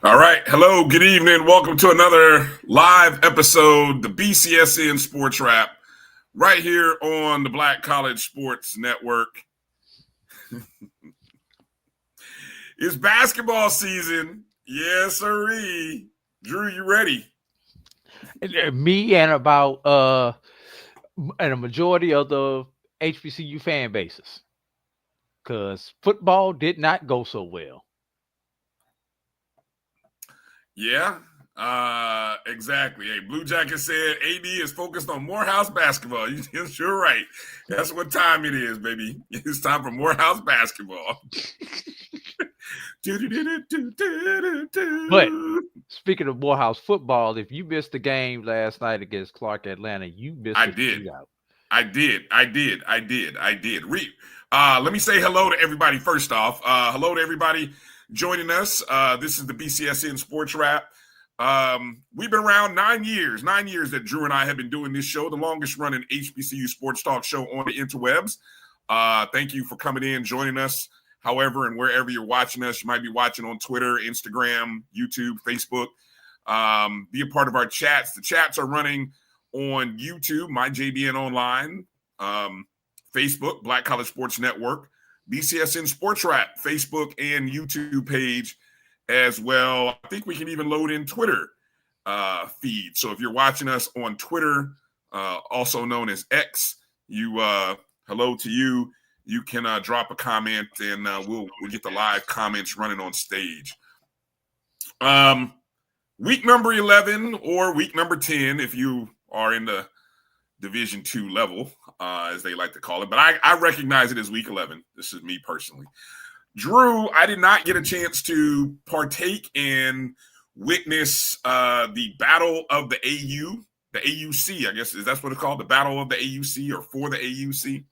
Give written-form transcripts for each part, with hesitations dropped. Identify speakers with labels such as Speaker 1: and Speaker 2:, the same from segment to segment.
Speaker 1: All right. Hello, good evening. Welcome to another live episode, the BCSN SportsWrap, right here on the Black College Sports Network. It's basketball season. Yes, sirree. Drew, you ready?
Speaker 2: Me and about and a majority of the HBCU fan bases, because football did not go so well.
Speaker 1: Yeah, exactly. Hey, Blue Jacket said AD is focused on Morehouse basketball. You're right. That's what time it is, baby. It's time for Morehouse basketball.
Speaker 2: But speaking of Morehouse football, if you missed the game last night against Clark Atlanta, you missed
Speaker 1: I did. I did. Let me say hello to everybody first off. Hello to everybody joining us. This is the BCSN SportsWrap. We've been around 9 years. 9 years that Drew and I have been doing this show, the longest running HBCU sports talk show on the interwebs. Thank you for coming in, joining us. However, and wherever you're watching us, you might be watching on Twitter, Instagram, YouTube, Facebook. Be a part of our chats. The chats are running on YouTube, my JBN Online, Facebook, Black College Sports Network, BCSN SportsWrap, Facebook and YouTube page as well. I think we can even load in Twitter feed. So if you're watching us on Twitter, also known as X, hello to you. You can drop a comment and we'll get the live comments running on stage. Week number 11 or week number 10, if you are in the Division II level, as they like to call it. But I recognize it as week 11. This is me personally. Drew, I did not get a chance to partake and witness the Battle of the AU, the AUC, I guess. Is that what it's called? The Battle of the AUC or for the AUC?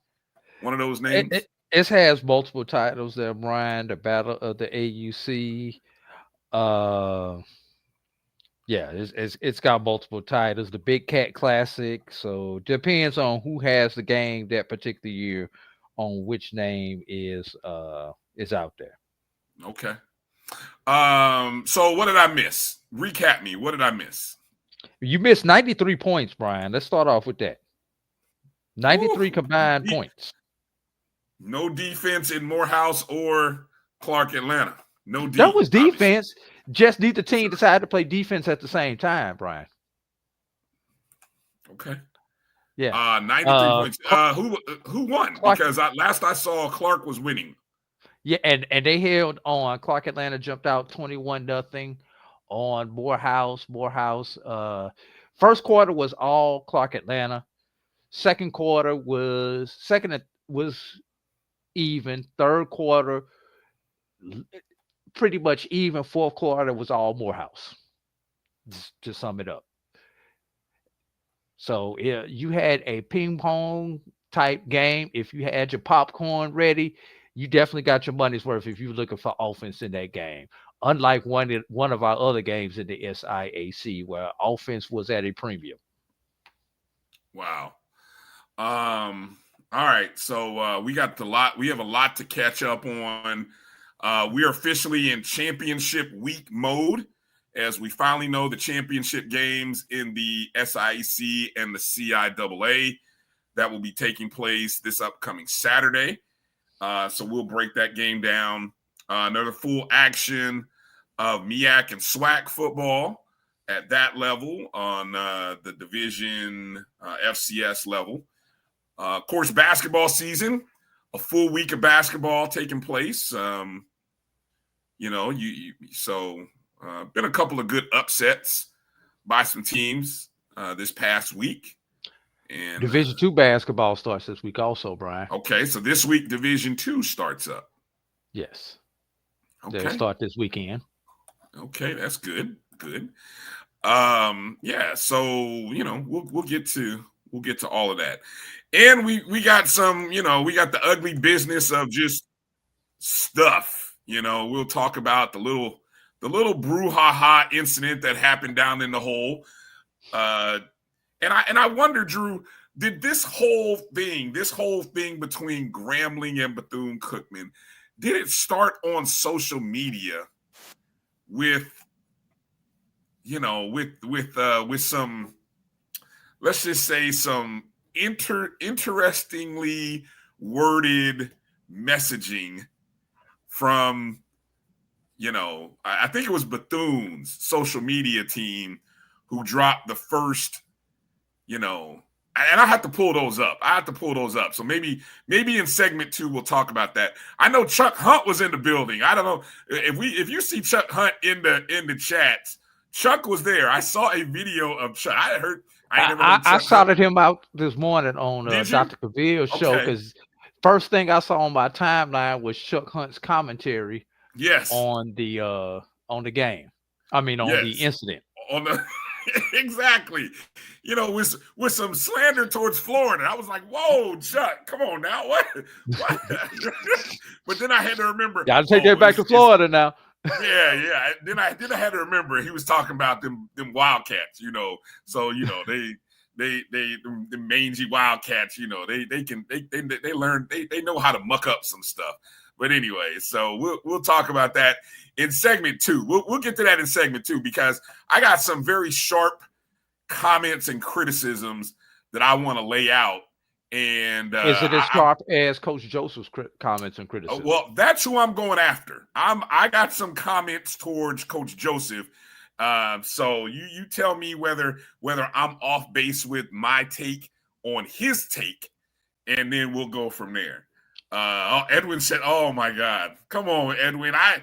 Speaker 1: One of those names?
Speaker 2: It has multiple titles there, Brian. The Battle of the AUC. Yeah, it's got multiple titles. The Big Cat Classic. So depends on who has the game that particular year on which name is out there.
Speaker 1: Okay. So what did I miss? Recap me. What did I miss?
Speaker 2: You missed 93 points, Brian. Let's start off with that. 93 combined points.
Speaker 1: No defense in Morehouse or Clark Atlanta. No defense.
Speaker 2: That was defense. Obviously. Just neither team decided to play defense at the same time, Brian.
Speaker 1: Okay.
Speaker 2: Yeah.
Speaker 1: 93 points. Who won? Clark, because last I saw, Clark was winning.
Speaker 2: Yeah, and they held on. Clark Atlanta jumped out 21-0 on Morehouse. First quarter was all Clark Atlanta. Second quarter was even. Third quarter pretty much even. Fourth quarter was all Morehouse, to sum it up. So you had a ping pong type game. If you had your popcorn ready, you definitely got your money's worth if you're looking for offense in that game. Unlike one of our other games in the SIAC where offense was at a premium.
Speaker 1: Wow. All right. So we have a lot to catch up on. We are officially in championship week mode as we finally know the championship games in the SIAC and the CIAA that will be taking place this upcoming Saturday. So we'll break that game down. Another full action of MEAC and SWAC football at that level on the Division FCS level. Of course, basketball season, a full week of basketball taking place. So been a couple of good upsets by some teams this past week. And
Speaker 2: Division II basketball starts this week also, Brian.
Speaker 1: Okay, so this week Division II starts up.
Speaker 2: Yes.
Speaker 1: Okay.
Speaker 2: They'll start this weekend.
Speaker 1: Okay, that's good. Good. Yeah, so we'll get to all of that. And we got some, we got the ugly business of just stuff. We'll talk about the little brouhaha incident that happened down in the hole. And I wonder, Drew, did this whole thing between Grambling and Bethune-Cookman, did it start on social media with some, let's just say, some interestingly worded messaging from, I think it was Bethune's social media team who dropped the first, and I have to pull those up. So maybe in segment 2 we'll talk about that. I know Chuck Hunt was in the building. I don't know if you see Chuck Hunt in the chats. Chuck was there. I saw a video of Chuck.
Speaker 2: I shouted him out this morning on Dr. Cavill's show because first thing I saw on my timeline was Chuck Hunt's commentary.
Speaker 1: Yes.
Speaker 2: On the game. I mean, on the incident.
Speaker 1: Exactly. With some slander towards Florida. I was like, whoa, Chuck, come on now. What? But then I had to remember.
Speaker 2: Gotta take that back to Florida now.
Speaker 1: Yeah. Then I had to remember he was talking about them Wildcats, So, the mangy Wildcats, they learn, they know how to muck up some stuff. But anyway, so we'll talk about that in segment 2. We'll get to that in segment 2 because I got some very sharp comments and criticisms that I want to lay out. And
Speaker 2: is it as sharp as Coach Joseph's comments and criticisms?
Speaker 1: Well, that's who I'm going after. I got some comments towards Coach Joseph. So you tell me whether I'm off base with my take on his take, and then we'll go from there. Edwin said, "Oh my God, come on, Edwin! I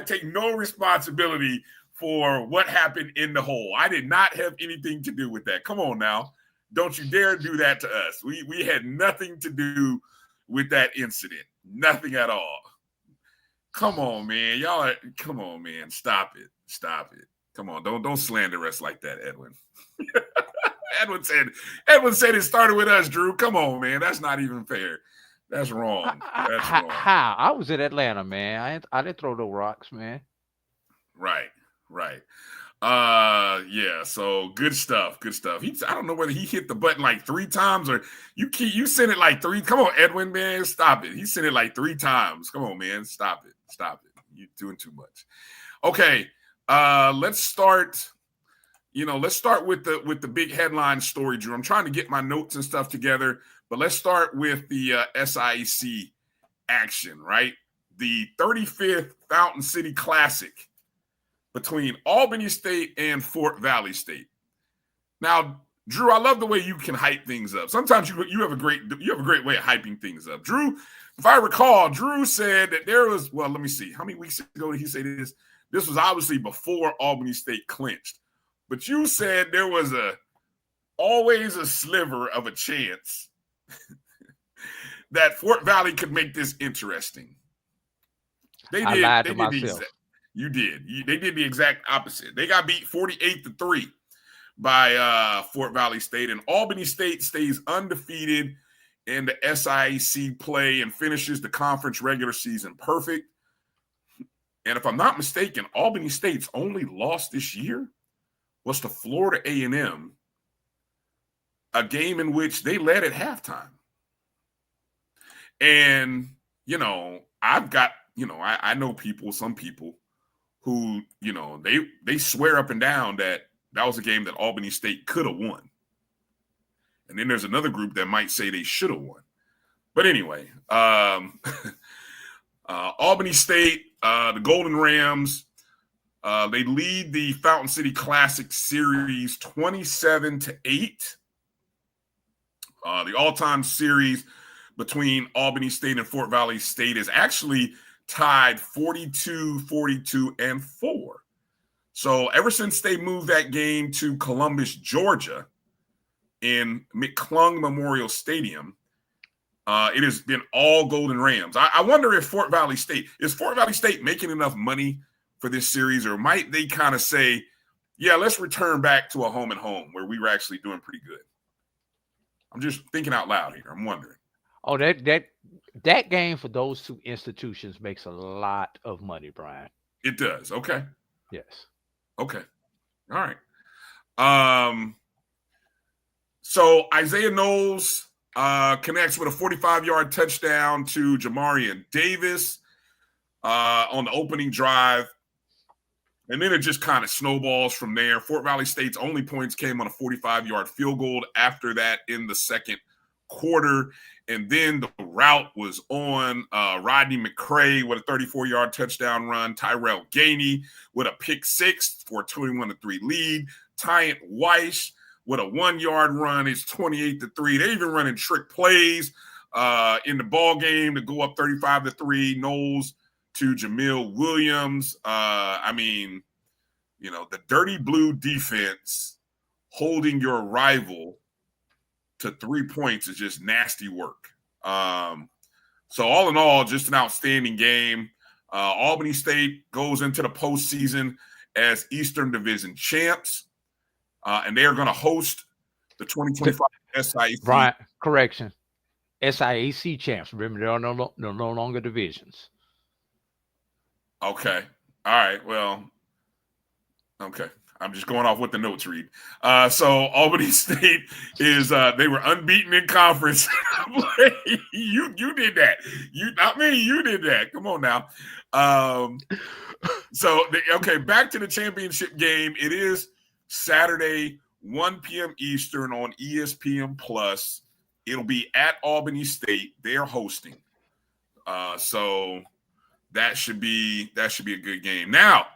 Speaker 1: take no responsibility for what happened in the hole. I did not have anything to do with that. Come on now, don't you dare do that to us. We had nothing to do with that incident, nothing at all. Come on, man, come on, man, stop it. Come on, don't slander us like that, Edwin." Edwin said it started with us, Drew. Come on, man. That's not even fair. That's wrong.
Speaker 2: How? I was in Atlanta, man. I didn't throw no rocks, man.
Speaker 1: Right. Yeah. So good stuff. I don't know whether he hit the button like 3 times or you sent it like 3. Come on, Edwin, man. Stop it. He sent it like 3 times. Come on, man. Stop it. You're doing too much. Okay. Let's start. Let's start with the big headline story, Drew. I'm trying to get my notes and stuff together, but let's start with the SIAC action, right? The 35th Fountain City Classic between Albany State and Fort Valley State. Now, Drew, I love the way you can hype things up. Sometimes you have a great way of hyping things up. Drew, if I recall, Drew said that there was, well, let me see. How many weeks ago did he say this? This was obviously before Albany State clinched. But you said there was always a sliver of a chance that Fort Valley could make this interesting.
Speaker 2: I lied to myself.
Speaker 1: You did. They did the exact opposite. They got beat 48-3 by Fort Valley State, and Albany State stays undefeated in the SIAC play and finishes the conference regular season perfect. And if I'm not mistaken, Albany State's only loss this year was to Florida A&M, a game in which they led at halftime. And, I've got, I know some people who, they swear up and down that was a game that Albany State could have won. And then there's another group that might say they should have won. But anyway, Albany State The Golden Rams, they lead the Fountain City Classic Series 27-8. The all-time series between Albany State and Fort Valley State is actually tied 42-4. So ever since they moved that game to Columbus, Georgia, in McClung Memorial Stadium, it has been all Golden Rams. I wonder if Fort Valley State making enough money for this series, or might they kind of say, yeah, let's return back to a home and home where we were actually doing pretty good. I'm just thinking out loud here. I'm wondering.
Speaker 2: Oh, that game for those two institutions makes a lot of money, Brian.
Speaker 1: It does. Okay.
Speaker 2: Yes.
Speaker 1: Okay. All right. So Isaiah Knowles connects with a 45-yard touchdown to Jamarian Davis on the opening drive. And then it just kind of snowballs from there. Fort Valley State's only points came on a 45-yard field goal after that in the second quarter. And then the route was on Rodney McCray with a 34-yard touchdown run. Tyrell Gainey with a pick six for a 21-3 lead. Tyant Weiss with a 1-yard run. It's 28-3. They're even running trick plays in the ball game to go up 35-3. Knowles to Jamil Williams. The dirty blue defense holding your rival to 3 points is just nasty work. So all in all, just an outstanding game. Albany State goes into the postseason as Eastern Division champs, and they are going to host the 2025 SIAC.
Speaker 2: Brian, correction. SIAC champs. Remember, there are no longer divisions.
Speaker 1: Okay. All right. Well, okay. I'm just going off what the notes read. So Albany State is they were unbeaten in conference. You did that. Not me. You did that. Come on now. Back to the championship game. It is Saturday, 1 p.m. Eastern on ESPN Plus. It'll be at Albany State. They're hosting. So that should be a good game. Now,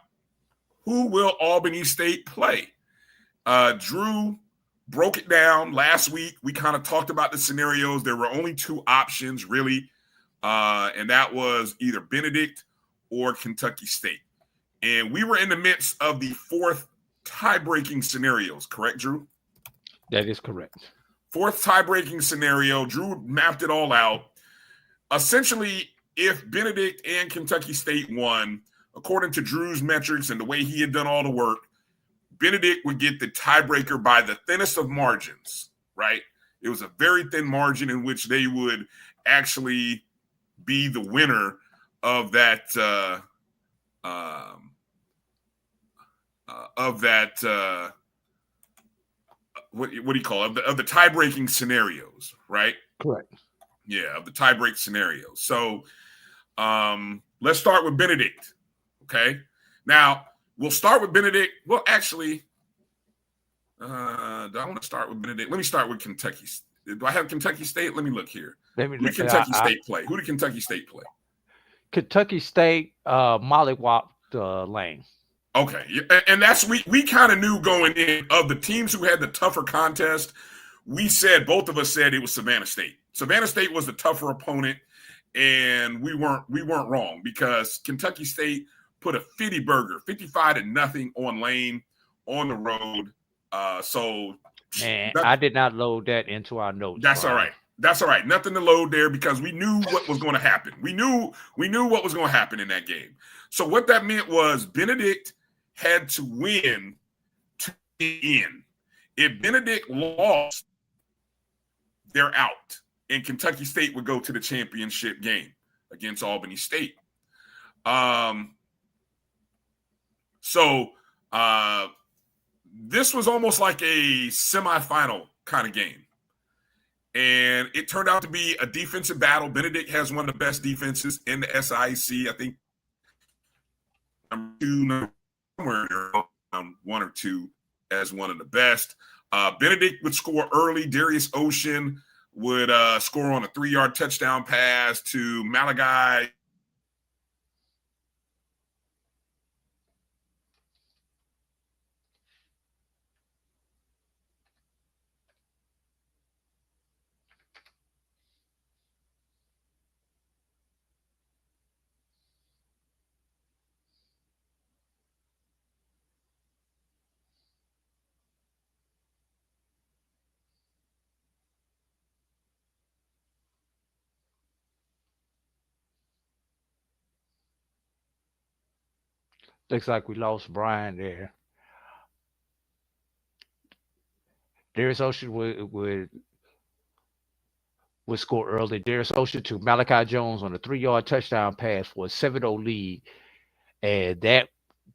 Speaker 1: who will Albany State play? Drew broke it down last week. We kind of talked about the scenarios. There were only two options, really, and that was either Benedict or Kentucky State. And we were in the midst of the fourth tie-breaking scenarios, correct, Drew?
Speaker 2: That is correct.
Speaker 1: Fourth tie-breaking scenario. Drew mapped it all out. Essentially, if Benedict and Kentucky State won, according to Drew's metrics and the way he had done all the work, Benedict would get the tiebreaker by the thinnest of margins, right? It was a very thin margin in which they would actually be the winner of that what do you call it? Of the tie-breaking scenarios, right?
Speaker 2: Correct.
Speaker 1: Yeah, of the tie-break scenarios. So let's start with Benedict. Okay. Now, we'll start with Benedict. Well, actually, do I want to start with Benedict? Let me start with Kentucky. Do I have Kentucky State? Let me look here. Who did Kentucky State play?
Speaker 2: Kentucky State mollywopped Lane.
Speaker 1: Okay. And that's we kind of knew going in of the teams who had the tougher contest. Both of us said it was Savannah State. Savannah State was the tougher opponent, and we weren't wrong because Kentucky State put a 55-0 on Lane on the road.
Speaker 2: I did not load that into our notes.
Speaker 1: That's all right. That's all right. Nothing to load there because we knew what was going to happen. We knew what was going to happen in that game. So what that meant was Benedict had to win to get in. If Benedict lost, they're out, and Kentucky State would go to the championship game against Albany State. So this was almost like a semifinal kind of game. And it turned out to be a defensive battle. Benedict has one of the best defenses in the SIAC. I think somewhere around 1 or 2 as one of the best. Benedict would score early. Darius Ocean would score on a 3-yard touchdown pass to Malachi
Speaker 2: Looks like we lost Brian there. Darius Ocean would score early. Darius Ocean to Malachi Jones on a 3-yard touchdown pass for a 7-0 lead. And that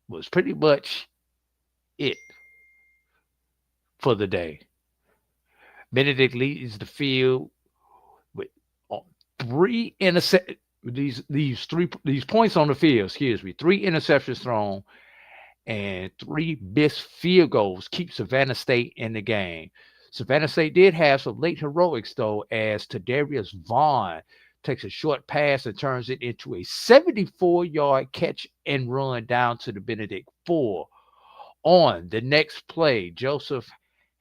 Speaker 2: was pretty much it for the day. Benedict leads the field with three intercept these points on the field, 3 interceptions thrown and 3 missed field goals keep Savannah State in the game. Savannah State did have some late heroics, though, as Tadarius Vaughn takes a short pass and turns it into a 74-yard catch and run down to the Benedict 4. On the next play, Joseph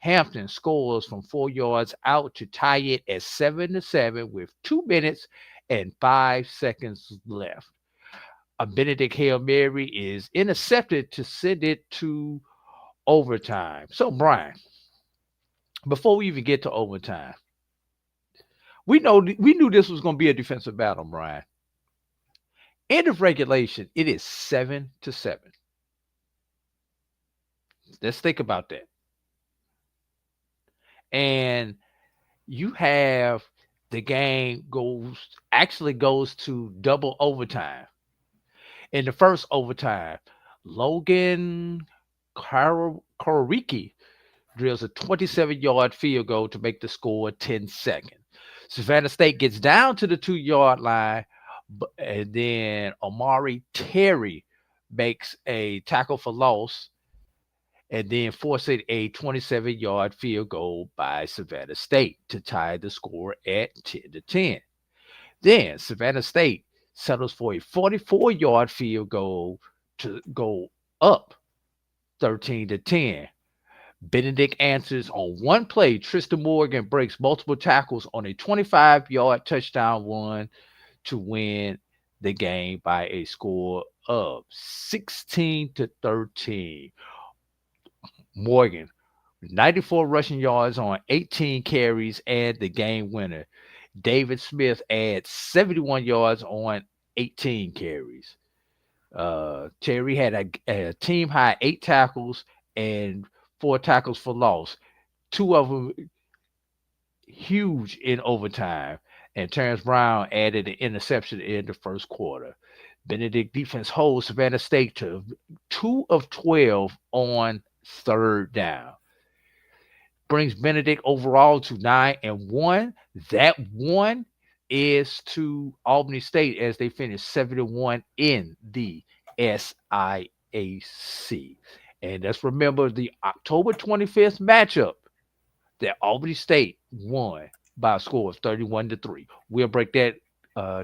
Speaker 2: Hampton scores from 4 yards out to tie it at 7-7 with 2 minutes and 5 seconds left. A Benedict Hail Mary is intercepted to send it to overtime. So, Brian, before we even get to overtime, we knew this was going to be a defensive battle, Brian. End of regulation, it is 7-7. Let's think about that. And you have the game goes to double overtime. In the first overtime, Logan Koricki drills a 27-yard field goal to make the score 10 seconds. Savannah State gets down to the 2-yard line, and then Omari Terry makes a tackle for loss and then forcing a 27-yard field goal by Savannah State to tie the score at 10-10. Then Savannah State settles for a 44-yard field goal to go up 13-10. Benedict answers on one play. Tristan Morgan breaks multiple tackles on a 25-yard touchdown run to win the game by a score of 16-13. Morgan, 94 rushing yards on 18 carries and the game winner. David Smith adds 71 yards on 18 carries. Terry had a team high 8 tackles and 4 tackles for loss. 2 of them huge in overtime. And Terrence Brown added an interception in the first quarter. Benedict defense holds Savannah State to 2 of 12 on third down. Brings Benedict overall to 9-1. That one is to Albany State as they finish 7-1 in the SIAC. And let's remember the October 25th matchup that Albany State won by a score of 31-3. We'll break that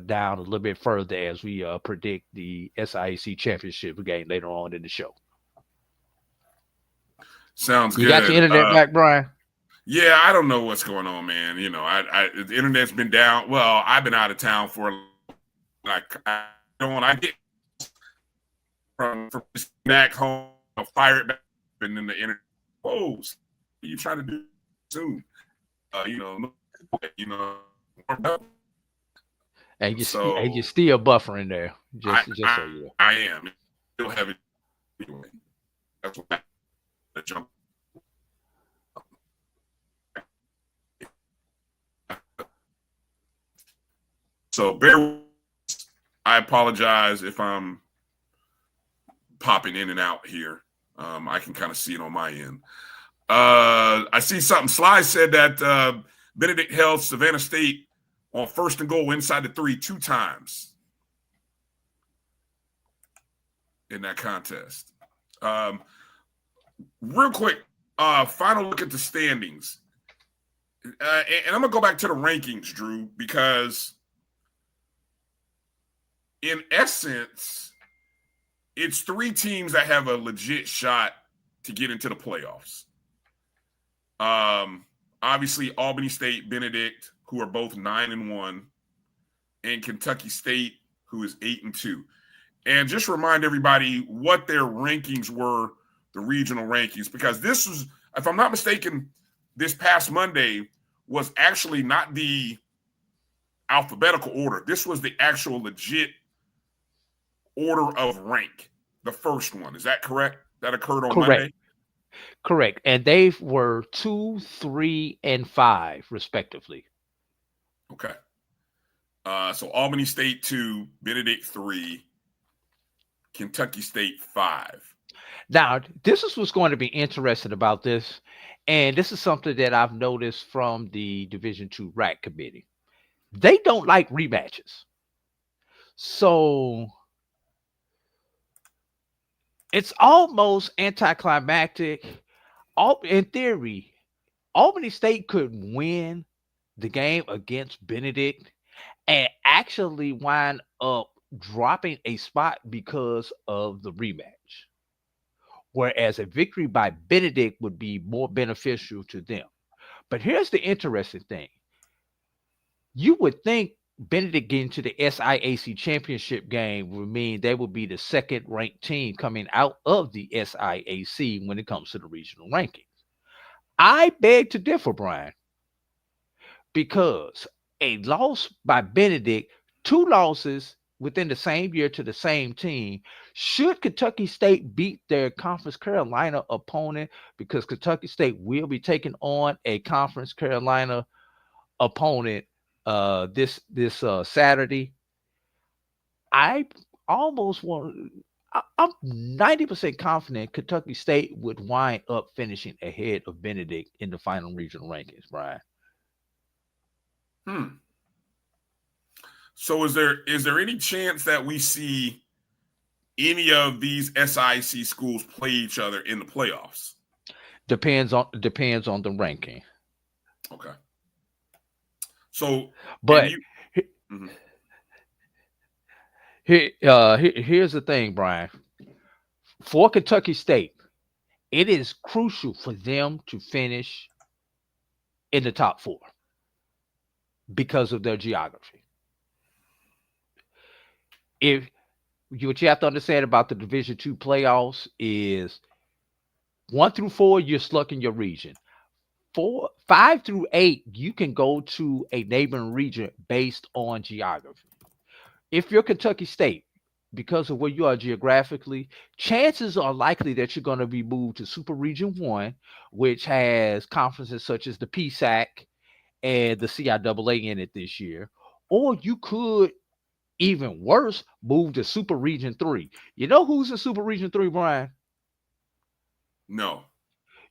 Speaker 2: down a little bit further as we predict the SIAC championship game later on in the show.
Speaker 1: Sounds good.
Speaker 2: You got your internet back, Brian?
Speaker 1: Yeah, I don't know what's going on, man. You know, the internet's been down. Well, I've been out of town for I get from back home, fire it back, and then the internet goes. What are you trying to do soon?
Speaker 2: And you're still buffering there. Just so you know.
Speaker 1: I am. Still have it anyway. That's what I jump. So I apologize if I'm popping in and out here. I can kind of see it on my end. I see something. Sly said that Benedict held Savannah State on 1st and goal inside the 3 2 times in that contest. Real quick, final look at the standings. And I'm going to go back to the rankings, Drew, because in essence, it's 3 teams that have a legit shot to get into the playoffs. Obviously, Albany State, Benedict, who are both 9-1, and Kentucky State, who is 8-2. And just remind everybody what their rankings were, the regional rankings, because this was, if I'm not mistaken, this past Monday was actually not the alphabetical order. This was the actual legit order of rank the first one. Is that correct? That occurred on
Speaker 2: Correct.
Speaker 1: Monday?
Speaker 2: Correct. And they were 2, 3, and 5, respectively.
Speaker 1: Okay. So Albany State 2, Benedict 3, Kentucky State 5.
Speaker 2: Now, this is what's going to be interesting about this. And this is something that I've noticed from the Division II RAC committee. They don't like rematches. So it's almost anticlimactic. In theory, Albany State could win the game against Benedict and actually wind up dropping a spot because of the rematch. Whereas a victory by Benedict would be more beneficial to them. But here's the interesting thing. You would think Benedict getting to the SIAC championship game would mean they would be the second ranked team coming out of the SIAC when it comes to the regional rankings. I beg to differ, Brian, because a loss by Benedict, 2 losses within the same year to the same team, should Kentucky State beat their Conference Carolina opponent, because Kentucky State will be taking on a Conference Carolina opponent this Saturday. I'm 90% confident Kentucky State would wind up finishing ahead of Benedict in the final regional rankings, Brian.
Speaker 1: So is there any chance that we see any of these SIC schools play each other in the playoffs?
Speaker 2: Depends on the ranking.
Speaker 1: Okay. So,
Speaker 2: but here's the thing, Brian. For Kentucky State, it is crucial for them to finish in the top 4 because of their geography. What you have to understand about the Division II playoffs is 1 through 4, you're stuck in your region. 5 through 8, you can go to a neighboring region based on geography. If you're Kentucky State, because of where you are geographically, chances are likely that you're going to be moved to Super Region 1, which has conferences such as the PSAC and the CIAA in it this year. Or you could, even worse, move to Super Region 3. You know who's in Super Region 3, Brian?
Speaker 1: No.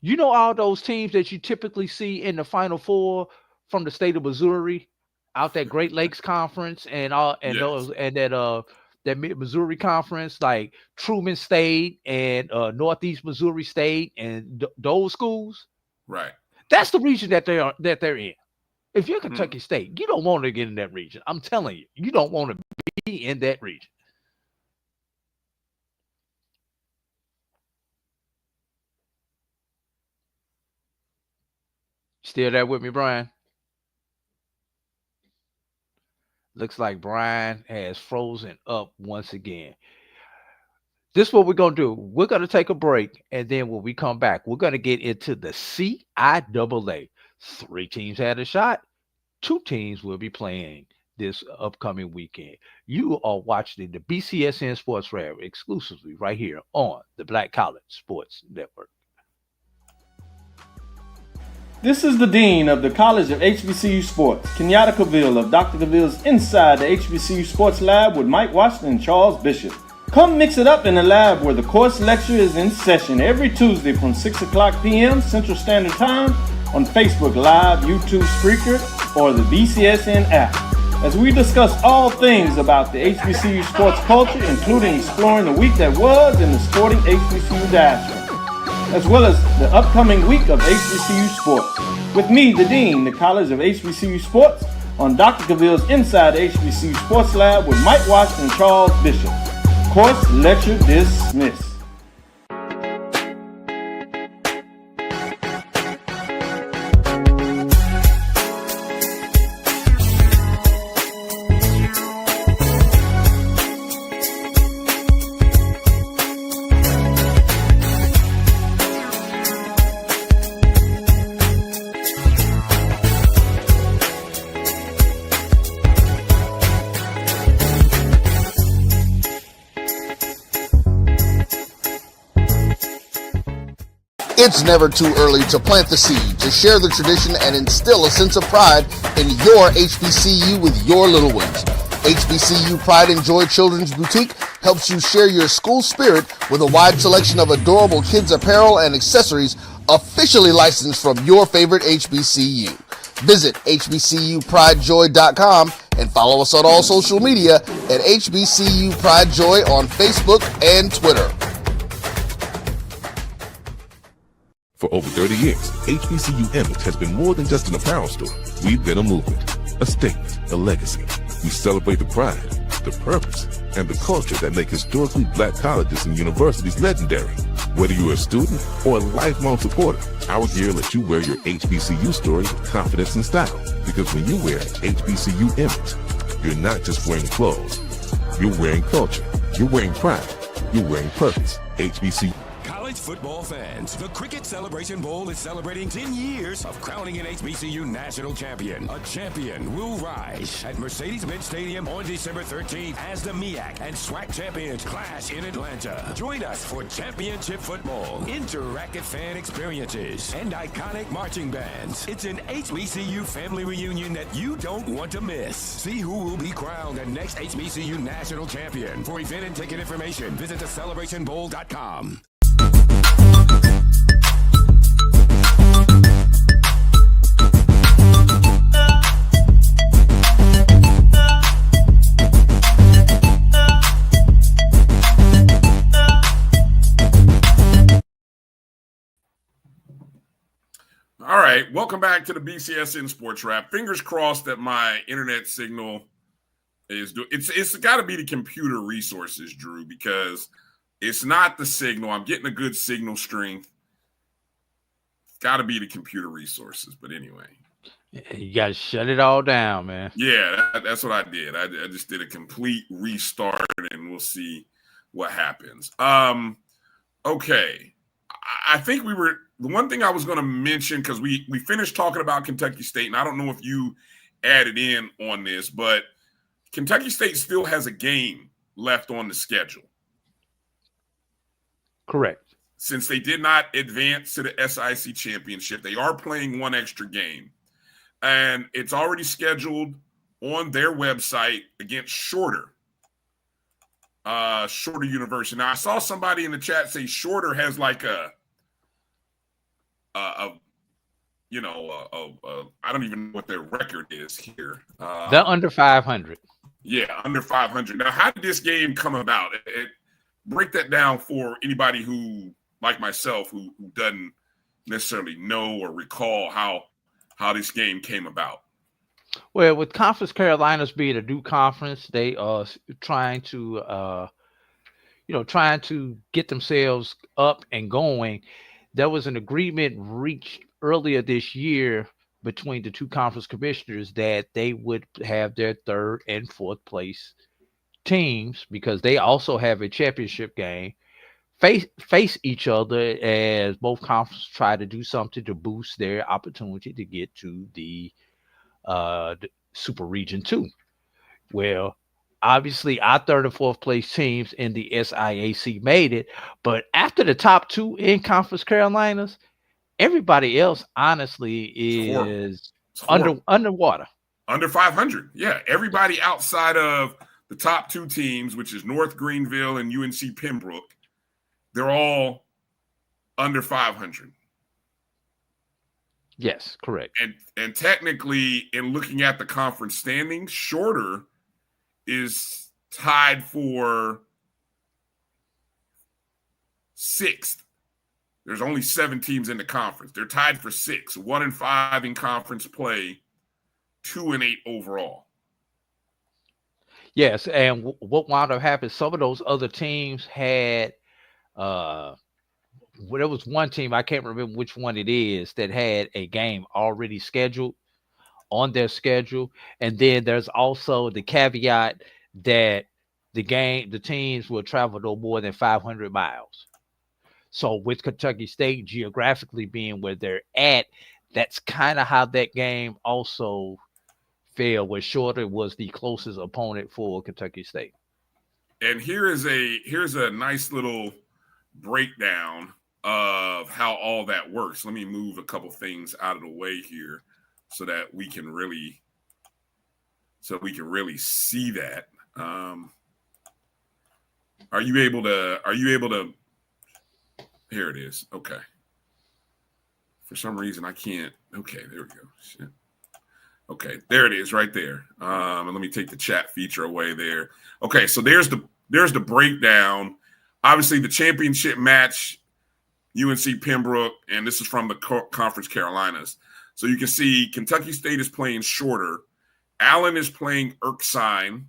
Speaker 2: You know all those teams that you typically see in the Final Four from the state of Missouri, out that Great Lakes Conference and those and that Mid-Missouri Conference, like Truman State and Northeast Missouri State and those schools.
Speaker 1: Right.
Speaker 2: That's the region that they're in. If you're Kentucky State, you don't want to get in that region. I'm telling you, you don't want to be in that region. Still there with me, Brian? Looks like Brian has frozen up once again. This is what we're going to do. We're going to take a break, and then when we come back, we're going to get into the CIAA. 3 teams had a shot. 2 teams will be playing this upcoming weekend. You are watching the BCSN SportsWrap exclusively right here on the Black College Sports Network.
Speaker 3: This is the Dean of the College of HBCU Sports, Kenyatta Cavill of Dr. Cavill's Inside the HBCU Sports Lab with Mike Washington and Charles Bishop. Come mix it up in the lab where the course lecture is in session every Tuesday from 6 o'clock p.m. Central Standard Time on Facebook Live, YouTube Spreaker, or the BCSN app, as we discuss all things about the HBCU sports culture, including exploring the week that was in the sporting HBCU diaspora, as well as the upcoming week of HBCU sports. With me, the Dean, the College of HBCU Sports, on Dr. Cavill's Inside the HBCU Sports Lab with Mike Washington and Charles Bishop. Course lecture dismissed.
Speaker 4: It's never too early to plant the seed, to share the tradition, and instill a sense of pride in your HBCU with your little ones. HBCU Pride and Joy Children's Boutique helps you share your school spirit with a wide selection of adorable kids' apparel and accessories officially licensed from your favorite HBCU. Visit hbcupridejoy.com and follow us on all social media at HBCU Pride Joy on Facebook and Twitter.
Speaker 5: For over 30 years, HBCU Image has been more than just an apparel store. We've been a movement, a statement, a legacy. We celebrate the pride, the purpose, and the culture that make historically black colleges and universities legendary. Whether you're a student or a lifelong supporter, our gear lets you wear your HBCU story with confidence and style. Because when you wear HBCU Image, you're not just wearing clothes. You're wearing culture. You're wearing pride. You're wearing purpose. HBCU.
Speaker 6: College football fans, the Cricket Celebration Bowl is celebrating 10 years of crowning an HBCU national champion. A champion will rise at Mercedes-Benz Stadium on December 13th as the MEAC and SWAC champions clash in Atlanta. Join us for championship football, interactive fan experiences, and iconic marching bands. It's an HBCU family reunion that you don't want to miss. See who will be crowned the next HBCU national champion. For event and ticket information, visit thecelebrationbowl.com.
Speaker 1: All right, welcome back to the BCSN SportsWrap. Fingers crossed that my internet signal is doing. It's got to be the computer resources, Drew, because it's not the signal. I'm getting a good signal strength. It's got to be the computer resources. But anyway,
Speaker 2: you got to shut it all down, man.
Speaker 1: Yeah, that's what I did. I just did a complete restart, and we'll see what happens. Okay, I think the one thing I was going to mention, because we finished talking about Kentucky State, and I don't know if you added in on this, but Kentucky State still has a game left on the schedule.
Speaker 2: Correct.
Speaker 1: Since they did not advance to the SIAC championship, they are playing one extra game. And it's already scheduled on their website against Shorter University. Now, I saw somebody in the chat say Shorter has like I don't even know what their record is here.
Speaker 2: They're under 500.
Speaker 1: Yeah, under 500. Now, how did this game come about? Break that down for anybody who, like myself, who doesn't necessarily know or recall how this game came about.
Speaker 2: Well, with Conference Carolinas being a new conference, they are trying to get themselves up and going. There was an agreement reached earlier this year between the two conference commissioners that they would have their third and fourth place teams, because they also have a championship game, face each other as both conferences try to do something to boost their opportunity to get to the Super Region 2. Well, obviously, our third and fourth place teams in the SIAC made it, but after the top two in Conference Carolinas, everybody else honestly is underwater.
Speaker 1: Under 500. Yeah, everybody outside of the top two teams, which is North Greenville and UNC Pembroke, they're all under 500.
Speaker 2: Yes, correct.
Speaker 1: And technically, in looking at the conference standings, Shorter is tied for 6th. There's only 7 teams in the conference. They're tied for 6, 1-5 in conference play, 2-8 overall.
Speaker 2: Yes, and what wound up happening, some of those other teams had there was one team, I can't remember which one it is, that had a game already scheduled on their schedule. And then there's also the caveat that the teams will travel no more than 500 miles. So with Kentucky State geographically being where they're at, that's kind of how that game also fell, where Shorter was the closest opponent for Kentucky State.
Speaker 1: And here's a nice little breakdown of how all that works. Let me move a couple things out of the way here so that we can really see that. Are you able to here it is. Okay. For some reason I can't. Okay, there we go. Shit. Okay, there it is right there. And let me take the chat feature away there. Okay, so there's the breakdown. Obviously, the championship match, UNC Pembroke, and this is from the Conference Carolinas. So you can see Kentucky State is playing shorter. Allen is playing Erskine,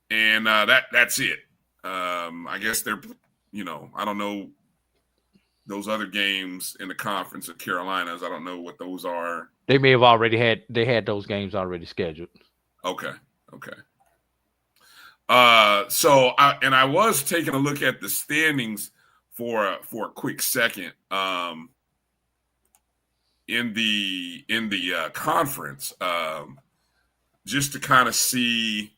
Speaker 1: and that's it. I guess they're, I don't know those other games in the Conference of Carolinas. I don't know what those are.
Speaker 2: They may have already had those games already scheduled.
Speaker 1: Okay. So I was taking a look at the standings for a quick second. In the conference, just to kind of see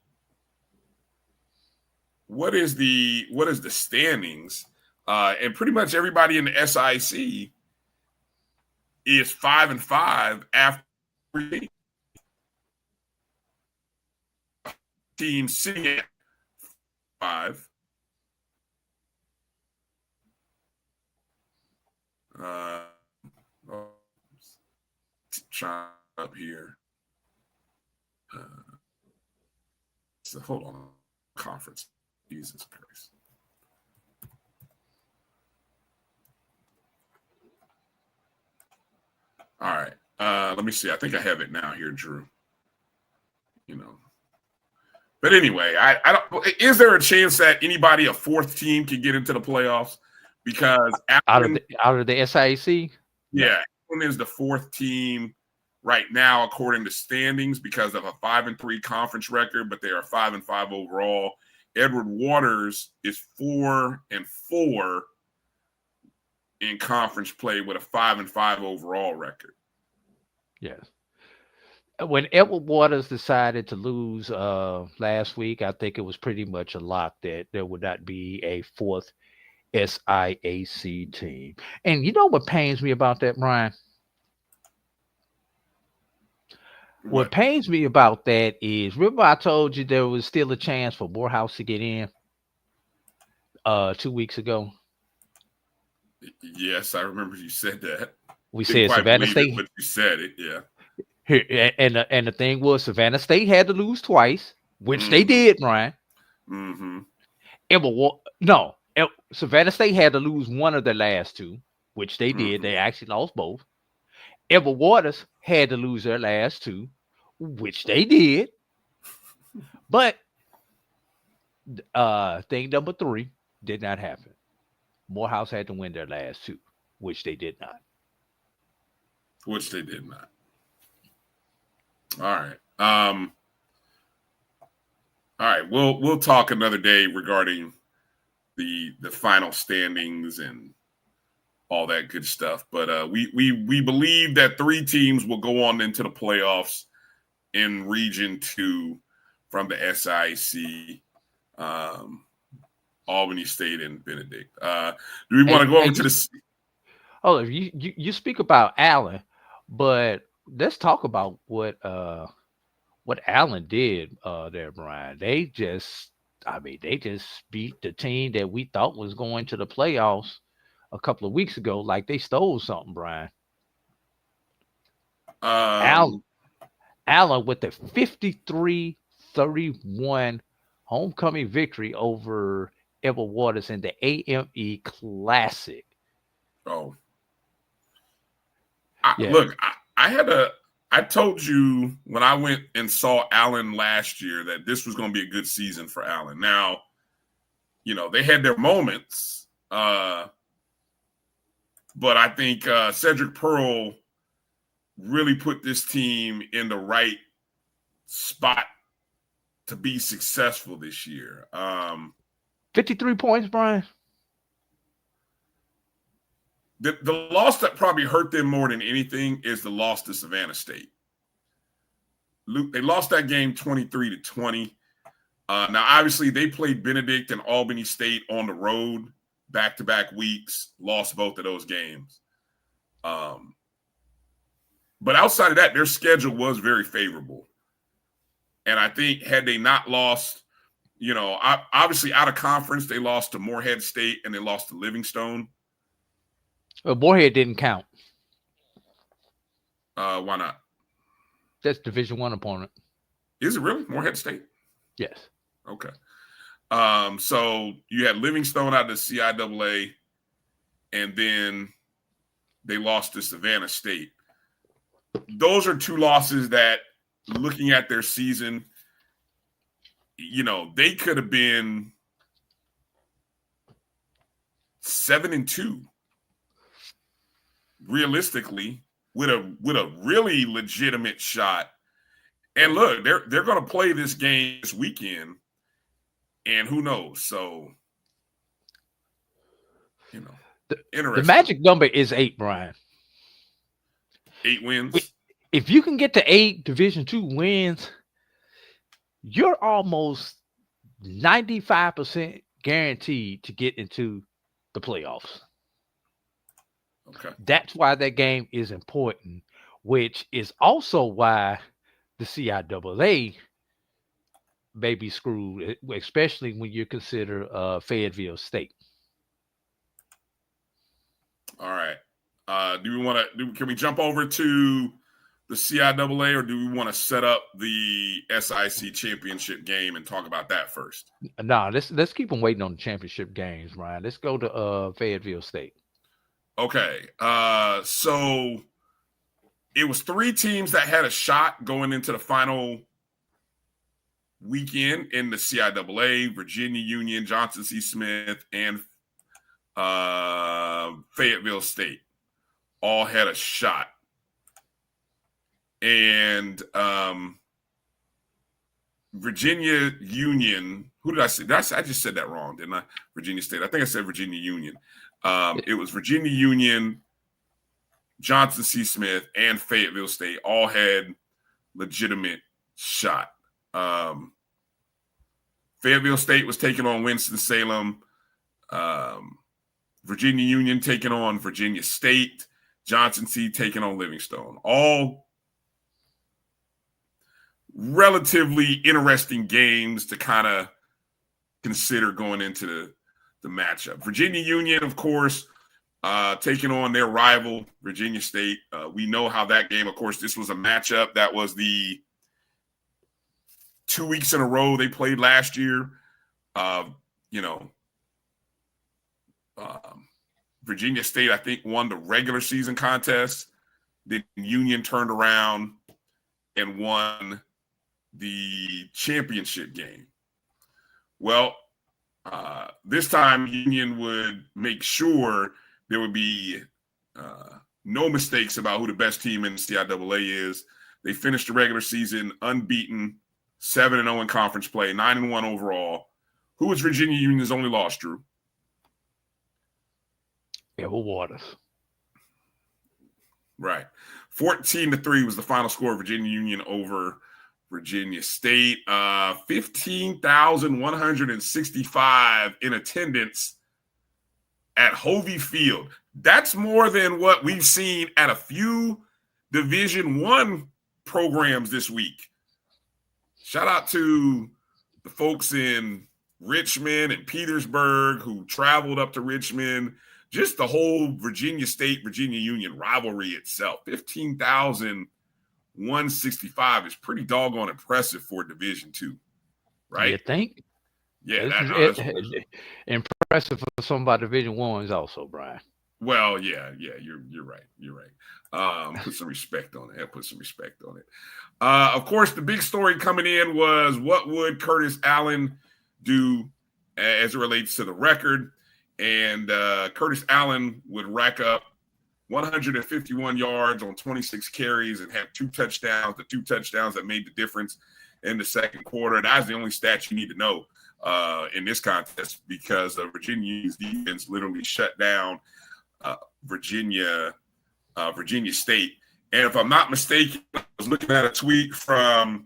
Speaker 1: what is the standings, and pretty much everybody in the SIAC is 5-5 after team sitting at 5. Trying up here. So hold on. Conference. Jesus Christ. All right. Let me see. I think I have it now here, Drew. But anyway, I don't. Is there a chance that anybody, a fourth team, can get into the playoffs? Because
Speaker 2: out of the SIAC,
Speaker 1: yeah, Allen is the fourth team right now according to standings because of a 5-3 conference record, but they are 5-5 overall. Edward Waters is 4-4 in conference play with a 5-5 overall record.
Speaker 2: Yes. When Edward Waters decided to lose last week, I think it was pretty much a lock that there would not be a fourth SIAC team. And you know what pains me about that, Brian? What pains me about that is, remember I told you there was still a chance for Morehouse to get in 2 weeks ago?
Speaker 1: Yes, I remember you said that.
Speaker 2: We said Savannah State.
Speaker 1: But you said it, yeah.
Speaker 2: And the thing was, Savannah State had to lose twice, which they did, Ryan.
Speaker 1: Mm-hmm.
Speaker 2: Savannah State had to lose one of the last two, which they did. They actually lost both. Edward Waters had to lose their last two, which they did. But thing number 3 did not happen. Morehouse had to win their last two, which they did not.
Speaker 1: All right. We'll talk another day regarding the final standings and all that good stuff. But we believe that 3 teams will go on into the playoffs in Region 2 from the SIAC, Albany State and Benedict. Do we want to go over to this?
Speaker 2: Oh, you speak about Allen, but let's talk about what Allen did there, Brian. They just beat the team that we thought was going to the playoffs a couple of weeks ago, like they stole something, Brian. Allen with the 53-31 homecoming victory over Edward Waters in the AME Classic.
Speaker 1: Oh, look, I told you when I went and saw Allen last year that this was going to be a good season for Allen. Now, they had their moments, but I think Cedric Pearl really put this team in the right spot to be successful this year.
Speaker 2: 53 points, Brian.
Speaker 1: The loss that probably hurt them more than anything is the loss to Savannah State. They lost that game 23-20. Now, obviously, they played Benedict and Albany State on the road back-to-back weeks, lost both of those games. But outside of that, their schedule was very favorable. And I think had they not lost, obviously out of conference, they lost to Morehead State and they lost to Livingstone.
Speaker 2: Well, Morehead didn't count.
Speaker 1: Why not?
Speaker 2: That's Division I opponent.
Speaker 1: Is it really Morehead State?
Speaker 2: Yes.
Speaker 1: Okay. So you had Livingstone out of the CIAA, and then they lost to Savannah State. Those are two losses that, looking at their season, they could have been 7-2 realistically with a really legitimate shot. And look, they're going to play this game this weekend, and who knows? So, interesting.
Speaker 2: The magic number is 8, Brian.
Speaker 1: 8 wins.
Speaker 2: If you can get to 8 Division II wins, you're almost 95% guaranteed to get into the playoffs.
Speaker 1: Okay.
Speaker 2: That's why that game is important, which is also why the CIAA may be screwed, especially when you consider Fayetteville State.
Speaker 1: All right. Can we jump over to the CIAA, or do we want to set up the SIAC championship game and talk about that first?
Speaker 2: No, let's keep them waiting on the championship games, Ryan. Let's go to Fayetteville State.
Speaker 1: Okay. So it was 3 teams that had a shot going into the final weekend in the CIAA: Virginia Union, Johnson C. Smith, and Fayetteville State all had a shot. And Virginia Union, who did I say? I just said that wrong, didn't I? Virginia State. I think I said Virginia Union. It was Virginia Union, Johnson C. Smith, and Fayetteville State all had legitimate shot. Fayetteville State was taking on Winston-Salem. Virginia Union taking on Virginia State. Johnson C. taking on Livingstone. All relatively interesting games to kind of consider going into the matchup. Virginia Union, of course, taking on their rival, Virginia State. We know how that game, of course, this was a matchup that was the 2 weeks in a row they played last year. Virginia State, I think, won the regular season contest. Then Union turned around and won the championship game. Well, this time Union would make sure there would be no mistakes about who the best team in the CIAA is. They finished the regular season unbeaten, 7-0 in conference play, 9-1 overall. Who was Virginia Union's only loss, Drew?
Speaker 2: Edward Waters.
Speaker 1: Right. 14-3 was the final score of Virginia Union over Virginia State. 15,165 in attendance at Hovey Field. That's more than what we've seen at a few Division I programs this week. Shout out to the folks in Richmond and Petersburg who traveled up to Richmond. Just the whole Virginia State, Virginia Union rivalry itself. 15,165 is pretty doggone impressive for Division II, right?
Speaker 2: You think?
Speaker 1: Yeah,
Speaker 2: that's impressive for somebody Division I is also, Brian.
Speaker 1: Well, yeah, you're right. You're right. Put some respect on it. Of course, the big story coming in was what would Curtis Allen do as it relates to the record. And Curtis Allen would rack up 151 yards on 26 carries and have 2 touchdowns, the 2 touchdowns that made the difference in the second quarter. That's the only stat you need to know in this contest because Virginia's defense literally shut down Virginia State. And if I'm not mistaken, I was looking at a tweet from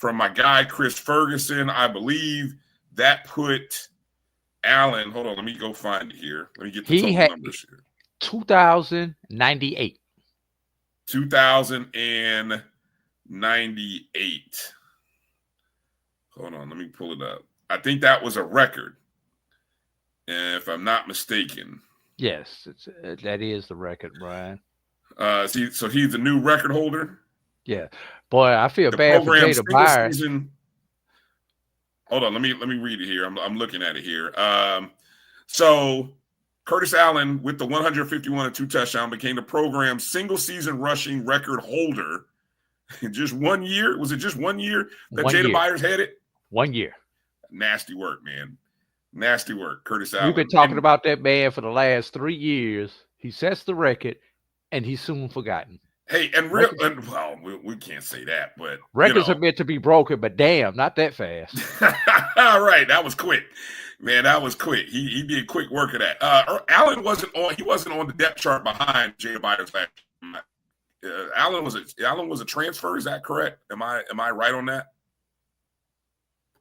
Speaker 1: my guy, Chris Ferguson. I believe that put Allen, hold on, let me go find it here. Let me get the total numbers here.
Speaker 2: 2,098.
Speaker 1: 2,098. Hold on, let me pull it up. I think that was a record, if I'm not mistaken.
Speaker 2: Yes, that is the record, Brian.
Speaker 1: So he's the new record holder.
Speaker 2: Yeah, boy, I feel bad for Jada Byers.
Speaker 1: Hold on, let me read it here. I'm looking at it here. So Curtis Allen, with the 151 and 2 touchdown, became the program's single season rushing record holder in just 1 year. Was it just 1 year that Jada Byers had it?
Speaker 2: 1 year.
Speaker 1: Nasty work, man. Nasty work, Curtis Allen.
Speaker 2: We've been talking about that man for the last 3 years. He sets the record, and he's soon forgotten.
Speaker 1: Hey, well, we can't say that, but
Speaker 2: records are meant to be broken, but damn, not that fast.
Speaker 1: All right, that was quick, man. That was quick. He did quick work of that. Allen wasn't on the depth chart behind Jada Byers last year. Allen was a transfer. Is that correct? Am I right on that?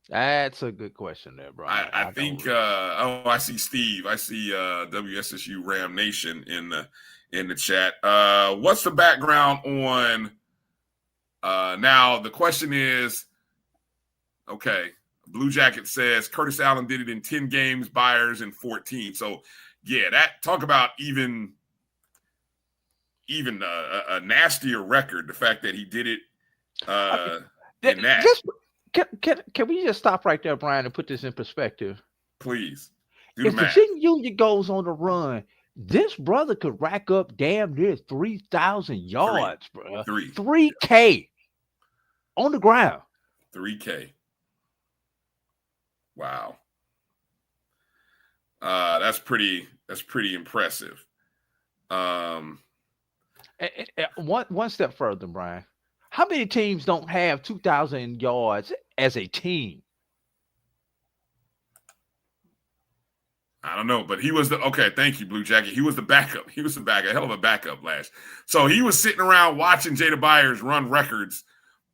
Speaker 2: That's a good question there, Brian.
Speaker 1: I think. I see Steve. I see WSSU Ram Nation in the chat. What's the background on? Now the question is, okay. Blue Jacket says Curtis Allen did it in 10 games, Byers in 14. So yeah, that talk about even a nastier record. The fact that he did it in that.
Speaker 2: Can we just stop right there, Brian, and put this in perspective?
Speaker 1: Please.
Speaker 2: If Virginia Union goes on the run, this brother could rack up damn near 3,000 yards, bro. 3K on the ground.
Speaker 1: 3K. Wow. That's pretty impressive.
Speaker 2: One step further, Brian. How many teams don't have 2,000 yards as a team?
Speaker 1: I don't know, but he was okay. Thank you, Blue Jacket. He was the backup. He was a hell of a backup last. So he was sitting around watching Jada Byers run records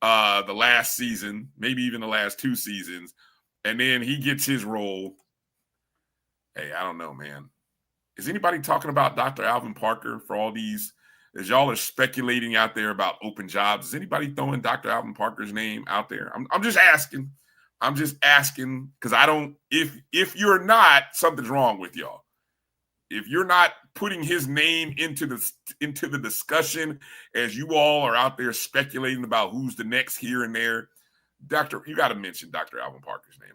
Speaker 1: the last season, maybe even the last 2 seasons, and then he gets his role. Hey, I don't know, man. Is anybody talking about Dr. Alvin Parker for all these? As y'all are speculating out there about open jobs, is anybody throwing Dr. Alvin Parker's name out there? I'm just asking. I'm just asking because I don't. If you're not, something's wrong with y'all. If you're not putting his name into the discussion, as you all are out there speculating about who's the next here and there, you got to mention Dr. Alvin Parker's name.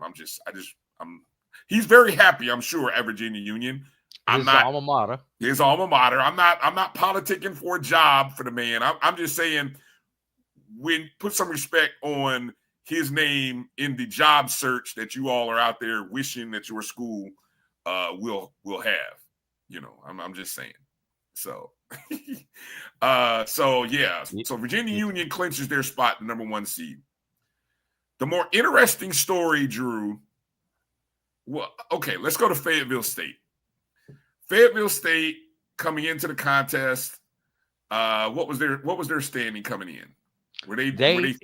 Speaker 1: He's very happy, I'm sure, at Virginia Union.
Speaker 2: His alma mater.
Speaker 1: His alma mater. I'm not politicking for a job for the man. I'm just saying, put some respect on his name in the job search that you all are out there wishing that your school will have. I'm just saying. So, so Virginia Union clinches their spot, the number 1 seed. The more interesting story, Drew. Well, okay, let's go to Fayetteville State. Fayetteville State coming into the contest. What was their standing coming in? Were they 3?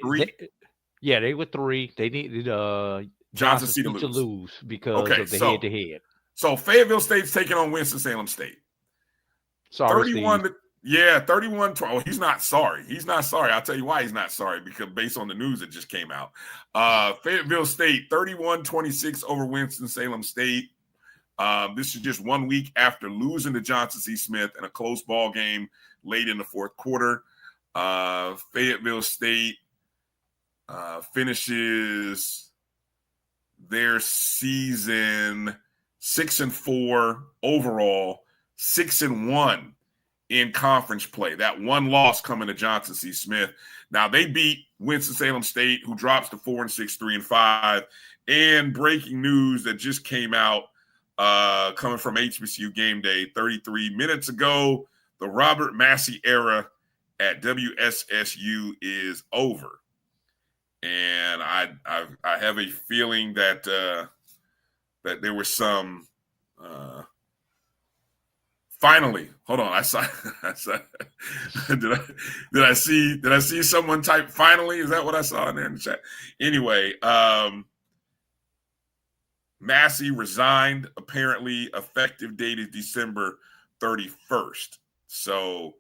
Speaker 2: They were 3. They needed
Speaker 1: Johnson C. to
Speaker 2: lose because of the head-to-head.
Speaker 1: So Fayetteville State's taking on Winston-Salem State.
Speaker 2: Sorry,
Speaker 1: 31. 31-12. Oh, he's not sorry. He's not sorry. I'll tell you why he's not sorry, because based on the news that just came out. Fayetteville State 31-26 over Winston-Salem State. This is just 1 week after losing to Johnson C. Smith in a close ball game late in the 4th quarter. Fayetteville State finishes their season 6-4 overall, 6-1 in conference play. That one loss coming to Johnson C. Smith. Now they beat Winston-Salem State, who drops to 4-6, 3-5. And breaking news that just came out coming from HBCU Game Day 33 minutes ago, the Robert Massey era at WSSU is over. And I have a feeling that that there was some finally. Hold on, I saw did I see someone type finally? Is that what I saw in there in the chat? Anyway, Massey resigned. Apparently, effective date is December 31st. So,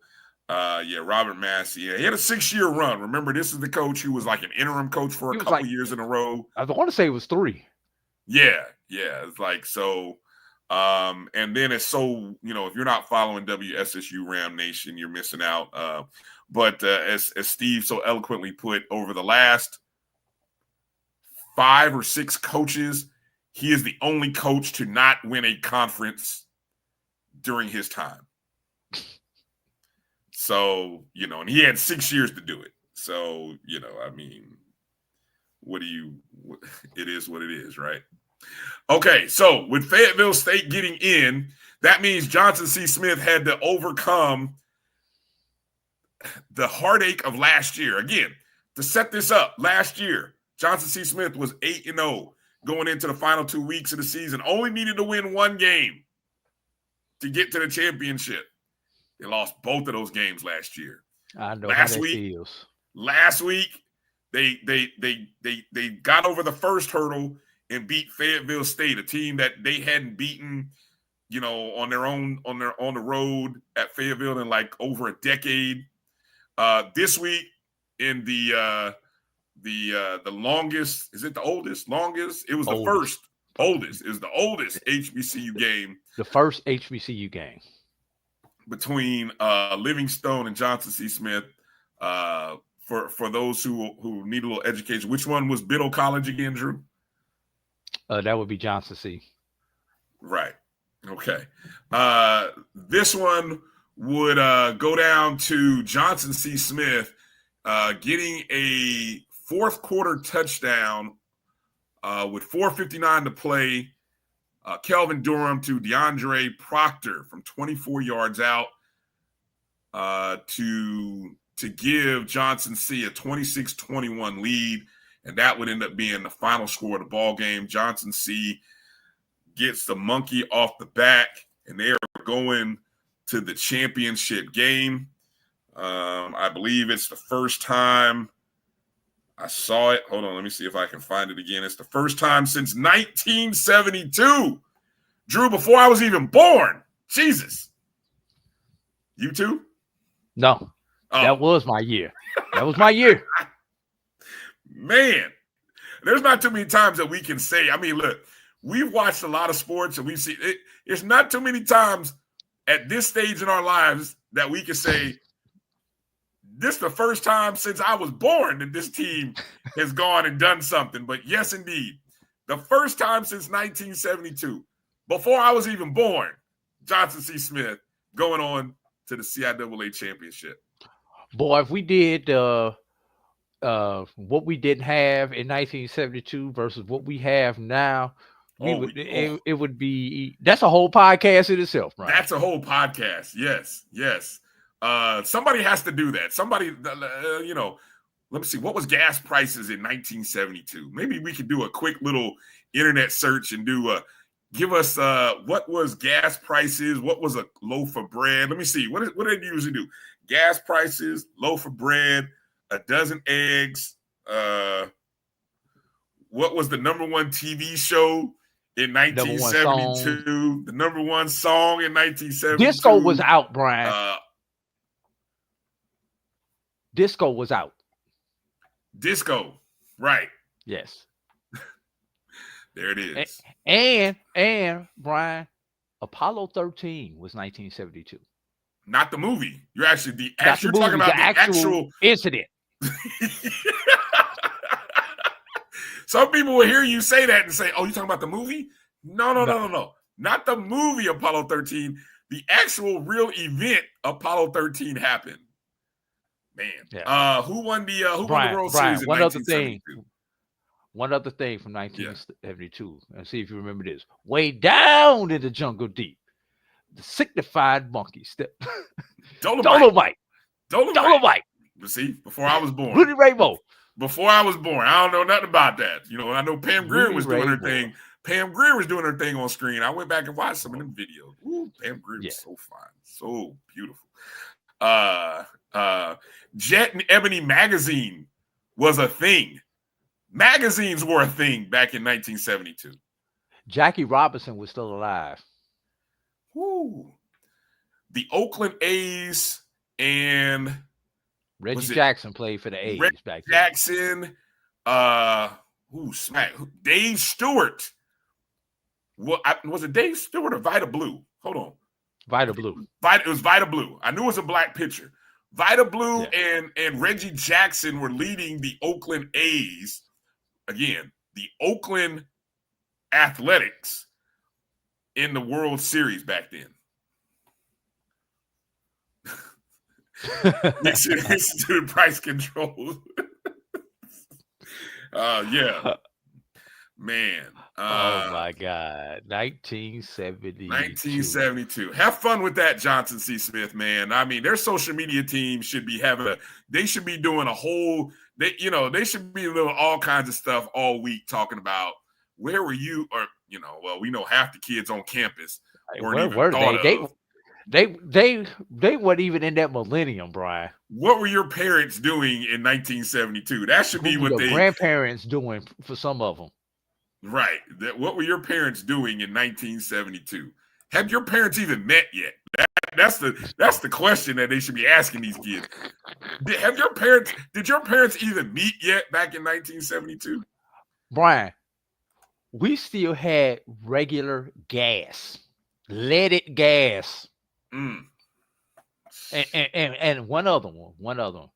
Speaker 1: Robert Massey. Yeah, he had a 6-year run. Remember, this is the coach who was like an interim coach for a couple years in a row.
Speaker 2: I want to say it was 3.
Speaker 1: Yeah. It's like so. And then it's so, if you're not following WSSU Ram Nation, you're missing out. But as Steve so eloquently put, over the last 5 or 6 coaches, he is the only coach to not win a conference during his time. So, and he had 6 years to do it. So, it is what it is, right? Okay, so with Fayetteville State getting in, that means Johnson C. Smith had to overcome the heartache of last year. Again, to set this up, last year, Johnson C. Smith was 8-0 going into the final 2 weeks of the season, only needed to win 1 game to get to the championship. They lost both of those games last year.
Speaker 2: I know how that feels.
Speaker 1: Last week, they got over the first hurdle and beat Fayetteville State, a team that they hadn't beaten, on the road at Fayetteville in like over a decade. This week in the longest, is it the oldest? Longest? It was the first oldest. It was the oldest HBCU game.
Speaker 2: The first HBCU game
Speaker 1: between Livingstone and Johnson C. Smith. For those who need a little education, which one was Biddle College again, Drew?
Speaker 2: That would be Johnson C.
Speaker 1: Right. Okay. This one would go down to Johnson C. Smith getting a fourth quarter touchdown with 4:59 to play. Kelvin Durham to DeAndre Proctor from 24 yards out to give Johnson C. a 26-21 lead. And that would end up being the final score of the ball game. Johnson C. gets the monkey off the back, and they are going to the championship game. I believe it's the first time I saw it. Hold on, let me see if I can find it again. It's the first time since 1972. Drew, before I was even born. Jesus. You too?
Speaker 2: No, That was my year. That was my year.
Speaker 1: Man, there's not too many times that we can say, look, we've watched a lot of sports and we've seen it. It's not too many times at this stage in our lives that we can say, this is the first time since I was born that this team has gone and done something. But yes, indeed, the first time since 1972, before I was even born, Johnson C. Smith going on to the CIAA championship.
Speaker 2: Boy, if we did what we didn't have in 1972 versus what we have now, it would be, that's a whole podcast in itself, right?
Speaker 1: That's a whole podcast. Yes. Somebody has to do that. Somebody, let me see, what was gas prices in 1972? Maybe we could do a quick little internet search and give us what was gas prices, what was a loaf of bread. Let me see, what do they usually do? Gas prices, loaf of bread, a dozen eggs. What was the number one TV show in 1972? The number one song in 1972.
Speaker 2: Disco was out, Brian. Disco was out.
Speaker 1: Disco, right?
Speaker 2: Yes.
Speaker 1: There it is.
Speaker 2: And Brian, Apollo 13 was 1972.
Speaker 1: Not the movie. You're actually you're talking about the actual
Speaker 2: incident.
Speaker 1: Some people will hear you say that and say, "Oh, you're talking about the movie?" No. Not the movie Apollo 13. The actual real event Apollo 13 happened. Man. Yeah. Who won the World Series in 1972?
Speaker 2: One other thing from 1972, and see if you remember this. Way down in the jungle deep, the signified monkey step. Dolomite.
Speaker 1: See, before I was born.
Speaker 2: Rudy Rainbow.
Speaker 1: Before I was born. I don't know nothing about that. I know Pam Grier was doing her thing. Pam Grier was doing her thing on screen. I went back and watched some of them videos. Ooh, Pam Grier was so fine. So beautiful. Jet and Ebony magazine was a thing. Magazines were a thing back in 1972.
Speaker 2: Jackie Robinson was still alive.
Speaker 1: Woo. The Oakland A's and
Speaker 2: Reggie Jackson played for the A's
Speaker 1: Reggie
Speaker 2: back then.
Speaker 1: Jackson, Dave Stewart. Was it Dave Stewart or Vita Blue? Hold on.
Speaker 2: Vita Blue.
Speaker 1: It was Vita Blue. I knew it was a black pitcher. Vita Blue and Reggie Jackson were leading the Oakland A's. Again, the Oakland Athletics in the World Series back then. Institute price control. Yeah. Man.
Speaker 2: Oh my God. 1972.
Speaker 1: Have fun with that, Johnson C. Smith, man. I mean, their social media team should be they should be doing they should be doing all kinds of stuff all week talking about where were you, or we know half the kids on campus weren't
Speaker 2: where
Speaker 1: even
Speaker 2: were
Speaker 1: thought of.
Speaker 2: They weren't even in that millennium, Brian.
Speaker 1: What were your parents doing in 1972? That should be what
Speaker 2: your grandparents doing for some of them.
Speaker 1: Right. What were your parents doing in 1972? Have your parents even met yet? That's the question that they should be asking these kids. Did your parents even meet yet back in 1972?
Speaker 2: Brian, we still had regular gas, leaded gas. And one other one.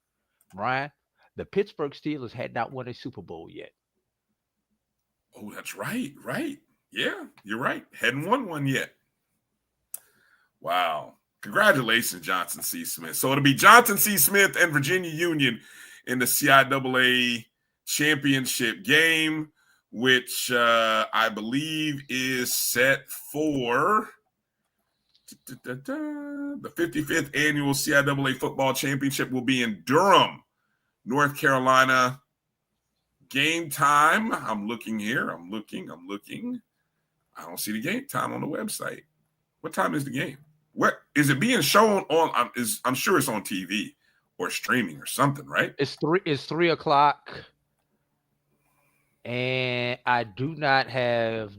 Speaker 2: Brian, the Pittsburgh Steelers had not won a Super Bowl yet.
Speaker 1: Oh, that's right. Yeah, you're right. Hadn't won one yet. Wow. Congratulations, Johnson C. Smith. So it'll be Johnson C. Smith and Virginia Union in the CIAA championship game, which I believe is set for the 55th annual CIAA football championship will be in Durham, North Carolina. Game time. I'm looking here. I'm looking. I don't see the game time on the website. What time is the game? What is it being shown on? I'm sure it's on TV or streaming or something, right?
Speaker 2: It's 3:00, and I do not have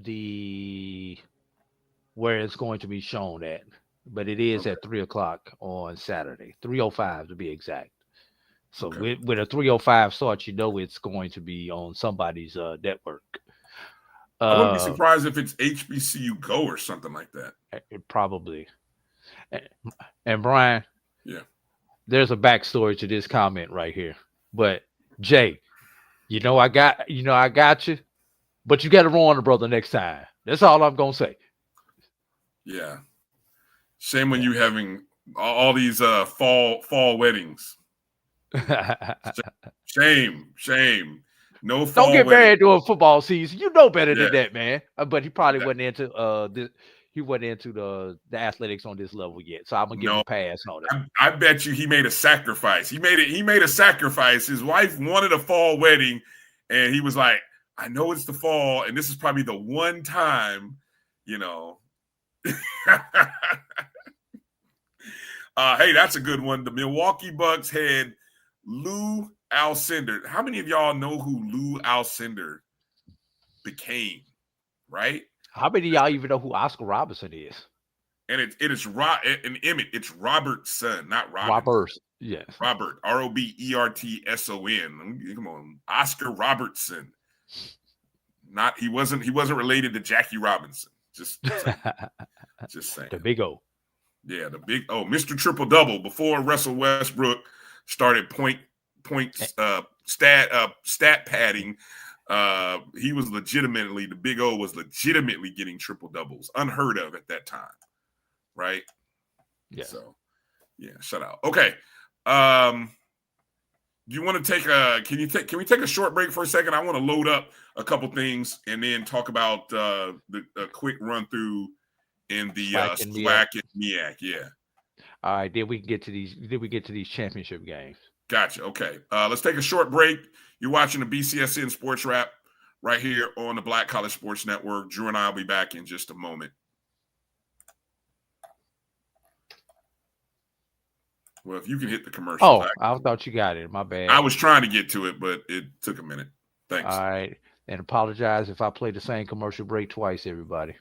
Speaker 2: where it's going to be shown at, but it is at 3:00 on Saturday, 3:05 to be exact. So with a 3:05 start, it's going to be on somebody's network.
Speaker 1: I wouldn't be surprised if it's HBCU Go or something like that.
Speaker 2: Probably. And Brian, there's a backstory to this comment right here. But Jay, I got you, but you got to run the brother next time. That's all I'm gonna say.
Speaker 1: Yeah. Shame when you having all these fall weddings. Shame. No fall.
Speaker 2: Don't get married during football season. You know better than that, man. But he probably wasn't into this. He wasn't into the athletics on this level yet. So I'm gonna give him a pass on it.
Speaker 1: I bet you he made a sacrifice. He made a sacrifice. His wife wanted a fall wedding, and he was like, I know it's the fall, and this is probably the one time, Hey, that's a good one. The Milwaukee Bucks had Lou Alcindor. How many of y'all know who Lou Alcindor became? Right?
Speaker 2: How many of y'all even know who Oscar Robertson is?
Speaker 1: And it is Emmett. It's Robert's son, not Robert.
Speaker 2: Robert, yes.
Speaker 1: Robert, Robertson. Come on, Oscar Robertson. He wasn't related to Jackie Robinson. Just saying.
Speaker 2: The Big O.
Speaker 1: Yeah, the Big O, Mr. Triple Double. Before Russell Westbrook started stat padding, he was the Big O was legitimately getting triple doubles, unheard of at that time, right?
Speaker 2: Yeah.
Speaker 1: So, shut out. Okay. Do you want to take can we take a short break for a second? I want to load up a couple things and then talk about a quick run through in the SWAC and MEAC. Yeah.
Speaker 2: All right. Then we get to these championship games.
Speaker 1: Gotcha. Okay. Let's take a short break. You're watching the BCSN SportsWrap right here on the Black College Sports Network. Drew and I will be back in just a moment. Well, if you can hit the commercial.
Speaker 2: Oh, I thought you got it. My bad.
Speaker 1: I was trying to get to it, but it took a minute. Thanks.
Speaker 2: All right. And apologize if I play the same commercial break twice, everybody.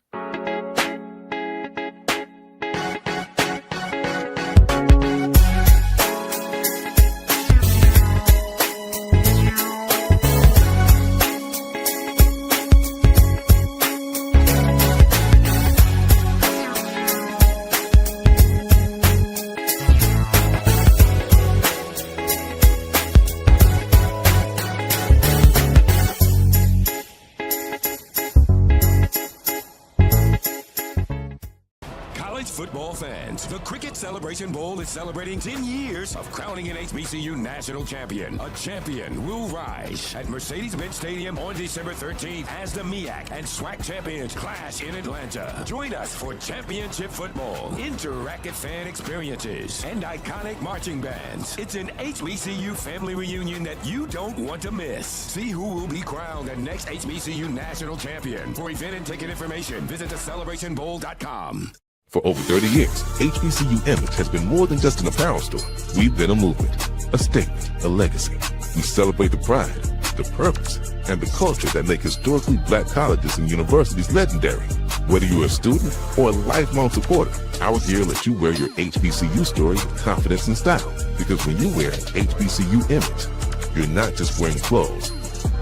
Speaker 6: Football fans, the Cricket Celebration Bowl is celebrating 10 years of crowning an HBCU national champion. A champion will rise at Mercedes-Benz Stadium on December 13th as the MEAC and SWAC champions clash in Atlanta. Join us for championship football, interactive fan experiences, and iconic marching bands. It's an HBCU family reunion that you don't want to miss. See who will be crowned the next HBCU national champion. For event and ticket information, visit thecelebrationbowl.com.
Speaker 5: For over 30 years, HBCU Image has been more than just an apparel store. We've been a movement, a statement, a legacy. We celebrate the pride, the purpose, and the culture that make historically black colleges and universities legendary. Whether you're a student or a lifelong supporter, our gear lets you wear your HBCU story with confidence and style. Because when you wear HBCU Image, you're not just wearing clothes.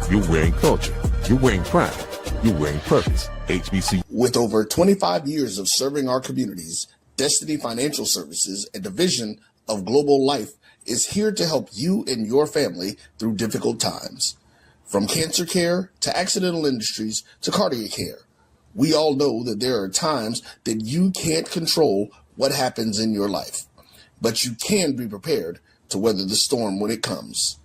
Speaker 5: You're wearing culture. You're wearing pride. You're wearing purpose. HBCU.
Speaker 4: With over 25 years of serving our communities, Destiny Financial Services, a division of Global Life, is here to help you and your family through difficult times. From cancer care to accidental industries to cardiac care, we all know that there are times that you can't control what happens in your life, but you can be prepared to weather the storm when it comes.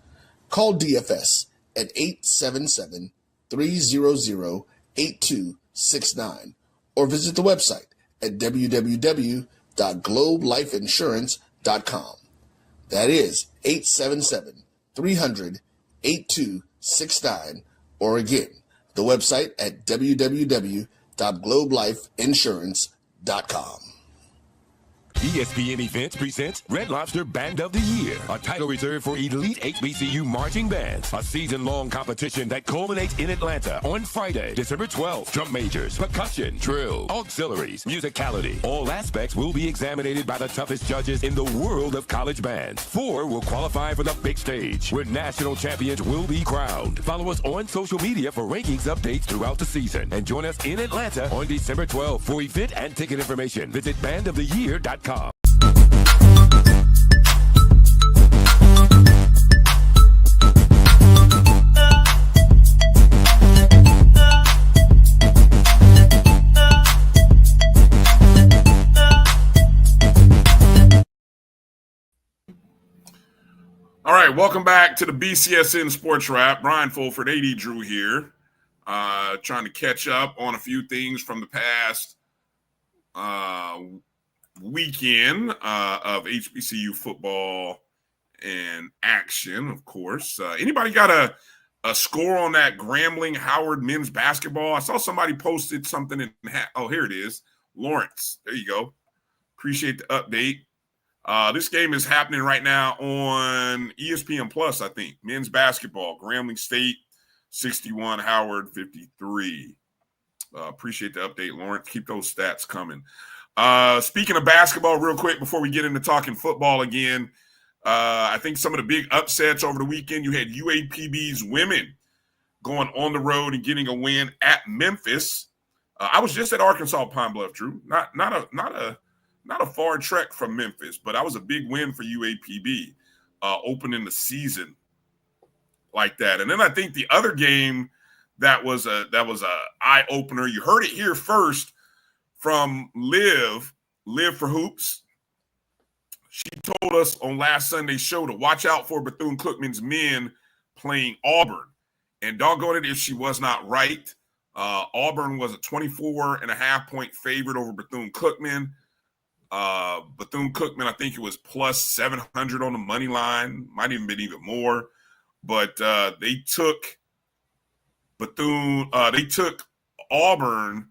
Speaker 4: Call DFS at 877-300-8269 or visit the website at www.globelifeinsurance.com. That is 877-300-8269, or again, the website at www.globelifeinsurance.com.
Speaker 6: ESPN Events presents Red Lobster Band of the Year, a title reserved for elite HBCU marching bands. A season-long competition that culminates in Atlanta on Friday, December 12th. Drum majors, percussion, drill, auxiliaries, musicality. All aspects will be examined by the toughest judges in the world of college bands. 4 will qualify for the big stage, where national champions will be crowned. Follow us on social media for rankings updates throughout the season. And join us in Atlanta on December 12th. For event and ticket information, visit bandoftheyear.com.
Speaker 1: All right, welcome back to the BCSN Sports Wrap. Brian Fulford, AD Drew here, trying to catch up on a few things from the past weekend of HBCU football and action, of course. Anybody got a score on that Grambling Howard men's basketball? I saw somebody posted something in oh, here it is. Lawrence. There you go. Appreciate the update. This game is happening right now on ESPN Plus, I think. Men's basketball. Grambling State 61, Howard 53. Appreciate the update, Lawrence. Keep those stats coming. Speaking of basketball, real quick, before we get into talking football again, I think some of the big upsets over the weekend, you had UAPB's women going on the road and getting a win at Memphis. I was just at Arkansas Pine Bluff, Drew. Not a far trek from Memphis, but that was a big win for UAPB, opening the season like that. And then I think the other game that was a eye opener. You heard it here first from Liv for Hoops. She told us on last Sunday's show to watch out for Bethune-Cookman's men playing Auburn. And doggone it if she was not right. Auburn was a 24.5-point favorite over Bethune-Cookman. Bethune-Cookman, I think it was plus 700 on the money line. Might even been even more. But they took Auburn,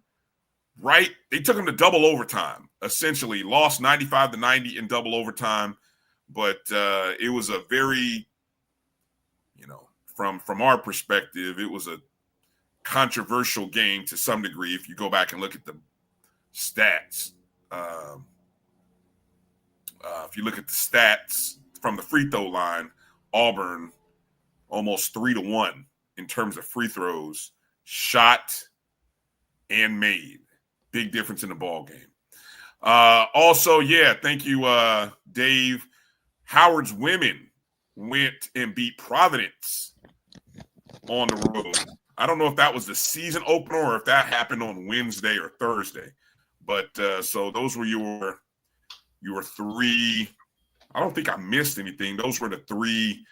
Speaker 1: right? They took them to double overtime, essentially. Lost 95-90 in double overtime. But it was a very, from our perspective, it was a controversial game to some degree if you go back and look at the stats. If you look at the stats from the free throw line, Auburn almost 3-1 in terms of free throws shot and made. Big difference in the ball game. Also, thank you, Dave. Howard's women went and beat Providence on the road. I don't know if that was the season opener or if that happened on Wednesday or Thursday. But so those were your three. I don't think I missed anything. Those were the three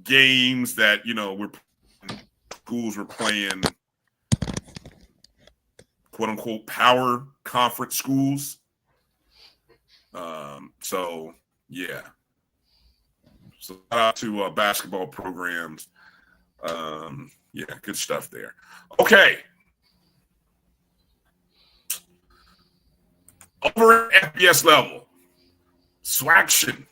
Speaker 1: games that, schools were playing, quote unquote, power conference schools. So shout out to basketball programs. Good stuff there. Okay. Over at FBS level, SWAC.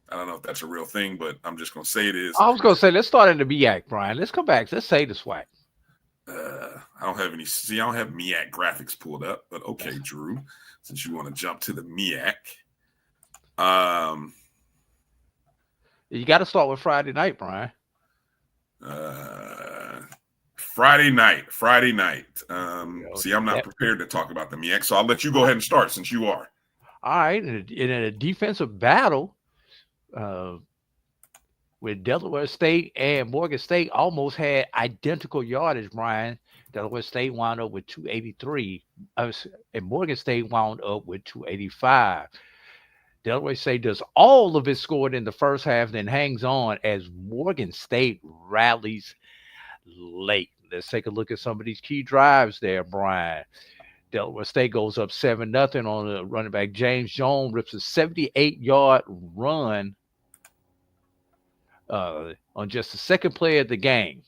Speaker 1: I don't know if that's a real thing, but I'm just going to say it is.
Speaker 2: I was going to say, let's start in the MEAC, Brian. Let's come back. Let's say the SWAC.
Speaker 1: I don't have MEAC graphics pulled up, but okay, Drew, since you want to jump to the MEAC.
Speaker 2: You got to start with Friday night, Brian.
Speaker 1: Friday night. I'm not prepared to talk about the MEAC, so I'll let you go ahead and start since you are.
Speaker 2: All right. In a defensive battle, with Delaware State and Morgan State almost had identical yardage, Brian. Delaware State wound up with 283, and Morgan State wound up with 285. Delaware State does all of its scoring in the first half, then hangs on as Morgan State rallies late. Let's take a look at some of these key drives there, Brian. Delaware State goes up 7-0 on the running back. James Jones rips a 78-yard run on just the second play of the game.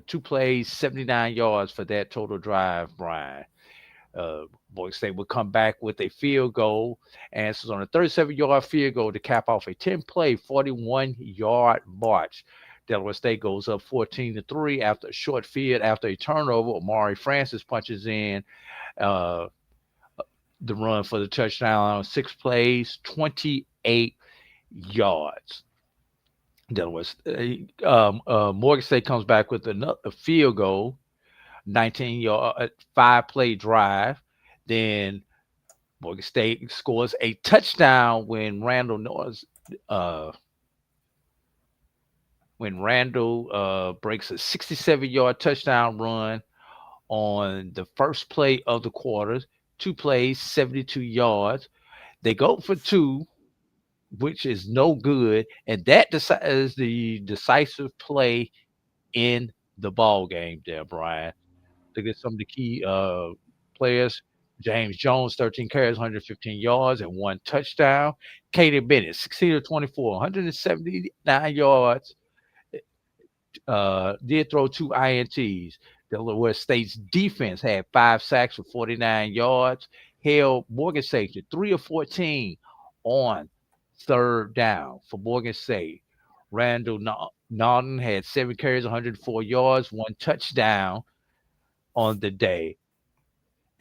Speaker 2: 2 plays, 79 yards for that total drive, Brian. Morgan State would come back with a field goal, and this is on a 37-yard field goal to cap off a 10-play, 41-yard march. Delaware State goes up 14-3 after a short field, after a turnover. Amari Francis punches in the run for the touchdown on 6 plays, 28 yards. Delaware Morgan State comes back with a field goal, 19-yard, 5-play drive. Then Morgan State scores a touchdown when Randall breaks a 67-yard touchdown run on the first play of the quarter. 2 plays, 72 yards. They go for 2, which is no good, and that is the decisive play in the ball game there, Brian. Look at some of the key players. James Jones, 13 carries, 115 yards, and 1 touchdown. Kaden Bennett, 16-24, 179 yards. Did throw 2 INTs. Delaware State's defense had 5 sacks for 49 yards. Held Morgan State to 3 of 14 on third down for Morgan State. Randall Naughton had 7 carries, 104 yards, 1 touchdown on the day.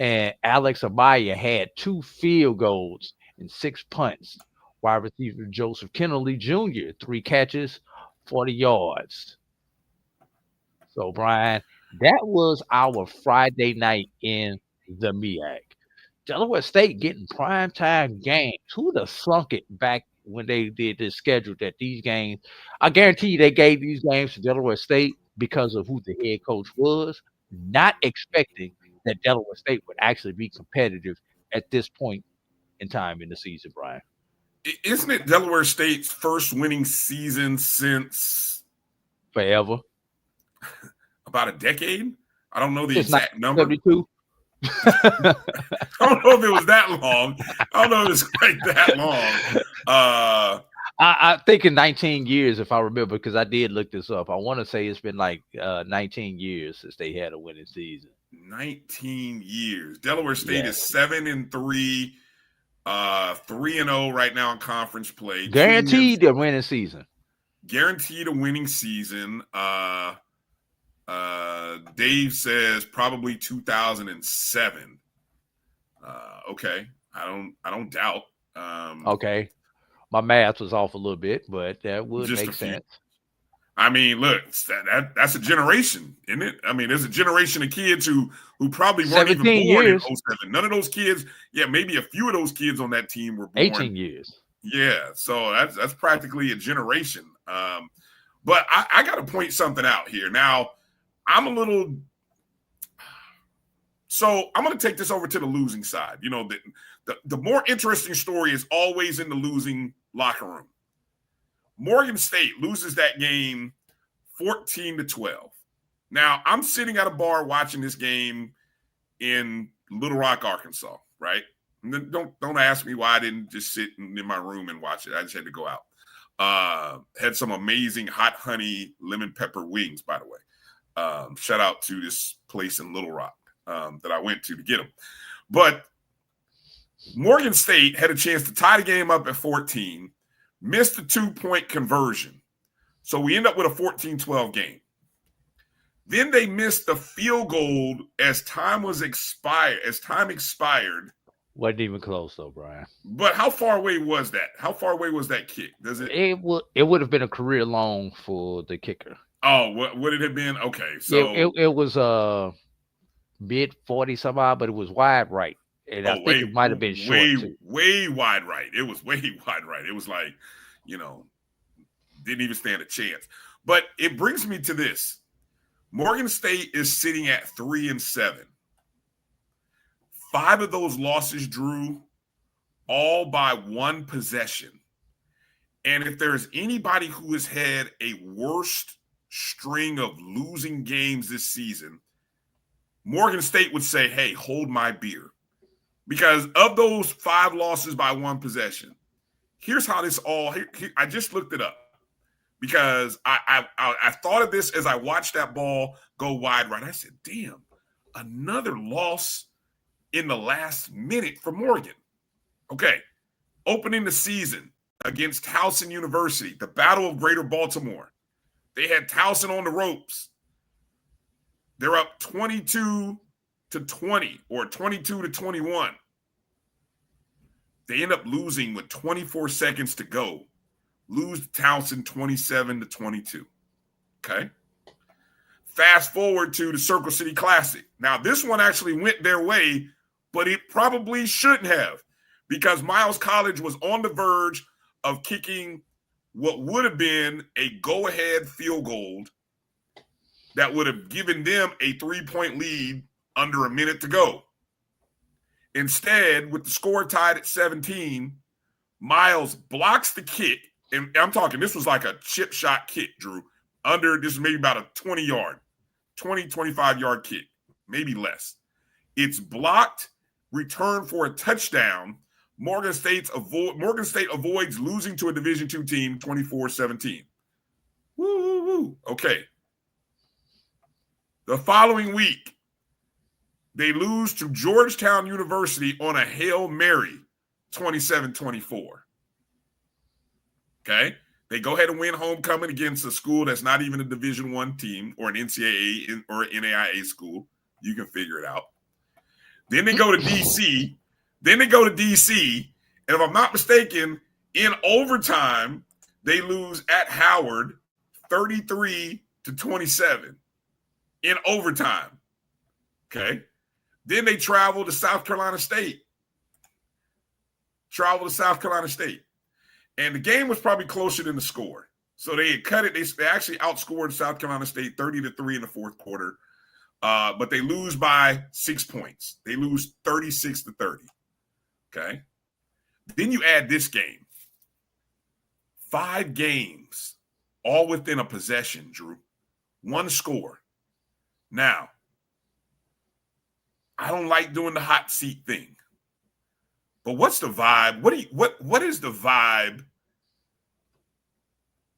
Speaker 2: And Alex Amaya had 2 field goals and 6 punts. Wide receiver Joseph Kennelly Jr., 3 catches, 40 yards. So, Brian, that was our Friday night in the MEAC. Delaware State getting primetime games. Who'd have sunk it back when they did this schedule that these games, I guarantee you they gave these games to Delaware State because of who the head coach was, not expecting that Delaware State would actually be competitive at this point in time in the season, Brian.
Speaker 1: Isn't it Delaware State's first winning season since
Speaker 2: forever?
Speaker 1: About a decade? I don't know the exact number.
Speaker 2: 72.
Speaker 1: I don't know if it was that long. I don't know if it was quite that long.
Speaker 2: I think in 19 years, if I remember, because I did look this up. I want to say it's been like 19 years since they had a winning season.
Speaker 1: 19 years. Delaware State is 7-3, 3-0 right now in conference play.
Speaker 2: Guaranteed a winning season.
Speaker 1: Guaranteed a winning season. Dave says probably 2007. Okay, I don't doubt.
Speaker 2: Okay, my math was off a little bit, but that would make sense.
Speaker 1: I mean, look, that's a generation, isn't it? I mean, there's a generation of kids who probably weren't even born in 07. None of those kids, maybe a few of those kids on that team were born
Speaker 2: 18 years.
Speaker 1: Yeah, so that's practically a generation. But I got to point something out here. Now, I'm going to take this over to the losing side. You know, the more interesting story is always in the losing locker room. Morgan State loses that game 14-12. Now, I'm sitting at a bar watching this game in Little Rock, Arkansas, right? And then don't ask me why I didn't just sit in my room and watch it. I just had to go out. Had some amazing hot honey lemon pepper wings, by the way. Shout out to this place in Little Rock that I went to get them. But Morgan State had a chance to tie the game up at 14, missed a 2-point conversion. So we end up with a 14-12 game. Then they missed the field goal as time expired.
Speaker 2: Wasn't even close though, Brian.
Speaker 1: But how far away was that? How far away was that kick?
Speaker 2: It would have been a career long for the kicker.
Speaker 1: Oh, what would it have been? Okay, so
Speaker 2: it was mid 40 somehow, but it was wide right. And I think it might have been short too.
Speaker 1: Way wide right. It was way wide right. It was like, didn't even stand a chance. But it brings me to this. Morgan State is sitting at 3-7. 5 of those losses, Drew, all by one possession. And if there's anybody who has had a worst string of losing games this season, Morgan State would say, hey, hold my beer. Because of those 5 losses by one possession, here's how this all – I just looked it up because I thought of this as I watched that ball go wide right. I said, damn, another loss in the last minute for Morgan. Okay, opening the season against Towson University, the Battle of Greater Baltimore. They had Towson on the ropes. They're up 22-20 or 22-21. They end up losing with 24 seconds to go. Lose to Towson 27-22. Okay. Fast forward to the Circle City Classic. Now, this one actually went their way, but it probably shouldn't have because Miles College was on the verge of kicking what would have been a go-ahead field goal that would have given them a 3-point lead under a minute to go. Instead, with the score tied at 17, Miles blocks the kick. And I'm talking, this was like a chip shot kick, Drew. This is maybe about a 25-yard kick, maybe less. It's blocked, returned for a touchdown. Morgan State avoids losing to a Division II team 24-17. Woo. Okay. The following week, they lose to Georgetown University on a Hail Mary, 27-24. Okay? They go ahead and win homecoming against a school that's not even a Division I team or an NCAA or an NAIA school. You can figure it out. Then they go to D.C. And if I'm not mistaken, in overtime, they lose at Howard 33-27 in overtime. Okay? Then they travel to South Carolina State. And the game was probably closer than the score. So they had cut it. They actually outscored South Carolina State 30-3 in the fourth quarter. But they lose by 6 points. They lose 36-30. Okay. Then you add this game. 5 games, all within a possession, Drew. 1 score. Now, I don't like doing the hot seat thing. But what's the vibe? What is the vibe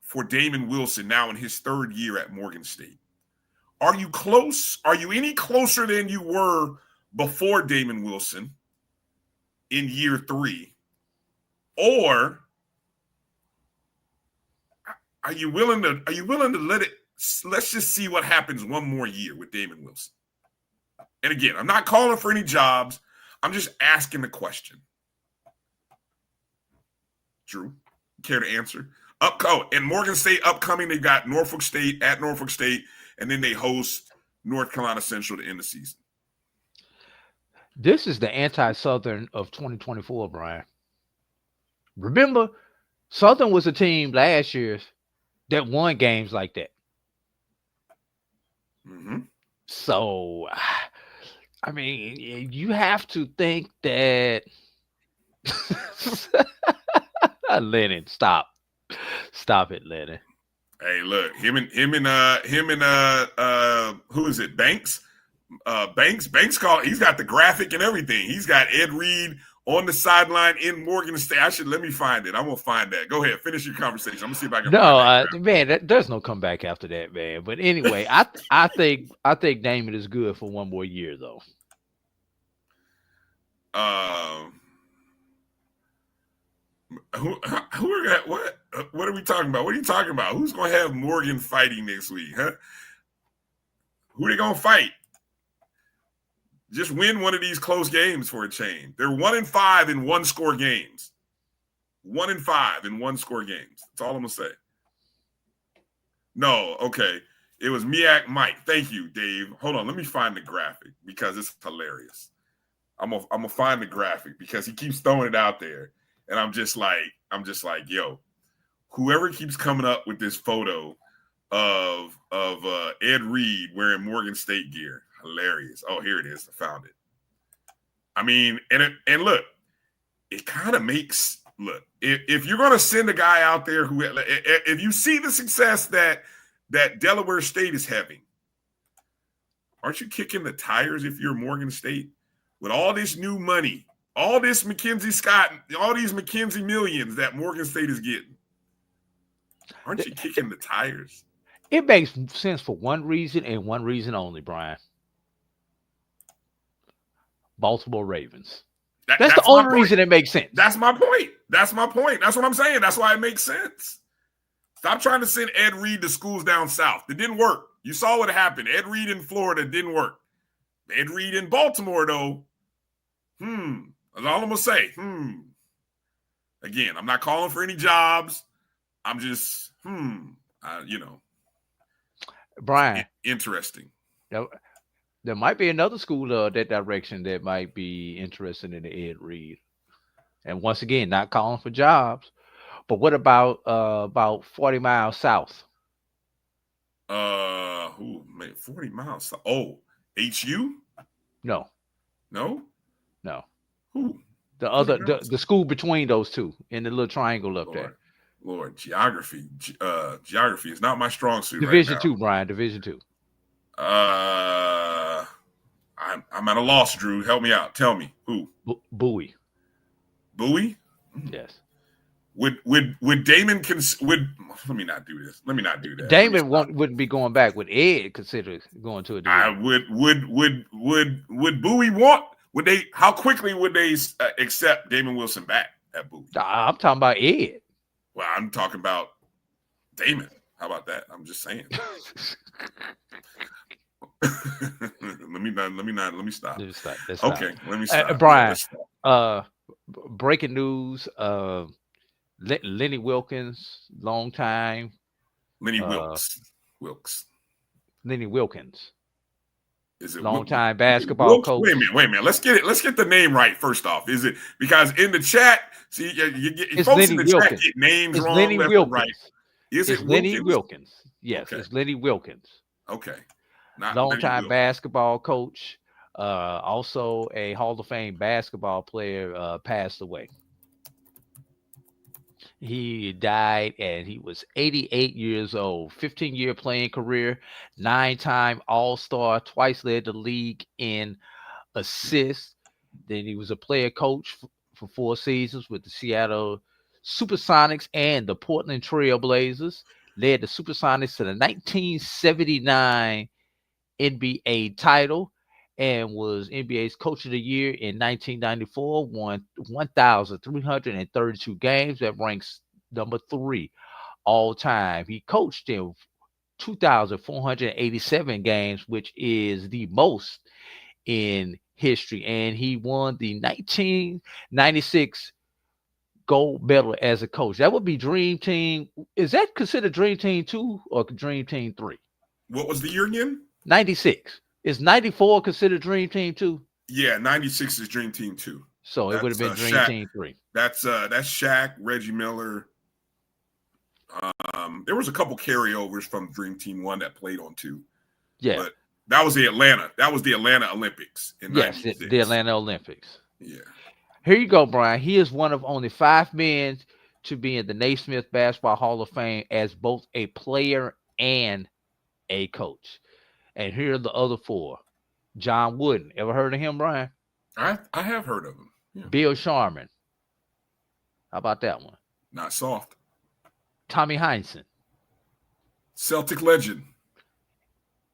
Speaker 1: for Damon Wilson now in his 3rd year at Morgan State? Are you close? Are you any closer than you were before Damon Wilson in year 3? Or are you willing to let it let's just see what happens one more year with Damon Wilson. And again, I'm not calling for any jobs. I'm just asking the question. Drew, care to answer? And Morgan State upcoming, they got Norfolk State at Norfolk State, and then they host North Carolina Central to end the season.
Speaker 2: This is the anti-Southern of 2024, Brian. Remember, Southern was a team last year that won games like that.
Speaker 1: Mm-hmm.
Speaker 2: So, I mean, you have to think that Lennon, stop it, Lennon.
Speaker 1: Hey, look, him and who is it? Banks called. He's got the graphic and everything. He's got Ed Reed on the sideline in Morgan State. Let me find it. I'm gonna find that. Go ahead, finish your conversation. I'm gonna see if I can.
Speaker 2: Man, there's no comeback after that, man. But anyway, I think Damon is good for one more year, though.
Speaker 1: Who are that? What are we talking about? What are you talking about? Who's gonna have Morgan fighting next week? Huh? Who are they gonna fight? Just win one of these close games for a change. They're 1-5 in one-score games. 1-5 in one-score games. That's all I'm gonna say. No, okay. It was Miak Mike. Thank you, Dave. Hold on, let me find the graphic because it's hilarious. I'm gonna find the graphic because he keeps throwing it out there, and I'm just like, yo, whoever keeps coming up with this photo of Ed Reed wearing Morgan State gear. Hilarious. Oh, here it is. I found it. I mean, and look, it kind of makes if you're going to send a guy out there if you see the success that Delaware State is having, aren't you kicking the tires if you're Morgan State with all this new money, all this Mackenzie Scott, all these McKenzie millions that Morgan State is getting? Aren't you kicking the tires?
Speaker 2: It makes sense for one reason and one reason only, Brian. Baltimore Ravens. That's the only reason it makes sense.
Speaker 1: That's my point. That's what I'm saying. That's why it makes sense. Stop trying to send Ed Reed to schools down south. It didn't work. You saw what happened. Ed Reed in Florida didn't work. Ed Reed in Baltimore, though, that's all I'm going to say. Again, I'm not calling for any jobs. I'm just,
Speaker 2: Brian.
Speaker 1: Interesting.
Speaker 2: There might be another school that direction that might be interested in the Ed Reed. And once again, not calling for jobs. But what about 40 miles south?
Speaker 1: 40 miles south. Oh, HU?
Speaker 2: No.
Speaker 1: No?
Speaker 2: No.
Speaker 1: Who?
Speaker 2: The school between those two in the little triangle up there.
Speaker 1: Lord, geography. Geography is not my strong suit.
Speaker 2: Division
Speaker 1: right
Speaker 2: 2, Brian. Division 2.
Speaker 1: I'm at a loss, Drew. Help me out. Tell me who.
Speaker 2: Bowie.
Speaker 1: Bowie?
Speaker 2: Yes.
Speaker 1: Would Damon let me not do this. Let me not do that.
Speaker 2: Damon wouldn't be going back. Would Ed consider going to a division?
Speaker 1: Would Bowie want? Would they? How quickly would they accept Damon Wilson back at Bowie?
Speaker 2: I'm talking about Ed.
Speaker 1: Well, I'm talking about Damon. How about that? I'm just saying. Let me stop.
Speaker 2: Let's stop.
Speaker 1: Okay, let me stop.
Speaker 2: Brian, breaking news. Lenny Wilkins, long time.
Speaker 1: Lenny Wilkes.
Speaker 2: Lenny Wilkins.
Speaker 1: Is it
Speaker 2: long time basketball coach?
Speaker 1: Wait a minute. Let's get the name right first off. Is it because in the chat, see, you get folks Lenny in the Wilkins. Chat get names
Speaker 2: it's
Speaker 1: wrong,
Speaker 2: Lenny
Speaker 1: left
Speaker 2: Wilkins.
Speaker 1: and right. Is
Speaker 2: it's
Speaker 1: it
Speaker 2: Lenny Wilkins? Yes, okay. It's Lenny Wilkins.
Speaker 1: Okay.
Speaker 2: Long time basketball coach. Also a Hall of Fame basketball player, passed away. He died and he was 88 years old. 15-year playing career, 9-time All-Star, twice led the league in assists. Then he was a player coach for 4 seasons with the Seattle Supersonics and the Portland Trail Blazers. Led the Supersonics to the 1979 NBA title and was NBA's Coach of the Year in 1994, won 1,332 games. That ranks number 3 all time. He coached in 2,487 games, which is the most in history. And he won the 1996 gold medal as a coach. That would be Dream Team. Is that considered Dream Team 2 or Dream Team 3?
Speaker 1: What was the year again?
Speaker 2: 96. Is 94 considered Dream Team 2?
Speaker 1: Yeah, 96 is Dream Team 2.
Speaker 2: So it would have been Dream
Speaker 1: Shaq.
Speaker 2: Team 3.
Speaker 1: That's Shaq, Reggie Miller. There was a couple carryovers from Dream Team 1 that played on 2.
Speaker 2: Yeah.
Speaker 1: But that was the Atlanta. That was the Atlanta Olympics in 96.
Speaker 2: The Atlanta Olympics.
Speaker 1: Yeah.
Speaker 2: Here you go, Brian. He is one of only 5 men to be in the Naismith Basketball Hall of Fame as both a player and a coach. And here are the other 4. John Wooden. Ever heard of him, Brian?
Speaker 1: I have heard of him. Yeah.
Speaker 2: Bill Sharman. How about that one?
Speaker 1: Not soft.
Speaker 2: Tommy Heinsohn.
Speaker 1: Celtic legend.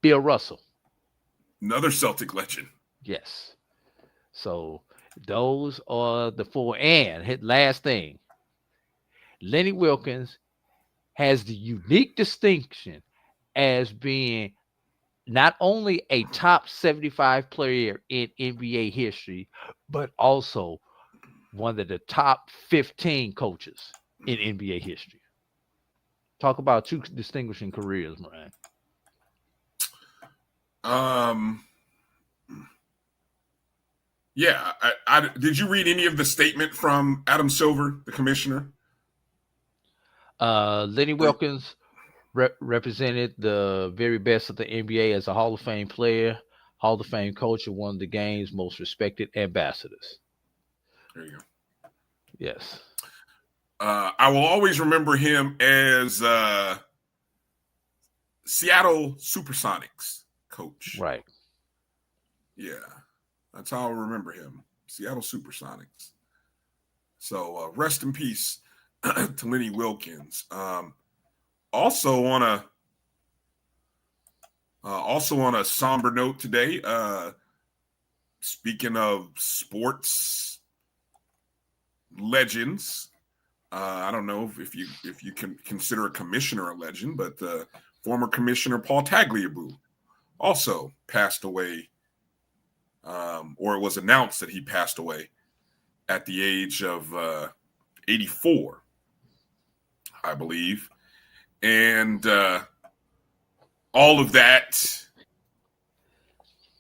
Speaker 2: Bill Russell.
Speaker 1: Another Celtic legend.
Speaker 2: Yes. So those are the 4. And last thing, Lenny Wilkens has the unique distinction as being not only a top 75 player in NBA history, but also one of the top 15 coaches in NBA history. Talk about 2 distinguishing careers, Brian.
Speaker 1: Yeah. I did you read any of the statement from Adam Silver, the commissioner?
Speaker 2: Lenny Wilkens represented the very best of the NBA as a Hall of Fame player, Hall of Fame coach, and one of the game's most respected ambassadors.
Speaker 1: There you go.
Speaker 2: Yes.
Speaker 1: I will always remember him as Seattle Supersonics coach.
Speaker 2: Right.
Speaker 1: Yeah. That's how I remember him. Seattle Supersonics. So rest in peace to Lenny Wilkens. Also on a somber note today, speaking of sports legends, I don't know if you can consider a commissioner a legend, but former commissioner Paul Tagliabue also passed away, or it was announced that he passed away at the age of 84, I believe. And all of that,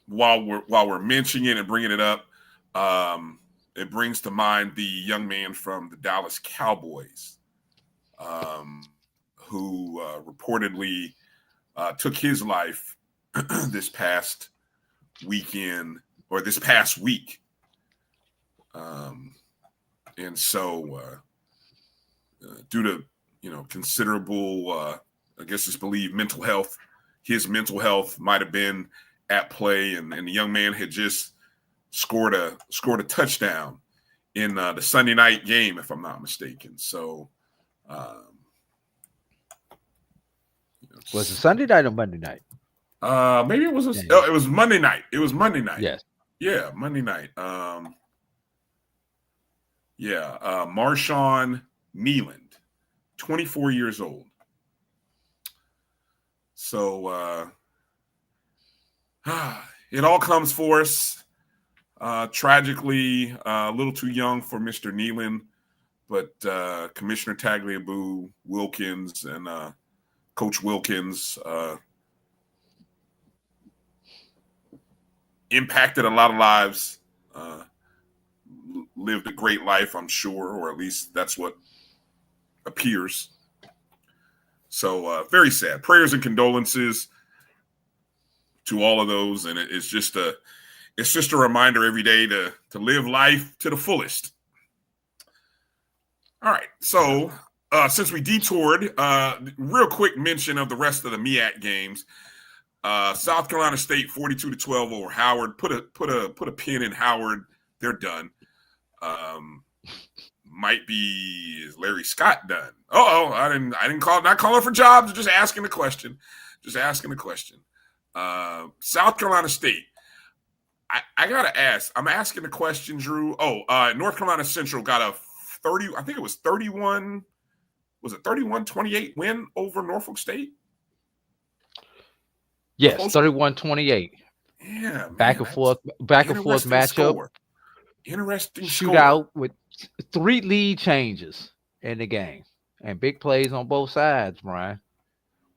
Speaker 1: while we're mentioning it and bringing it up, it brings to mind the young man from the Dallas Cowboys, who reportedly took his life this past weekend or this past week. And so due to, considerable, I guess it's believed mental health, his mental health might have been at play. And the young man had just scored a touchdown in the Sunday night game, if I'm not mistaken. So
Speaker 2: was it Sunday night or Monday night?
Speaker 1: Maybe it was it was Monday night. It was Monday night.
Speaker 2: Yes.
Speaker 1: Yeah, Monday night. Marshawn Nealand, 24 years old. So it all comes for us. Tragically, a little too young for Mr. Nealand, but Commissioner Tagliabue, Wilkens, and Coach Wilkens impacted a lot of lives, lived a great life, I'm sure, or at least that's what appears. So very sad. Prayers and condolences to all of those, and it's just a reminder every day to live life to the fullest. All right, so since we detoured, real quick mention of the rest of the MEAC games. South Carolina State 42-12 over Howard. Put a pin in Howard. They're done. Might be Larry Scott done. I didn't call, not calling for jobs, just asking the question. South Carolina State. I gotta ask. I'm asking the question, Drew. North Carolina Central got a 31. Was it 31-28 win over Norfolk State?
Speaker 2: Yes,
Speaker 1: Close.
Speaker 2: 31-28.
Speaker 1: Yeah,
Speaker 2: Back
Speaker 1: man,
Speaker 2: and
Speaker 1: that's
Speaker 2: forth, back and forth
Speaker 1: interesting
Speaker 2: matchup.
Speaker 1: score. Interesting
Speaker 2: Shootout
Speaker 1: score.
Speaker 2: with 3 lead changes in the game and big plays on both sides, Brian.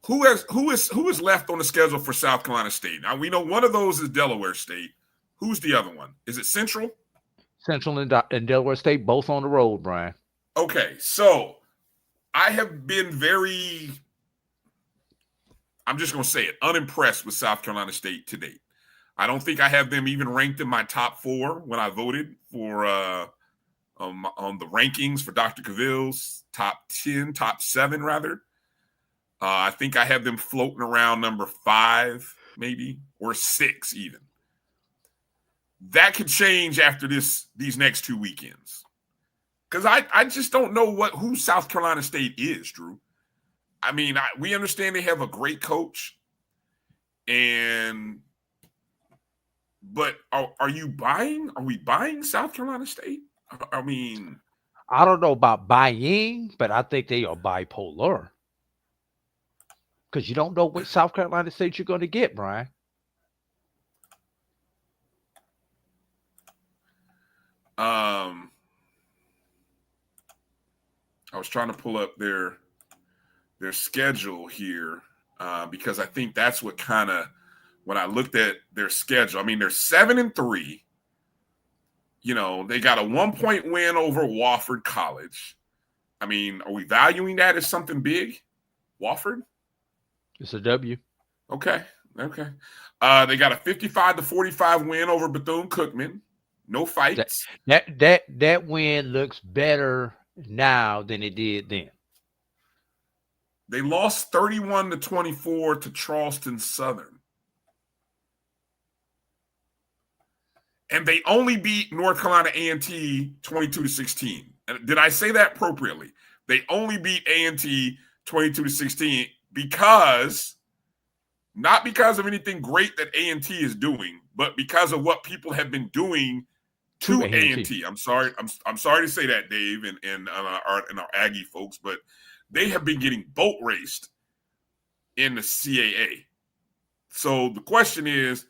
Speaker 1: Who is left on the schedule for South Carolina State? Now we know one of those is Delaware State. Who's the other one? Is it Central?
Speaker 2: Central and Delaware State both on the road, Brian.
Speaker 1: Okay, so I have been very, I'm just going to say it, unimpressed with South Carolina State to date. I don't think I have them even ranked in my top 4 when I voted for on the rankings for Dr. Cavill's top 7 rather. I think I have them floating around number 5 maybe, or 6 even. That could change after these next 2 weekends. Because I just don't know who South Carolina State is, Drew. I mean, we understand they have a great coach, but are you buying? Are we buying South Carolina State? I mean,
Speaker 2: I don't know about buying, but I think they are bipolar. Because you don't know what South Carolina State you're going to get, Brian.
Speaker 1: I was trying to pull up their schedule here because I think that's what kind of, when I looked at their schedule, I mean, they're 7-3. You know, they got a 1-point win over Wofford College. I mean, are we valuing that as something big? Wofford?
Speaker 2: It's a W.
Speaker 1: Okay. They got a 55-45 win over Bethune-Cookman. No fights.
Speaker 2: That win looks better now than it did then.
Speaker 1: They lost 31-24 to Charleston Southern. And they only beat North Carolina A&T 22-16. Did I say that appropriately? They only beat A&T 22-16 because, not because of anything great that A&T is doing, but because of what people have been doing to A&T. I'm sorry to say that, Dave, and our Aggie folks, but they have been getting boat raced in the CIAA. So the question is,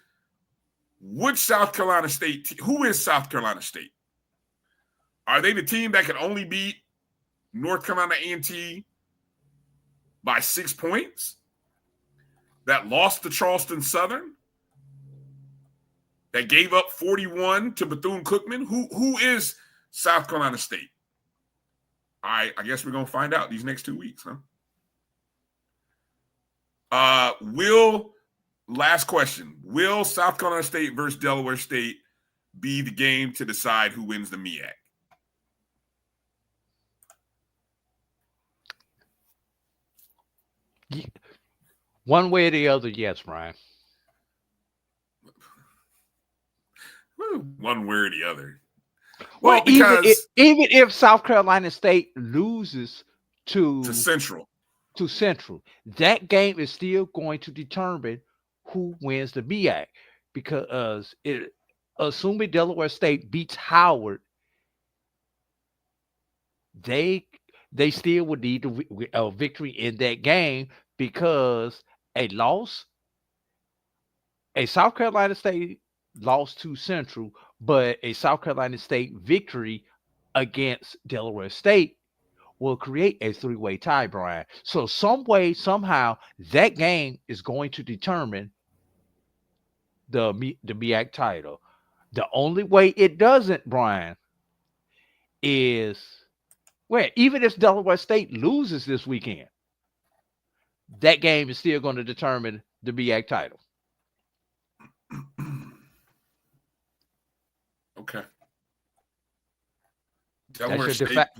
Speaker 1: who is South Carolina State? Are they the team that can only beat North Carolina A&T by 6 points? That lost to Charleston Southern? That gave up 41 to Bethune-Cookman? Who is South Carolina State? I guess we're going to find out these next 2 weeks, huh? Last question. Will South Carolina State versus Delaware State be the game to decide who wins the MEAC?
Speaker 2: One way or the other, yes, Brian.
Speaker 1: One way or the other.
Speaker 2: Well, because even if South Carolina State loses to
Speaker 1: Central,
Speaker 2: that game is still going to determine who wins the MEAC, because assuming Delaware State beats Howard, they still would need a victory in that game, because a South Carolina State loss to Central, but a South Carolina State victory against Delaware State will create a 3-way tie, Brian. So some way, somehow, that game is going to determine the MEAC title. The only way it doesn't, Brian, is even if Delaware State loses this weekend, that game is still going to determine the MEAC title.
Speaker 1: Okay.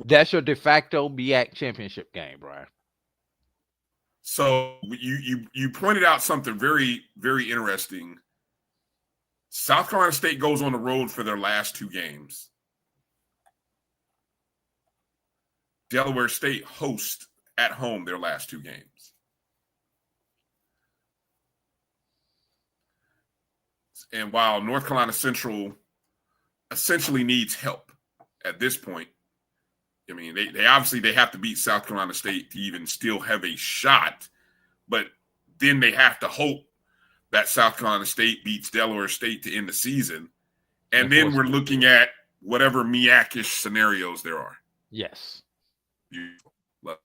Speaker 2: That's your de facto MEAC championship game, Brian.
Speaker 1: So you pointed out something very, very interesting. South Carolina State goes on the road for their last 2 games. Delaware State hosts at home their last 2 games. And while North Carolina Central essentially needs help at this point, I mean, they obviously have to beat South Carolina State to even still have a shot, but then they have to hope that South Carolina State beats Delaware State to end the season. And then we're looking at whatever MEAC-ish scenarios there are.
Speaker 2: Yes.
Speaker 1: Beautiful. Love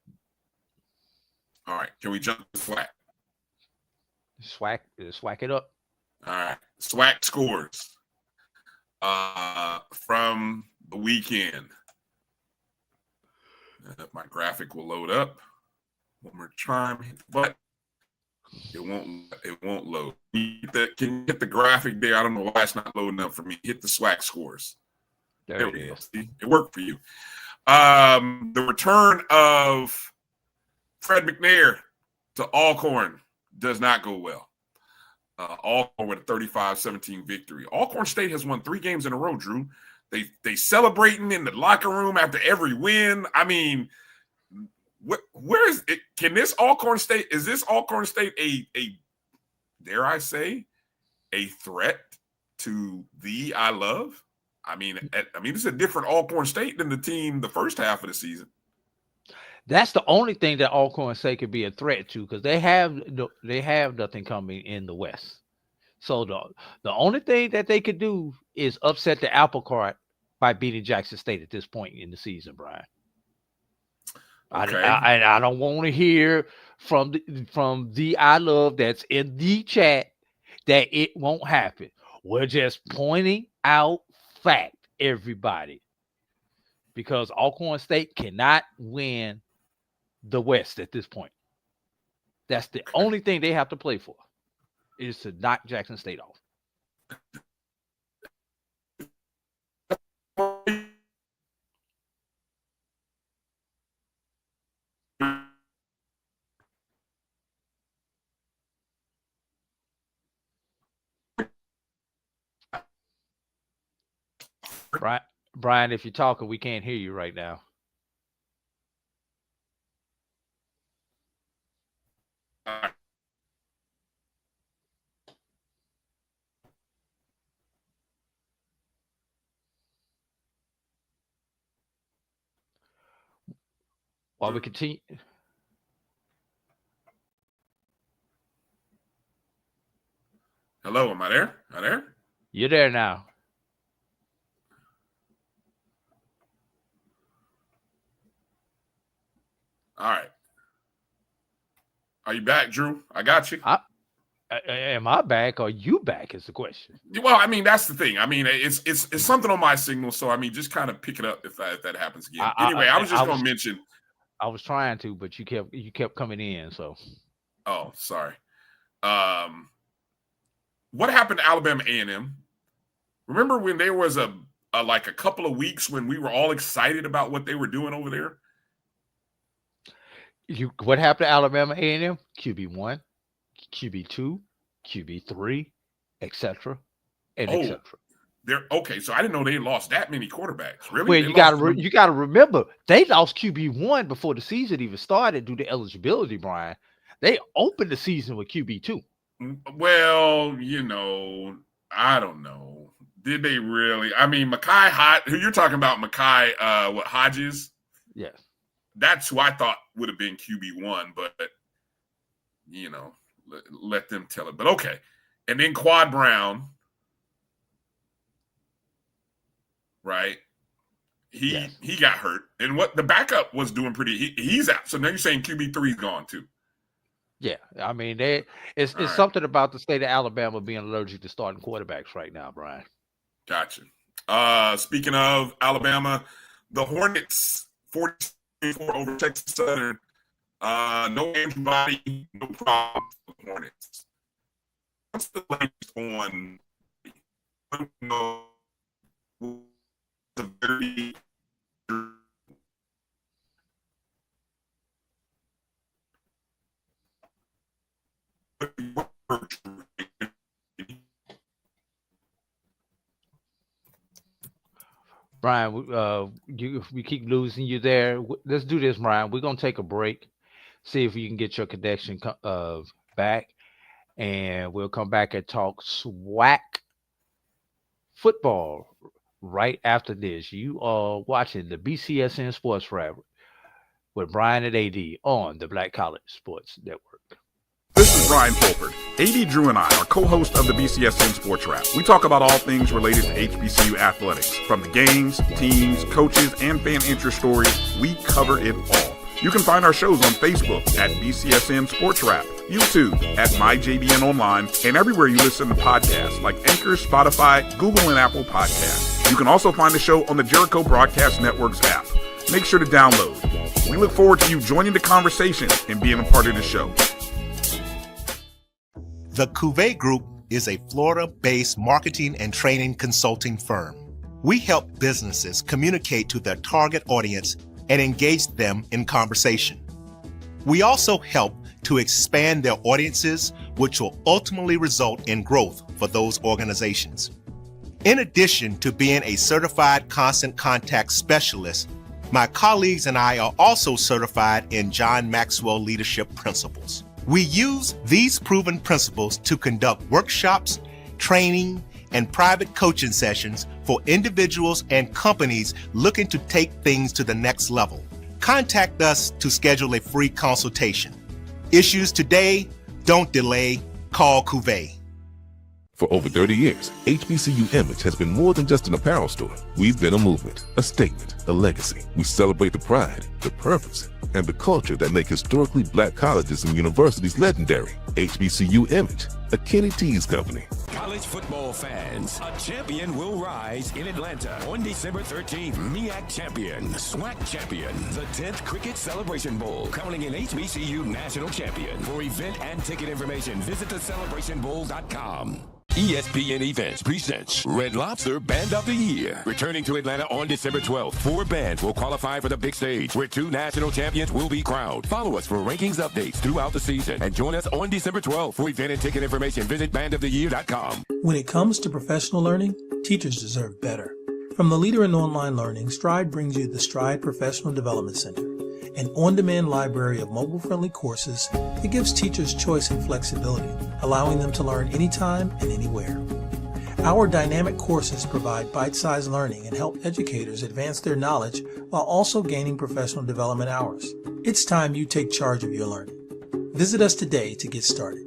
Speaker 1: it. All right. Can we jump to SWAC?
Speaker 2: SWAC it up.
Speaker 1: All right. SWAC scores from the weekend. My graphic will load up. One more time, but it won't load. Can you hit the graphic there? I don't know why it's not loading up for me. Hit the SWAC scores.
Speaker 2: There it is.
Speaker 1: See, it worked for you. The return of Fred McNair to Alcorn does not go well. Alcorn with a 35-17 victory. Alcorn State has won 3 games in a row, Drew. They celebrating in the locker room after every win. I mean, where is it? Can this Alcorn State, is this Alcorn State a dare I say, a threat to the I love? I mean, it's a different Alcorn State than the team the first half of the season.
Speaker 2: That's the only thing that Alcorn State could be a threat to, because they have nothing coming in the West. So the only thing that they could do is upset the apple cart by beating Jackson State at this point in the season, Brian.
Speaker 1: Okay.
Speaker 2: I don't want to hear from the I love that's in the chat that it won't happen. We're just pointing out fact, everybody, because Alcorn State cannot win the West at this point. That's the only thing they have to play for, is to knock Jackson State off. Brian, if you're talking, we can't hear you right now. While we continue.
Speaker 1: Hello, am I there? Am I there?
Speaker 2: You're there now.
Speaker 1: All right. Are you back, Drew? I got you.
Speaker 2: Am I back or you back is the question.
Speaker 1: Well, I mean, that's the thing. I mean, it's something on my signal, so I mean, just kind of pick it up if that happens again. Anyway, I was just going to mention.
Speaker 2: I was trying to, but you kept coming in, so.
Speaker 1: Oh, sorry. What happened to Alabama A&M? Remember when there was a couple of weeks when we were all excited about what they were doing over there?
Speaker 2: What happened to Alabama A&M? QB1, QB2, QB3, etc., and etc.
Speaker 1: They're okay. So I didn't know they lost that many quarterbacks. Really?
Speaker 2: Well, you got to remember they lost QB1 before the season even started due to eligibility, Brian. They opened the season with QB2.
Speaker 1: Well, I don't know. Did they really? I mean, who you're talking about, Hodges?
Speaker 2: Yes.
Speaker 1: That's who I thought would have been QB1, but, let them tell it. But okay. And then Quad Brown, right? He got hurt. And what the backup was doing he's out. So now you're saying QB3 is gone too.
Speaker 2: Yeah. I mean, it's something about the state of Alabama being allergic to starting quarterbacks right now, Brian.
Speaker 1: Gotcha. Speaking of Alabama, the Hornets 44 over Texas Southern. No antibody, no problem with the Hornets. What's the latest on the very
Speaker 2: Brian, we keep losing you there. Let's do this, Brian. We're going to take a break, see if you can get your connection back, and we'll come back and talk SWAC football right after this. You are watching the BCSN SportsWrap with Brian and AD on the Black College Sports Network.
Speaker 1: This this is Brian Fulford. AD Drew and I are co-hosts of the BCSN SportsWrap. We talk about all things related to HBCU athletics. From the games, teams, coaches, and fan interest stories, we cover it all. You can find our shows on Facebook at BCSN SportsWrap, YouTube at MyJBN Online, and everywhere you listen to podcasts like Anchor, Spotify, Google, and Apple Podcasts. You can also find the show on the Jericho Broadcast Network's app. Make sure to download. We look forward to you joining the conversation and being a part of the show.
Speaker 7: The Cuvée Group is a Florida-based marketing and training consulting firm. We help businesses communicate to their target audience and engage them in conversation. We also help to expand their audiences, which will ultimately result in growth for those organizations. In addition to being a certified constant contact specialist, my colleagues and I are also certified in John Maxwell Leadership Principles. We use these proven principles to conduct workshops, training, and private coaching sessions for individuals and companies looking to take things to the next level. Contact us to schedule a free consultation. Issues today, don't delay, call Cuvée.
Speaker 5: For over 30 years, HBCU Image has been more than just an apparel store. We've been a movement, a statement, a legacy. We celebrate the pride, the purpose, and the culture that make historically black colleges and universities legendary. HBCU Image, a Kenny T's company.
Speaker 6: College football fans, a champion will rise in Atlanta on December 13th. SIAC champion, SWAC champion, the 10th Cricket Celebration Bowl, crowning an HBCU national champion. For event and ticket information, visit thecelebrationbowl.com. ESPN Events presents Red Lobster Band of the Year. Returning to Atlanta on December 12th, 4 bands will qualify for the big stage, where 2 national champions will be crowned. Follow us for rankings updates throughout the season, and join us on December 12th. For event and ticket information, visit bandoftheyear.com.
Speaker 8: When it comes to professional learning, teachers deserve better. From the leader in online learning, Stride brings you the Stride Professional Development Center, an on-demand library of mobile-friendly courses that gives teachers choice and flexibility, allowing them to learn anytime and anywhere. Our dynamic courses provide bite-sized learning and help educators advance their knowledge while also gaining professional development hours. It's time you take charge of your learning. Visit us today to get started.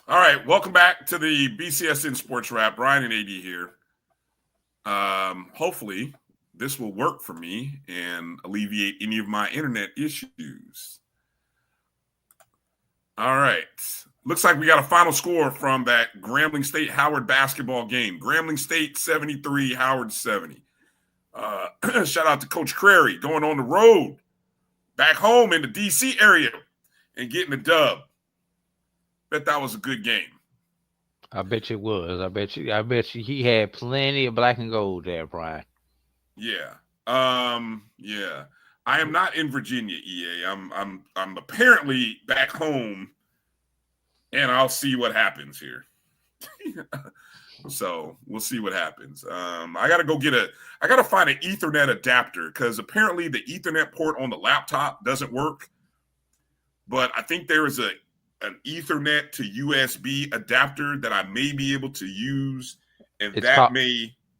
Speaker 1: All right, welcome back to the BCSN Sports Wrap. Brian and AD here. Hopefully, this will work for me and alleviate any of my internet issues. All right. Looks like we got a final score from that Grambling State Howard basketball game. Grambling State 73, Howard 70. Shout out to Coach Crary going on the road back home in the D.C. area and getting a dub. Bet that was a good game.
Speaker 2: I bet you it was. I bet you he had plenty of black and gold there, Brian.
Speaker 1: Yeah. Yeah. I am not in Virginia, EA. I'm apparently back home, and I'll see what happens here. So we'll see what happens. I gotta find an Ethernet adapter, because apparently the Ethernet port on the laptop doesn't work. But I think there is an Ethernet to USB adapter that I may be able to use, and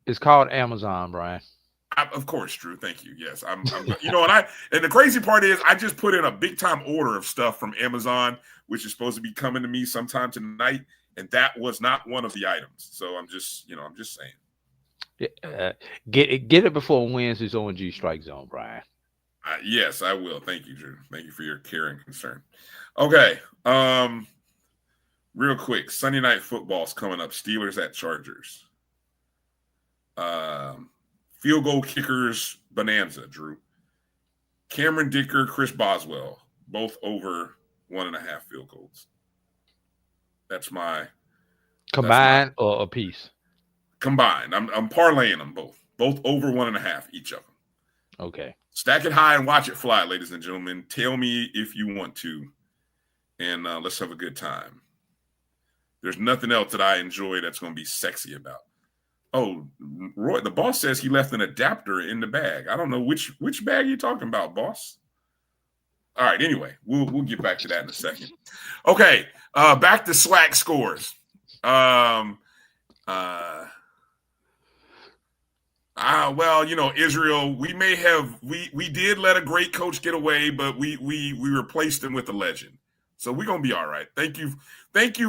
Speaker 2: it's called Amazon, Brian.
Speaker 1: Of course, Drew. Thank you. Yes, I'm and the crazy part is I just put in a big time order of stuff from Amazon, which is supposed to be coming to me sometime tonight, and that was not one of the items. So I'm just saying.
Speaker 2: Get it before Wednesday's ONG Strike Zone, Brian.
Speaker 1: Yes, I will. Thank you, Drew. Thank you for your care and concern. Okay. Real quick, Sunday night football's coming up. Steelers at Chargers. Field goal kickers bonanza, Drew. Cameron Dicker, Chris Boswell, both over 1.5 field goals. That's my
Speaker 2: combined or a piece.
Speaker 1: Combined. I'm parlaying them both over 1.5 each of them.
Speaker 2: Okay.
Speaker 1: Stack it high and watch it fly, ladies and gentlemen. Tell me if you want to, and let's have a good time. There's nothing else that I enjoy that's going to be sexy about. Oh, Roy, the boss says he left an adapter in the bag. I don't know which bag you're talking about, boss. All right, anyway, we'll get back to that in a second. Okay, back to SWAC scores. Well, Israel, we did let a great coach get away, but we replaced him with a legend. So we're gonna be all right. Thank you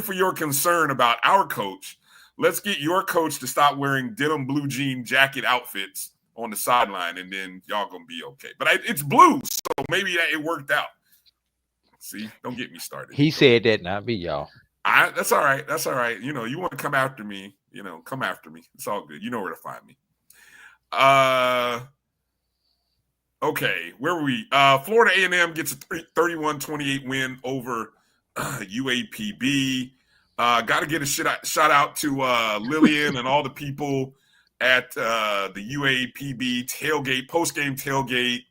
Speaker 1: for your concern about our coach. Let's get your coach to stop wearing denim blue jean jacket outfits on the sideline, and then y'all gonna be okay. But it's blue, so maybe it worked out. See, don't get me started.
Speaker 2: He said that, not me, y'all.
Speaker 1: That's all right. That's all right. You want to come after me, come after me. It's all good. You know where to find me. Okay, where were we? Florida A&M gets a 31-28 win over UAPB. Got to get a shout out to Lillian and all the people at the UAPB tailgate, post-game tailgate.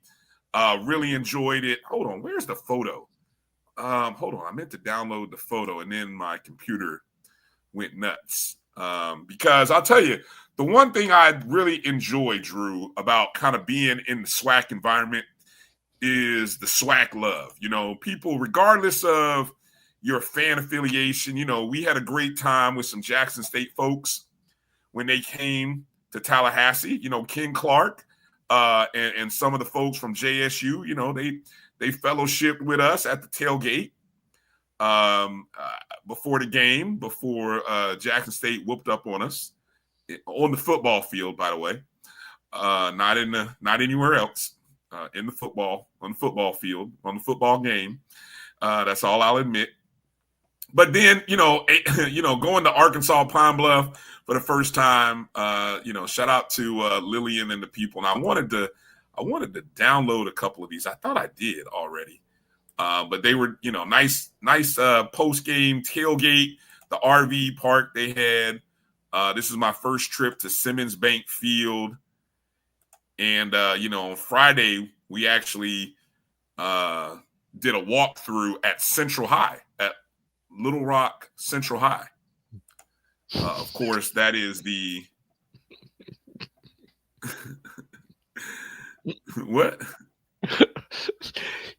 Speaker 1: Really enjoyed it. Hold on, where's the photo? Hold on, I meant to download the photo and then my computer went nuts. Because I'll tell you, the one thing I really enjoy, Drew, about kind of being in the SWAC environment is the SWAC love. People, regardless of your fan affiliation, we had a great time with some Jackson State folks when they came to Tallahassee. Ken Clark and some of the folks from JSU, they fellowshipped with us at the tailgate before the game, before Jackson State whooped up on us on the football field, by the way, not anywhere else, on the football field, on the football game. That's all I'll admit. But then, going to Arkansas Pine Bluff for the first time, shout out to Lillian and the people. And I wanted to download a couple of these. I thought I did already. But they were, nice post-game tailgate, the RV park they had. This is my first trip to Simmons Bank Field. And, on Friday, we actually did a walkthrough at Central High, at Little Rock Central High. Of course, that is the what?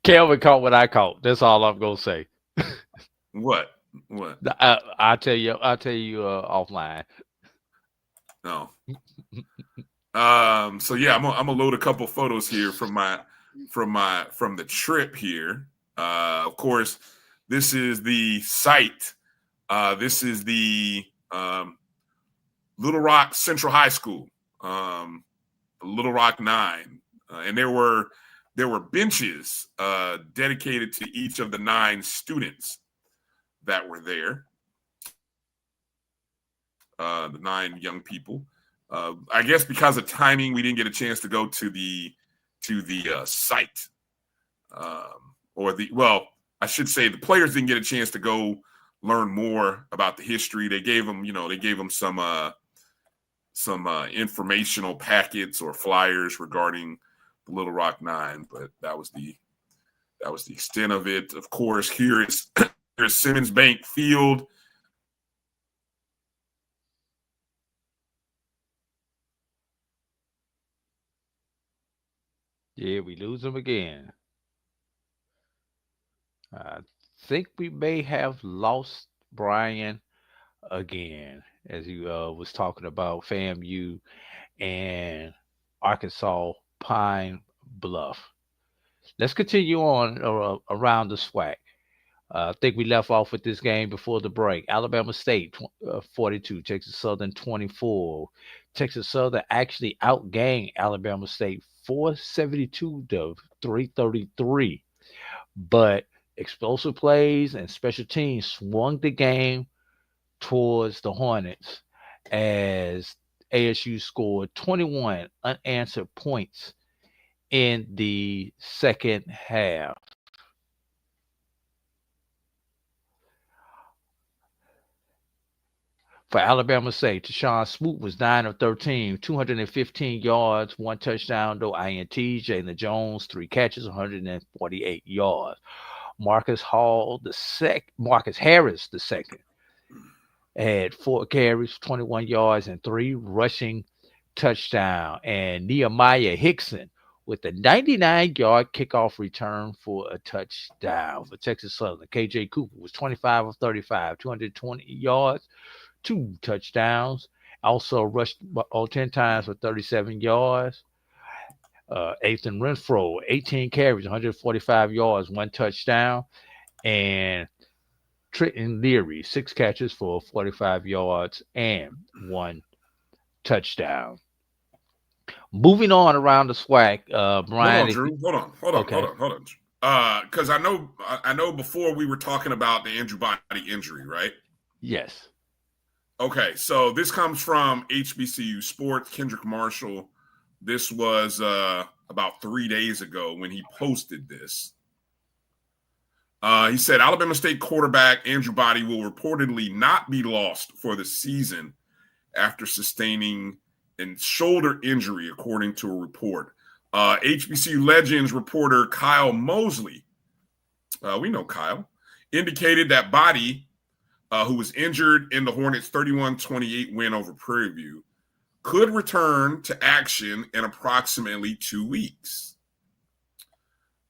Speaker 2: Kelvin caught what I caught. That's all I'm gonna say.
Speaker 1: What?
Speaker 2: I'll tell you offline.
Speaker 1: No. So yeah, I'm gonna load a couple photos here from the trip here. Of course, this is the site. This is the Little Rock Central High School, Little Rock 9, and there were benches dedicated to each of the 9 students that were there. The 9 young people. I guess because of timing, we didn't get a chance to go to the site, I should say the players didn't get a chance to go learn more about the history. They gave them some informational packets or flyers regarding the Little Rock 9, but that was the extent of it. Of course, here's Simmons Bank Field.
Speaker 2: Yeah, we lose them again. I think we may have lost Brian again, as he was talking about FAMU and Arkansas Pine Bluff. Let's continue on around the SWAC. I think we left off with this game before the break. Alabama State 42, Texas Southern 24. Texas Southern actually outgained Alabama State 472 to 333. But explosive plays and special teams swung the game towards the Hornets as ASU scored 21 unanswered points in the second half. For Alabama State, Tashawn Smoot was 9 of 13, 215 yards, 1 touchdown, no INT. Jalen Jones, 3 catches, 148 yards. Marcus Harris II had 4 carries, 21 yards, and 3 rushing touchdowns. And Nehemiah Hickson with a 99-yard kickoff return for a touchdown for Texas Southern. KJ Cooper was 25 of 35, 220 yards, 2 touchdowns. Also rushed all 10 times for 37 yards. Ethan Renfro, 18 carries, 145 yards, 1 touchdown. And Trenton Leary, 6 catches for 45 yards and 1 touchdown. Moving on around the SWAC, Brian.
Speaker 1: Hold on. Because I know before we were talking about the Andrew Body injury, right?
Speaker 2: Yes.
Speaker 1: Okay, so this comes from HBCU Sports, Kendrick Marshall. This was about 3 days ago when he posted this. He said Alabama State quarterback Andrew Body will reportedly not be lost for the season after sustaining a shoulder injury, according to a report. HBCU Legends reporter Kyle Mosley, we know Kyle, indicated that Body, who was injured in the Hornets' 31-28 win over Prairie View, could return to action in approximately 2 weeks.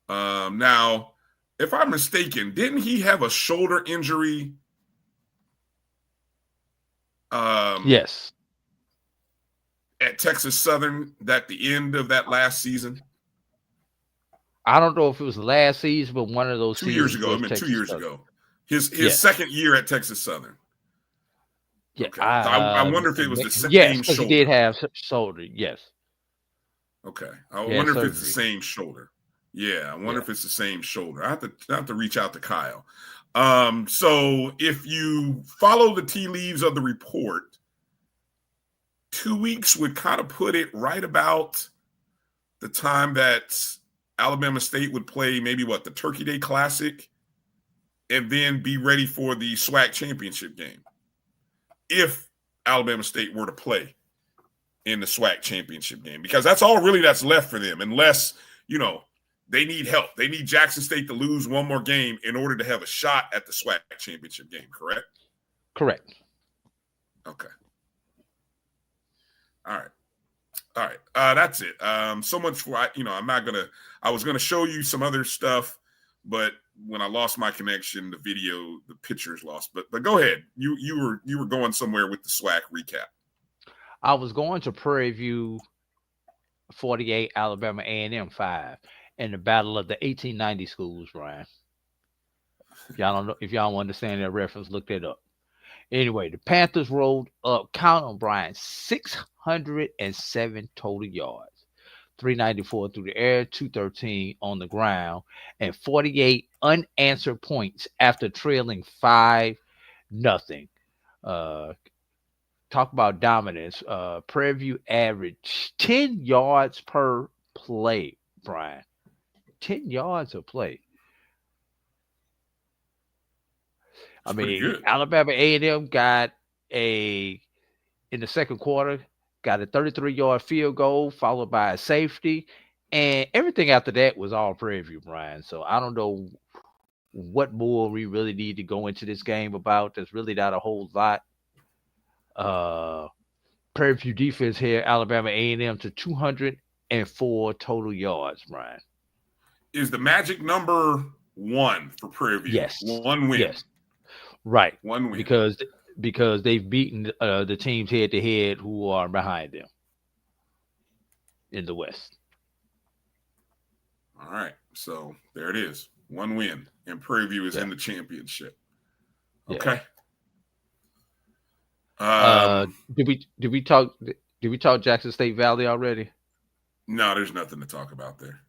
Speaker 1: Now, if I'm mistaken, didn't he have a shoulder injury?
Speaker 2: Yes.
Speaker 1: At Texas Southern at the end of that last season?
Speaker 2: I don't know if it was last season, but one of those
Speaker 1: 2 years ago. I mean, 2 years ago. His second year at Texas Southern.
Speaker 2: Yeah,
Speaker 1: okay. I wonder if it was the same
Speaker 2: yes,
Speaker 1: shoulder.
Speaker 2: He did have shoulder. Yes.
Speaker 1: Okay. I wonder if it's the same shoulder. Yeah, I wonder if it's the same shoulder. I have to reach out to Kyle. So if you follow the tea leaves of the report, 2 weeks would kind of put it right about the time that Alabama State would play maybe the Turkey Day Classic and then be ready for the SWAC championship game. If Alabama State were to play in the SWAC championship game, because that's all really that's left for them, unless, they need help. They need Jackson State to lose one more game in order to have a shot at the SWAC championship game, correct?
Speaker 2: Correct.
Speaker 1: Okay. All right. That's it. So much for, I was going to show you some other stuff, but when I lost my connection, the pictures lost. But go ahead. You were going somewhere with the SWAC recap.
Speaker 2: I was going to Prairie View 48, Alabama A&M 5, and the battle of the 1890 schools, Ryan. If y'all don't understand that reference, look that up. Anyway, the Panthers rolled up, count on Brian, 607 total yards. 394 through the air, 213 on the ground, and 48 unanswered points after trailing 5-0. Talk about dominance. Prairie View averaged 10 yards per play, Brian. 10 yards a play. I mean, Alabama A&M got in the second quarter, got a 33-yard field goal followed by a safety, and everything after that was all Prairie View, Brian. So I don't know what more we really need to go into this game about. There's really not a whole lot. Prairie View defense here, Alabama A&M to 204 total yards, Brian.
Speaker 1: Is the magic number 1 for Prairie View?
Speaker 2: Yes.
Speaker 1: 1 win.
Speaker 2: Yes. Right.
Speaker 1: 1 win.
Speaker 2: Because they've beaten the teams head to head who are behind them in the West.
Speaker 1: All right. So there it is. 1 win. And Prairie View is in the championship. Okay.
Speaker 2: Did we talk Jackson State Valley already?
Speaker 1: No, there's nothing to talk about there.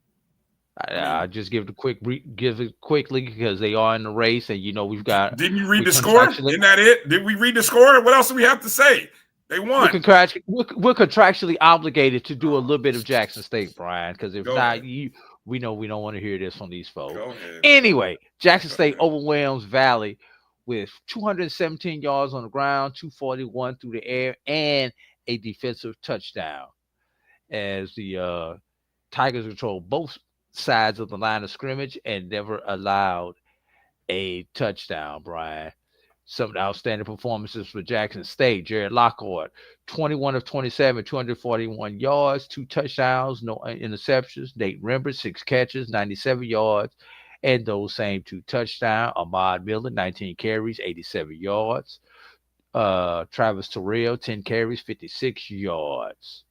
Speaker 2: I just give it quickly because they are in the race, and we've got.
Speaker 1: Didn't you read the score? Isn't that it? Did we read the score? What else do we have to say? They won.
Speaker 2: We're contractually obligated to do a little bit of Jackson State, Brian, because if not, we know we don't want to hear this from these folks.
Speaker 1: Go ahead.
Speaker 2: Anyway, Jackson State overwhelms Valley with 217 yards on the ground, 241 through the air, and a defensive touchdown. As the Tigers control both sides of the line of scrimmage and never allowed a touchdown, Brian. Some of the outstanding performances for Jackson State. Jared Lockhart, 21 of 27, 241 yards, 2 touchdowns, no interceptions. Nate Rembert, 6 catches, 97 yards, and those same 2 touchdowns. Ahmad Miller, 19 carries, 87 yards. Travis Terrell, 10 carries, 56 yards.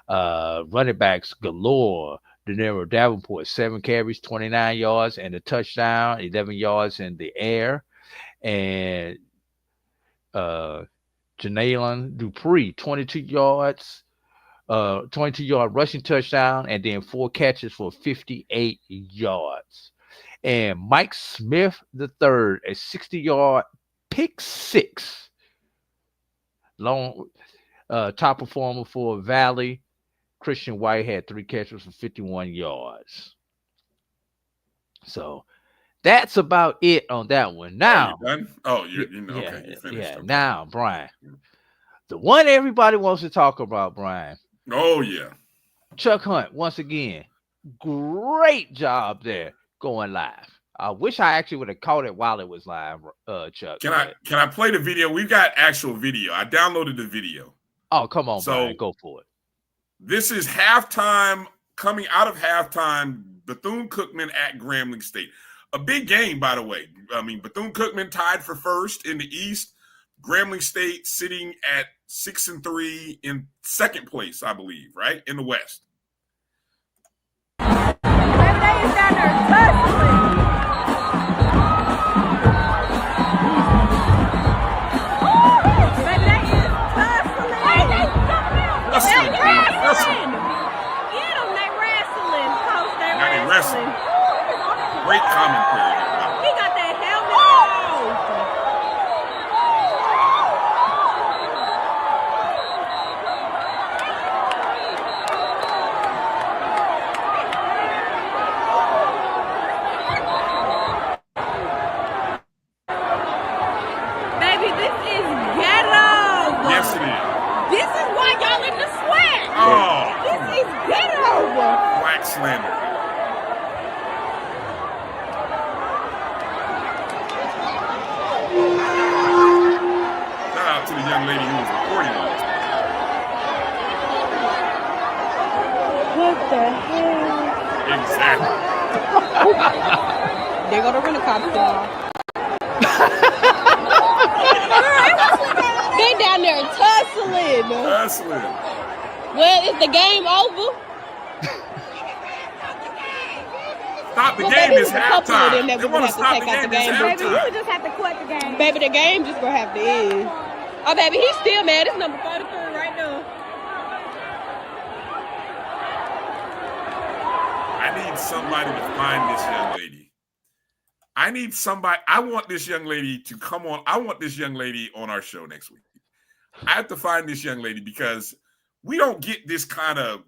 Speaker 2: Running backs galore. Denero Davenport, 7 carries, 29 yards, and a touchdown, 11 yards in the air. And Janaelan Dupree, 22 yards, 22-yard rushing touchdown, and then 4 catches for 58 yards. And Mike Smith III, a 60-yard pick six. Top performer for Valley. Christian White had 3 catches for 51 yards. So that's about it on that one. Now,
Speaker 1: you done? Oh, okay, you finished.
Speaker 2: Yeah.
Speaker 1: Okay.
Speaker 2: Now, Brian, the one everybody wants to talk about, Brian.
Speaker 1: Oh yeah,
Speaker 2: Chuck Hunt once again. Great job there going live. I wish I actually would have caught it while it was live, Chuck.
Speaker 1: Can I play the video? We've got actual video. I downloaded the video.
Speaker 2: Oh, come on, Brian, go for it.
Speaker 1: This is halftime, coming out of halftime, Bethune-Cookman at Grambling State. A big game, by the way. I mean, Bethune-Cookman tied for first in the East. Grambling State sitting at 6-3 in second place, I believe, right? In the West. Wrestling. Great commentary.
Speaker 9: He got that helmet on. Baby, this is ghetto.
Speaker 1: Yes, it is.
Speaker 9: This is why y'all in the sweat.
Speaker 1: Oh.
Speaker 9: This is ghetto.
Speaker 1: Black slander. To the young lady who was recording all this.
Speaker 9: What the hell?
Speaker 1: Exactly.
Speaker 9: They go to rent a cop y'all. They down there tussling. Well, is the game over?
Speaker 1: Stop the game is halftime.
Speaker 9: They want to stop the game. Baby, you just have to quit the game. Baby, the game just gonna have to end. Oh, baby, he's still mad. It's number 33 right now.
Speaker 1: I need somebody to find this young lady. I want this young lady to come on. I want this young lady on our show next week. I have to find this young lady because we don't get this kind of,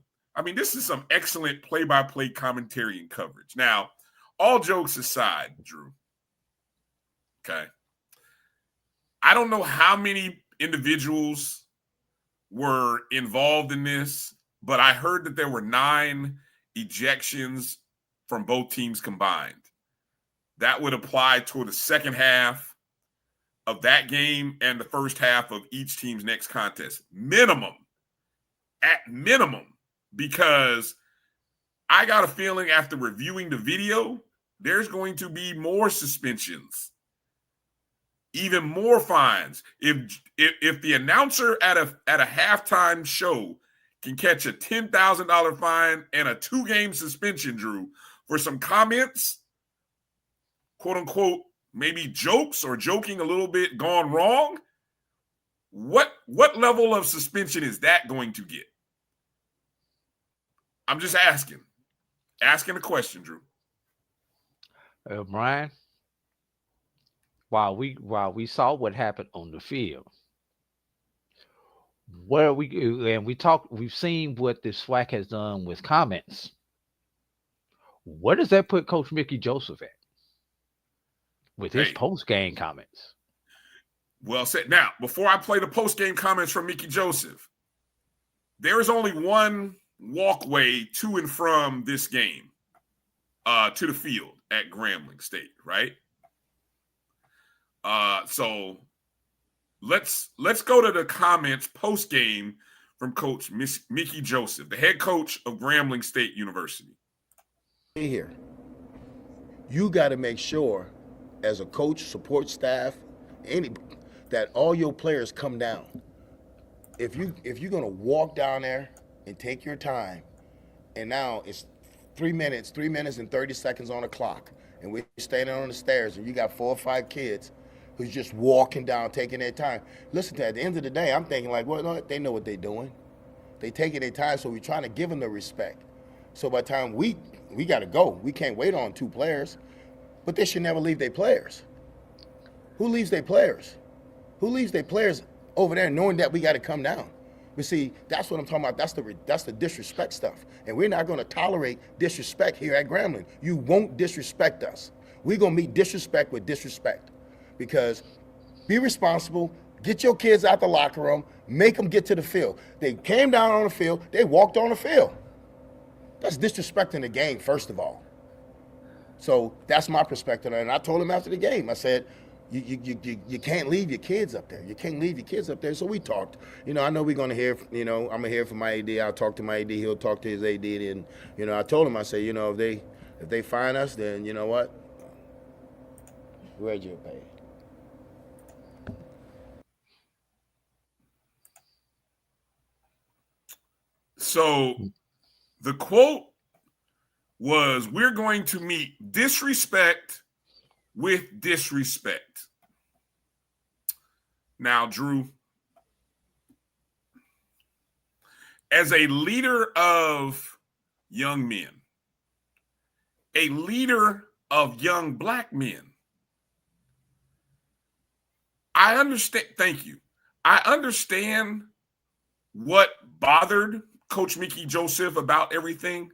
Speaker 1: this is some excellent play-by-play commentary and coverage. Now, all jokes aside, Drew, okay, I don't know how many individuals were involved in this, but I heard that there were 9 ejections from both teams combined. That would apply toward the second half of that game and the first half of each team's next contest. At minimum, because I got a feeling after reviewing the video, there's going to be more suspensions. Even more fines. If the announcer at a halftime show can catch a $10,000 fine and a 2-game suspension, Drew, for some comments, quote unquote, maybe jokes or joking a little bit gone wrong, what level of suspension is that going to get? I'm just asking a question, Drew.
Speaker 2: Brian, while we saw what happened on the field, we've seen what the SWAC has done with comments. Where does that put Coach Mickey Joseph at with his post-game comments?
Speaker 1: Well said. Now, before I play the post-game comments from Mickey Joseph, there is only one walkway to and from this game to the field at Grambling State, right? So let's go to the comments post game from Coach Mickey Joseph, the head coach of Grambling State University.
Speaker 10: Here, you got to make sure, as a coach, support staff, that all your players come down. If you're gonna walk down there and take your time, and now it's 3 minutes and 30 seconds on the clock, and we're standing on the stairs, and you got 4 or 5 kids who's just walking down, taking their time. Listen, to at the end of the day, I'm thinking like, well, no, they know what they're doing. They taking their time, so we're trying to give them the respect. So by the time we got to go, we can't wait on 2 players, but they should never leave their players. Who leaves their players? Who leaves their players over there knowing that we got to come down? But see, that's what I'm talking about. That's the disrespect stuff. And we're not going to tolerate disrespect here at Grambling. You won't disrespect us. We're going to meet disrespect with disrespect. Because be responsible, get your kids out the locker room, make them get to the field. They came down on the field, they walked on the field. That's disrespecting the game, first of all. So that's my perspective. And I told him after the game, I said, you can't leave your kids up there. You can't leave your kids up there. So we talked. I know we're going to hear, I'm going to hear from my AD. I'll talk to my AD. He'll talk to his AD. And, I told him, I said, if they fine us, then you know what? Where'd you pay?
Speaker 1: So the quote was, we're going to meet disrespect with disrespect. Now, Drew, as a leader of young men, a leader of young black men, I understand. Thank you. I understand what bothered Coach Mickey Joseph about everything,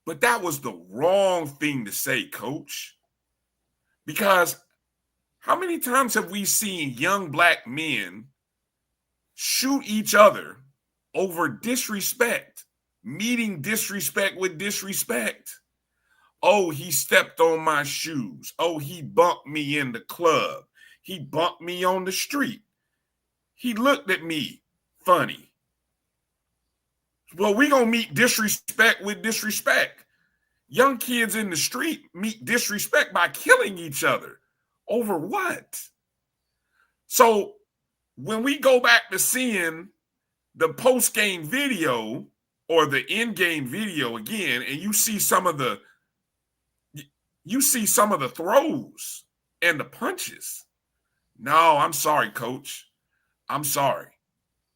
Speaker 1: but that was the wrong thing to say, Coach. Because how many times have we seen young black men shoot each other over disrespect, meeting disrespect with disrespect? Oh, he stepped on my shoes. Oh, he bumped me in the club. He bumped me on the street. He looked at me funny. Well, we're going to meet disrespect with disrespect. Young kids in the street meet disrespect by killing each other. Over what? So when we go back to seeing the post-game video or the in-game video again, and you see some of the throws and the punches. No, I'm sorry, Coach. I'm sorry.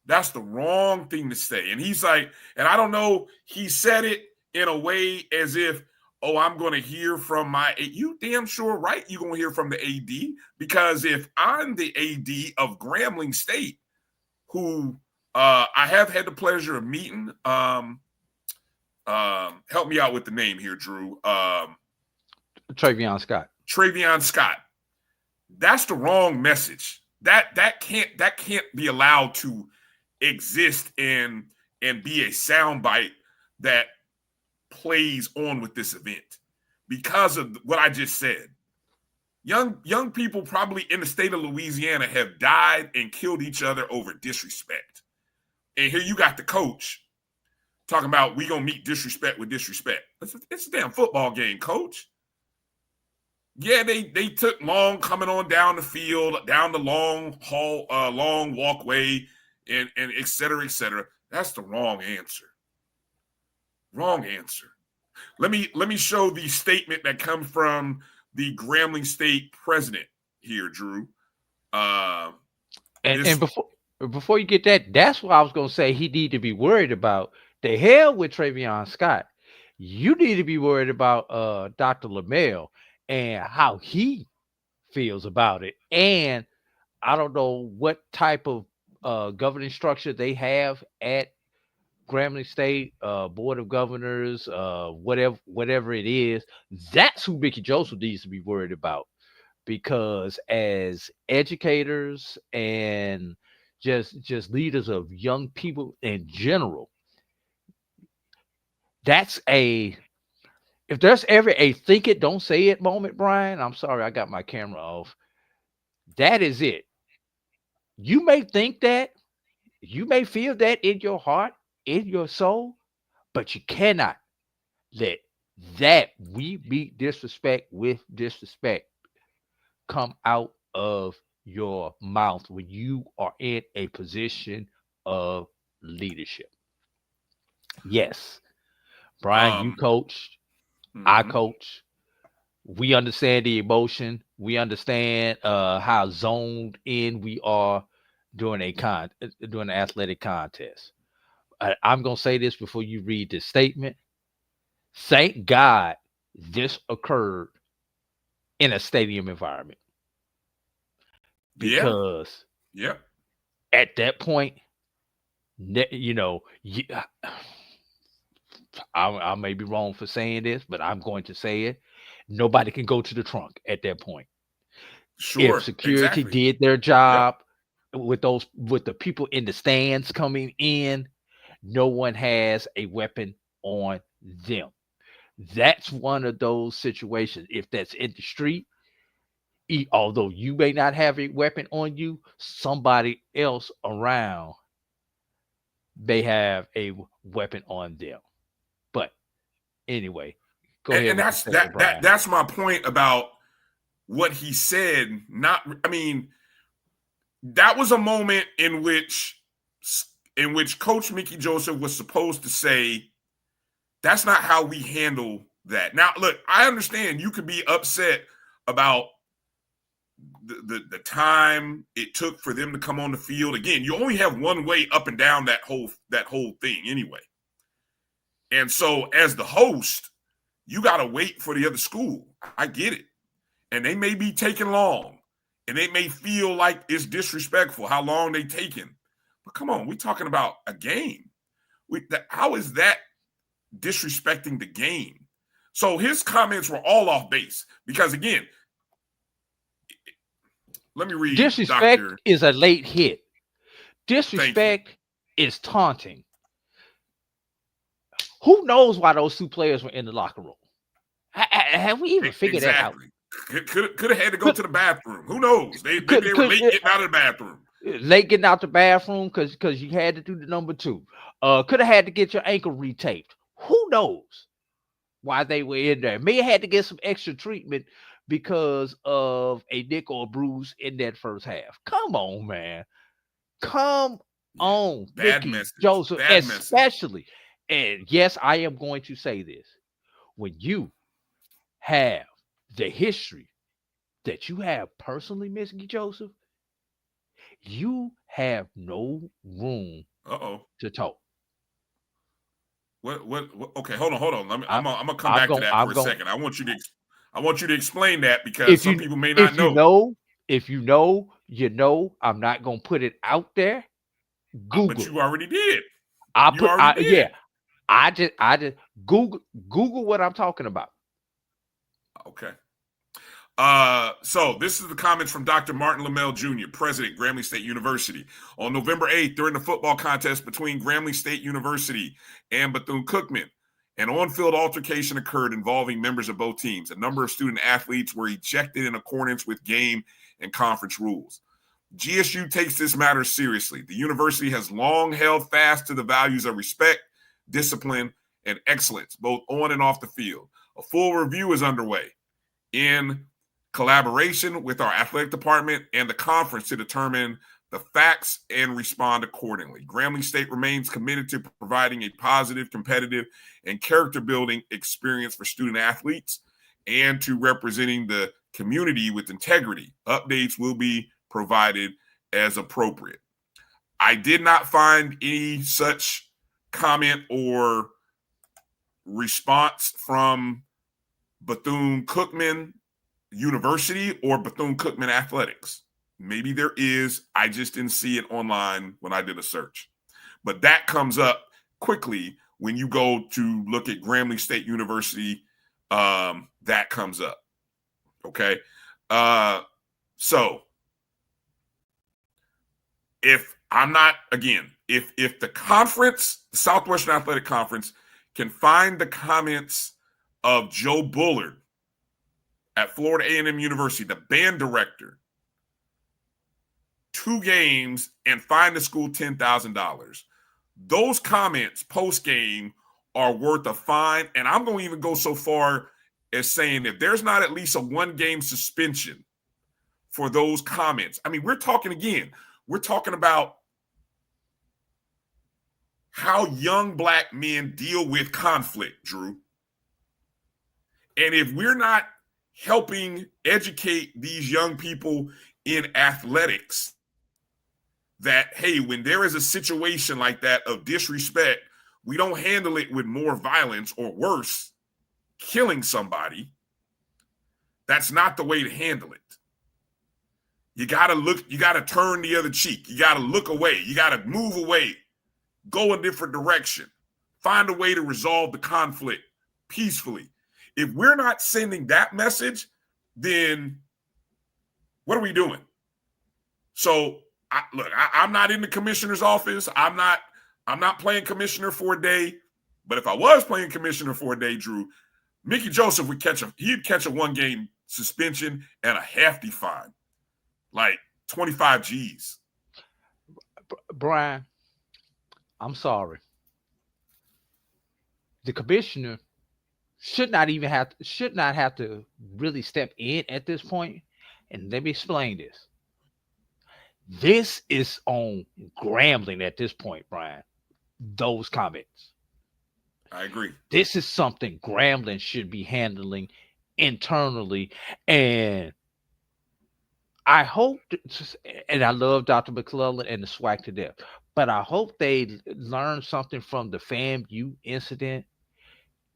Speaker 1: That's the wrong thing to say. And he's like, and I don't know, he said it in a way as if, oh, I'm going to hear from my, you damn sure right you're going to hear from the AD, because if I'm the AD of Grambling State, who I have had the pleasure of meeting, help me out with the name here, Drew.
Speaker 2: Travion Scott.
Speaker 1: Travion Scott. That's the wrong message. That can't be allowed to exist and be a soundbite that plays on with this event because of what I just said. Young people probably in the state of Louisiana have died and killed each other over disrespect. And here you got the coach talking about we gonna meet disrespect with disrespect. It's a damn football game, Coach. Yeah, they took long coming on down the field, down the long hall, long walkway, and et cetera, et cetera. That's the wrong answer. Wrong answer. Let me show the statement that comes from the Grambling State president here, Drew.
Speaker 2: And before you get that, that's what I was going to say. He need to be worried about. The hell with Travion Scott. You need to be worried about Dr. LaMelle and how he feels about it. And I don't know what type of governing structure they have at Grambling State, Board of Governors, whatever it is. That's who Mickey Joseph needs to be worried about, because as educators and just leaders of young people in general, if there's ever a think it, don't say it moment, Brian, I'm sorry, I got my camera off. That is it. You may think that, you may feel that in your heart, in your soul, but you cannot let that we meet disrespect with disrespect come out of your mouth when you are in a position of leadership. Yes, Brian, you coached, I coach. We understand the emotion. We understand how zoned in we are during during an athletic contest. I'm gonna say this before you read this statement. Thank God this occurred in a stadium environment, because at that point, you know, I may be wrong for saying this, but I'm going to say it. Nobody can go to the trunk at that point. If security did their job with the people in the stands coming in, no one has a weapon on them. That's one of those situations. If that's in the street, although you may not have a weapon on you, somebody else around may have a weapon on them. But anyway, go ahead.
Speaker 1: And that's my point about what he said. That was a moment in which Coach Mickey Joseph was supposed to say, that's not how we handle that. Now, look, I understand you could be upset about the time it took for them to come on the field. Again, you only have one way up and down that whole thing anyway. And so as the host, you got to wait for the other school. I get it. And they may be taking long, and they may feel like it's disrespectful how long they taking. But come on, we're talking about a game. How is that disrespecting the game? So his comments were all off base because, again, let me read.
Speaker 2: Disrespect is a late hit. Disrespect is taunting. Who knows why those two players were in the locker room? Have we even figured that out?
Speaker 1: Could have had to go to the bathroom. Who knows? They were late getting out of the bathroom.
Speaker 2: Late getting out the bathroom because you had to do the number 2. Could have had to get your ankle retaped. Who knows why they were in there? May have had to get some extra treatment because of a nick or a bruise in that first half. Come on, man. Come on, Mickey Joseph, especially. And yes, I am going to say this. When you have the history that you have personally, Mickey Joseph, you have no room to talk.
Speaker 1: What? Okay, hold on. I'm gonna come back to that for a second. I want you to explain that because some people may not know.
Speaker 2: If you know, you know. I'm not gonna put it out there. Google.
Speaker 1: But you already did.
Speaker 2: Yeah. I just Google what I'm talking about.
Speaker 1: Okay. So this is the comments from Dr. Martin Lamel Jr., President, Grambling State University. On November 8th, during the football contest between Grambling State University and Bethune-Cookman, an on-field altercation occurred involving members of both teams. A number of student athletes were ejected in accordance with game and conference rules. GSU takes this matter seriously. The university has long held fast to the values of respect, discipline, and excellence, both on and off the field. A full review is underway in collaboration with our athletic department and the conference to determine the facts and respond accordingly. Grambling State remains committed to providing a positive, competitive, and character-building experience for student athletes and to representing the community with integrity. Updates will be provided as appropriate. I did not find any such comment or response from Bethune-Cookman University or Bethune-Cookman Athletics. Maybe there is. I just didn't see it online when I did a search. But that comes up quickly when you go to look at Grambling State University. That comes up. Okay. So if I'm not, again, if the conference, the Southwestern Athletic Conference, can find the comments of Joe Bullard at Florida A&M University, the band director, 2 games and fine the school $10,000. Those comments post-game are worth a fine. And I'm going to even go so far as saying if there's not at least a 1-game suspension for those comments. I mean, we're talking about how young black men deal with conflict, Drew. And if we're not helping educate these young people in athletics that, hey, when there is a situation like that of disrespect, we don't handle it with more violence or worse, killing somebody. That's not the way to handle it. You got to turn the other cheek. You got to look away. You got to move away, go a different direction, find a way to resolve the conflict peacefully. If we're not sending that message, then what are we doing? So, I'm not in the commissioner's office. I'm not playing commissioner for a day. But if I was playing commissioner for a day, Drew, Mickey Joseph would catch a 1-game suspension and a hefty fine, like 25 G's.
Speaker 2: Brian, I'm sorry. The commissioner should not have to really step in at this point. And let me explain this. This is on Grambling at this point, Brian. Those comments.
Speaker 1: I agree.
Speaker 2: This is something Grambling should be handling internally. And I hope, and I love Dr. McClellan and the SWAC to death, but I hope they learn something from the FAMU incident.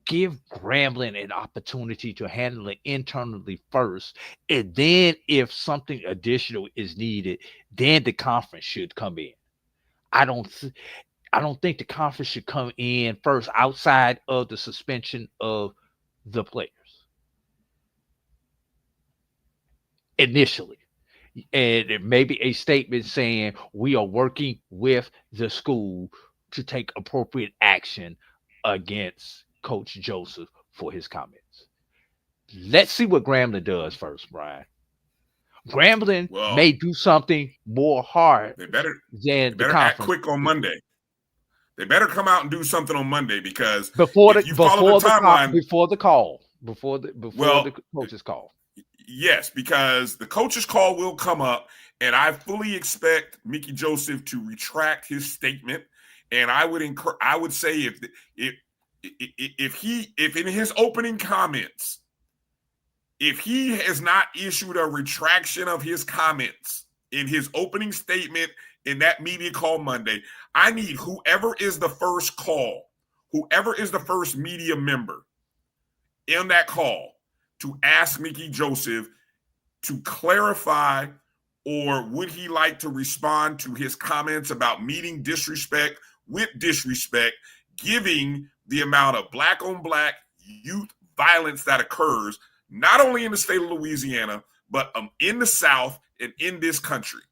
Speaker 2: Give Grambling an opportunity to handle it internally first. And then if something additional is needed, then the conference should come in. I don't think the conference should come in first outside of the suspension of the players. Initially. And maybe a statement saying we are working with the school to take appropriate action against Coach Joseph for his comments. Let's see what Grambling does first, Brian. Grambling may do something more hard
Speaker 1: than the
Speaker 2: conference.
Speaker 1: Act quick on Monday. They better come out and do something on Monday because
Speaker 2: before the coach's call.
Speaker 1: Yes, because the coach's call will come up, and I fully expect Mickey Joseph to retract his statement. And I would say if in his opening comments, if he has not issued a retraction of his comments in his opening statement in that media call Monday, I need whoever is the first call, whoever is the first media member in that call to ask Mickey Joseph to clarify, or would he like to respond to his comments about meeting disrespect with disrespect, giving the amount of black on black youth violence that occurs not only in the state of Louisiana, but in the South and in this country.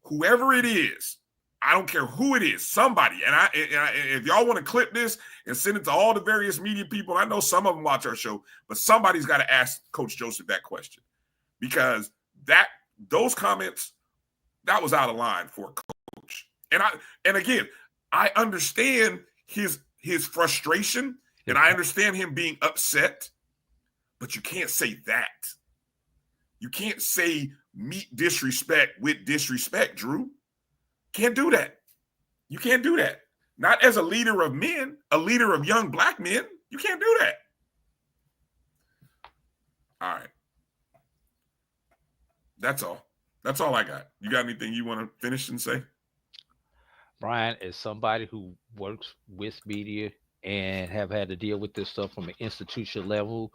Speaker 1: Whoever it is, I don't care who it is, somebody. And if y'all want to clip this and send it to all the various media people, I know some of them watch our show, but somebody's got to ask Coach Joseph that question, because those comments, that was out of line for a coach. And again, I understand his frustration, and I understand him being upset, but you can't say that. You can't say meet disrespect with disrespect, Drew. Can't do that. You can't do that. Not as a leader of men, a leader of young black men. You can't do that. All right. That's all. That's all I got. You got anything you want to finish and say?
Speaker 2: Brian, as somebody who works with media and have had to deal with this stuff from an institutional level,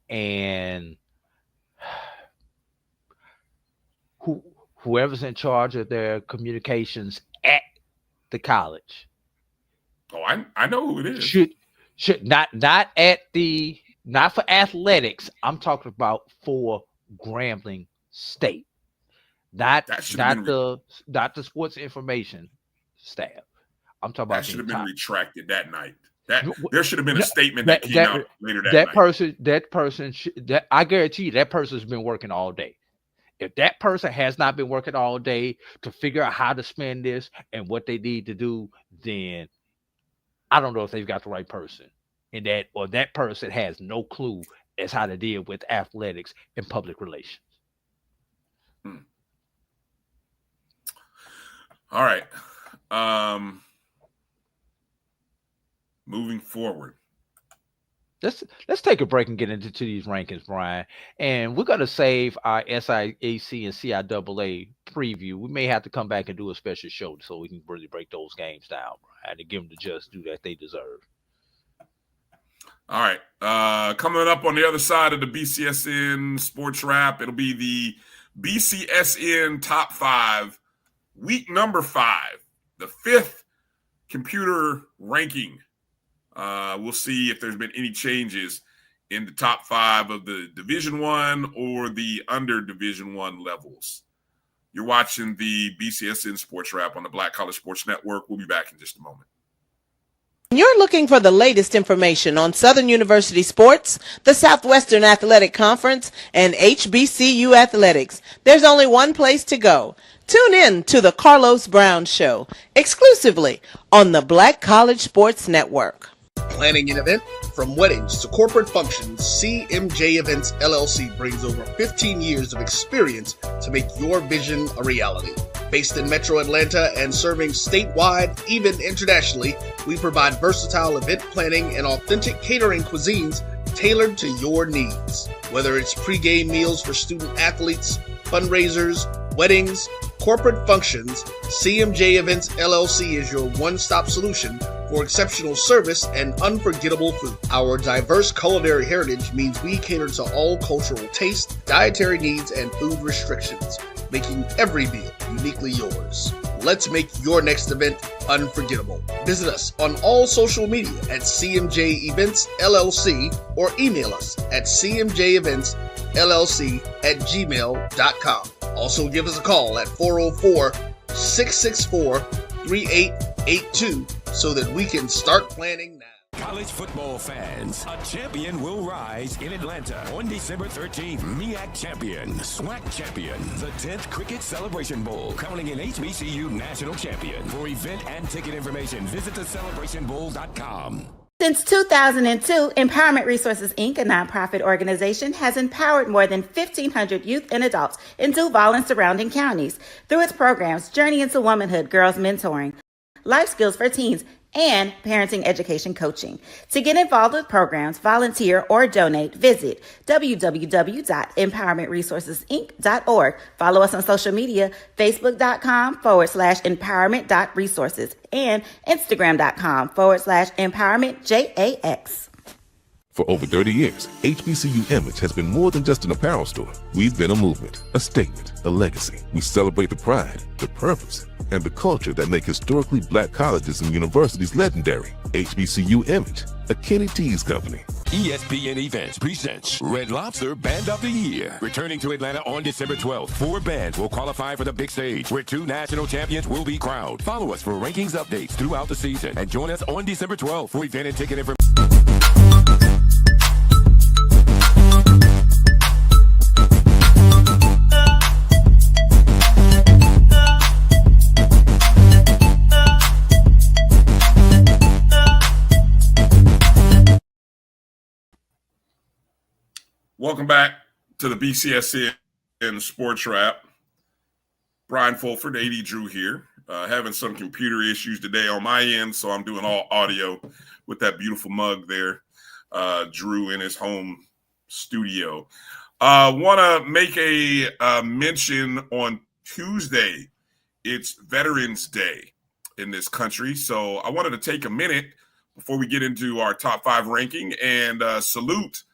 Speaker 2: and whoever's in charge of their communications at the college.
Speaker 1: Oh, I know who it is.
Speaker 2: Should not for athletics. I'm talking about for Grambling State. Not the sports information staff. I'm talking about
Speaker 1: that should have been retracted that night. There should have been a statement that came out later that night.
Speaker 2: I guarantee you that person's been working all day. If that person has not been working all day to figure out how to spend this and what they need to do, then I don't know if they've got the right person in that, or that person has no clue as how to deal with athletics and public relations.
Speaker 1: All right. Moving forward.
Speaker 2: Let's take a break and get into these rankings, Brian. And we're going to save our SIAC and CIAA preview. We may have to come back and do a special show so we can really break those games down, Brian, and give them the just due that they deserve.
Speaker 1: All right. Coming up on the other side of the BCSN Sports Wrap, it'll be the BCSN Top 5, week number 5, the 5th computer ranking. We'll see if there's been any changes in the top 5 of the Division I or the under Division I levels. You're watching the BCSN Sports Wrap on the Black College Sports Network. We'll be back in just a moment.
Speaker 11: You're looking for the latest information on Southern University sports, the Southwestern Athletic Conference, and HBCU athletics. There's only one place to go. Tune in to the Carlos Brown Show, exclusively on the Black College Sports Network.
Speaker 4: Planning an event? From weddings to corporate functions, CMJ Events LLC brings over 15 years of experience to make your vision a reality. Based in Metro Atlanta and serving statewide, even internationally, we provide versatile event planning and authentic catering cuisines tailored to your needs. Whether it's pre-game meals for student athletes, fundraisers, weddings, corporate functions, CMJ Events LLC is your one-stop solution for exceptional service and unforgettable food. Our diverse culinary heritage means we cater to all cultural tastes, dietary needs, and food restrictions, making every meal uniquely yours. Let's make your next event unforgettable. Visit us on all social media at CMJ Events LLC or email us at cmjeventsllc@gmail.com. Also give us a call at 404-664-3882 so that we can start planning now.
Speaker 6: College football fans, a champion will rise in Atlanta on December 13th. MEAC champion, SWAC champion, the 10th Cricket Celebration Bowl, crowning an HBCU national champion. For event and ticket information, visit thecelebrationbowl.com.
Speaker 12: Since 2002, Empowerment Resources, Inc., a nonprofit organization, has empowered more than 1,500 youth and adults in Duval and surrounding counties through its programs Journey into Womanhood, Girls Mentoring, Life Skills for Teens, and parenting education coaching. To get involved with programs, volunteer, or donate, visit www.empowermentresourcesinc.org. Follow us on social media, facebook.com/empowerment.resources and instagram.com/empowermentJAX.
Speaker 5: For over 30 years, HBCU Image has been more than just an apparel store. We've been a movement, a statement, a legacy. We celebrate the pride, the purpose, and the culture that make historically black colleges and universities legendary. HBCU Image, a Kenny T's company.
Speaker 6: ESPN Events presents Red Lobster Band of the Year. Returning to Atlanta on December 12th, 4 bands will qualify for the big stage, where 2 national champions will be crowned. Follow us for rankings updates throughout the season, and join us on December 12th for event and ticket information.
Speaker 1: Welcome back to the BCSN Sports Wrap. Brian Fulford, AD Drew here. Having some computer issues today on my end, so I'm doing all audio with that beautiful mug there. Drew in his home studio. Want to make a mention on Tuesday. It's Veterans Day in this country, so I wanted to take a minute before we get into our top 5 ranking and salute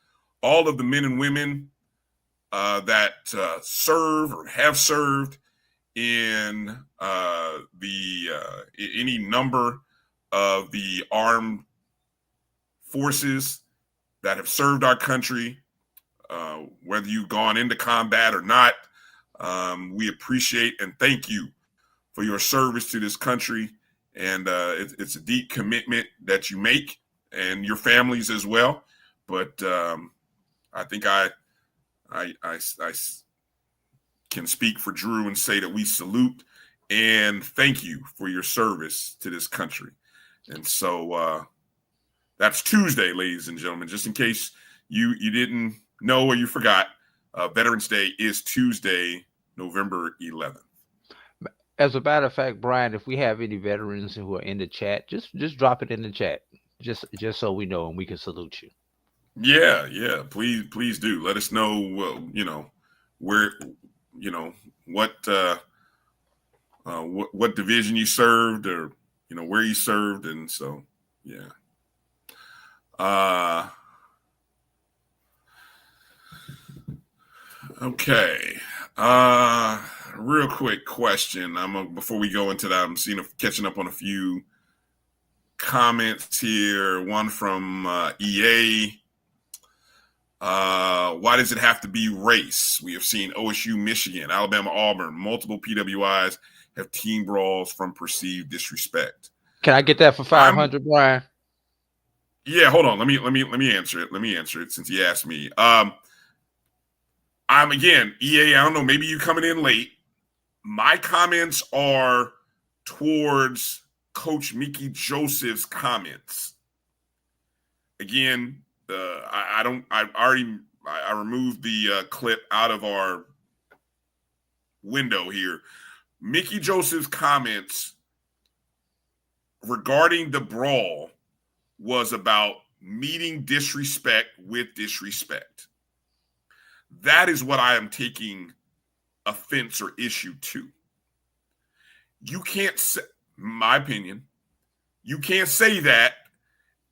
Speaker 1: all of the men and women that serve or have served in any number of the armed forces that have served our country, whether you've gone into combat or not. We appreciate and thank you for your service to this country, and it's a deep commitment that you make, and your families as well. But I think I can speak for Drew and say that we salute and thank you for your service to this country. And so that's Tuesday, ladies and gentlemen. Just in case you didn't know or you forgot, Veterans Day is Tuesday, November 11th.
Speaker 2: As a matter of fact, Brian, if we have any veterans who are in the chat, just drop it in the chat, just so we know and we can salute you.
Speaker 1: Yeah. Please do. Let us know. Where, what division you served, or where you served, and so yeah. Okay. Real quick question. Before we go into that, I'm catching up on a few comments here. One from EA. Why does it have to be race? We have seen OSU, Michigan, Alabama, Auburn, multiple PWIs have team brawls from perceived disrespect.
Speaker 2: Can I get that for 500, Brian?
Speaker 1: Yeah, hold on. Let me answer it. Let me answer it since he asked me. I'm again, EA, I don't know, maybe you coming in late. My comments are towards Coach Mickey Joseph's comments. Again, I removed the clip out of our window here. Mickey Joseph's comments regarding the brawl was about meeting disrespect with disrespect. That is what I am taking offense or issue to. You can't say, my opinion, you can't say that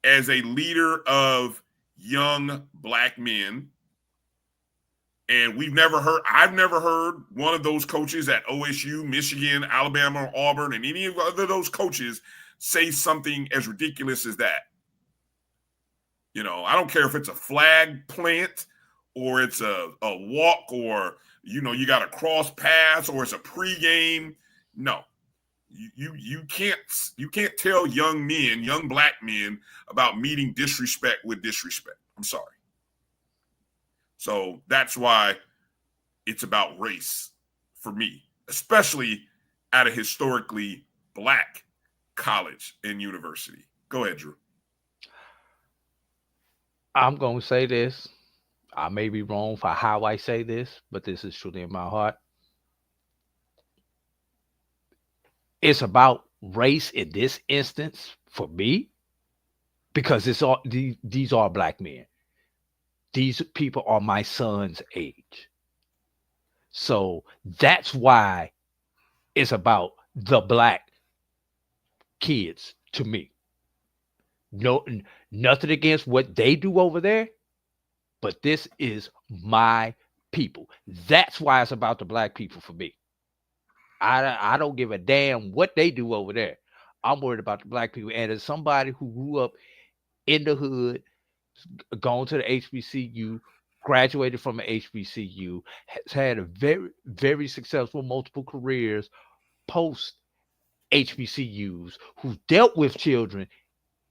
Speaker 1: as a leader of young black men. And I've never heard one of those coaches at OSU, Michigan, Alabama, or Auburn, and any of those coaches say something as ridiculous as that. I don't care if it's a flag plant or it's a walk, or, you got a cross pass, or it's a pregame. No, you can't tell young black men about meeting disrespect with disrespect. I'm sorry. So that's why it's about race for me, especially at a historically black college and university. Go ahead, Drew.
Speaker 2: I'm going to say this. I may be wrong for how I say this, but this is truly in my heart. It's about race in this instance for me, because these are black men. These people are my son's age. So that's why it's about the black kids to me. No, nothing against what they do over there, but this is my people. That's why it's about the black people for me. I don't give a damn what they do over there. I'm worried about the black people. And as somebody who grew up in the hood, gone to the HBCU, graduated from an HBCU, has had a very, very successful multiple careers post HBCUs, who dealt with children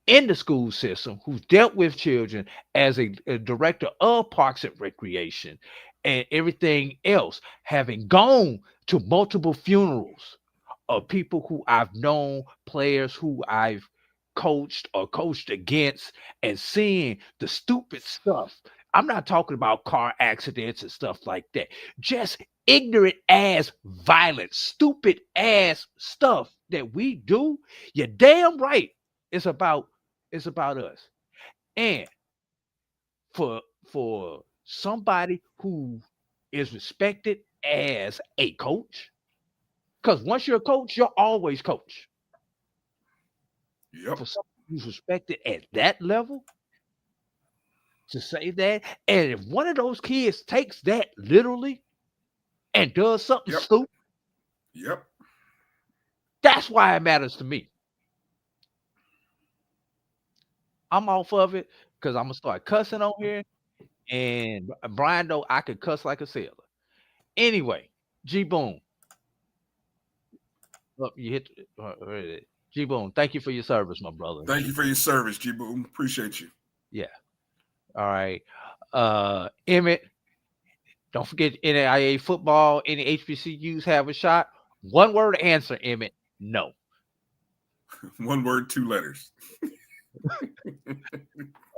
Speaker 2: in the school system, who dealt with children as a director of Parks and Recreation and everything else, having gone to multiple funerals of people who I've known, players who I've coached or coached against, and seeing the stupid stuff. I'm not talking about car accidents and stuff like that. Just ignorant ass violence, stupid ass stuff that we do. You're damn right. It's about us. And for somebody who is respected as a coach, because once you're a coach, you're always coach.
Speaker 1: Yep.
Speaker 2: For someone who's respected at that level, to say that, and if one of those kids takes that literally and does something stupid, that's why it matters to me. I'm off of it because I'm gonna start cussing on here, and Brian, though, I could cuss like a sailor. Anyway, G Boom. Oh, you hit G Boom. Thank you for your service, my brother.
Speaker 1: Thank you for your service, G Boom. Appreciate you.
Speaker 2: Yeah. All right. Emmett, Don't forget NAIA football, any HBCUs have a shot. One word answer, Emmett, no.
Speaker 1: One word, 2 letters.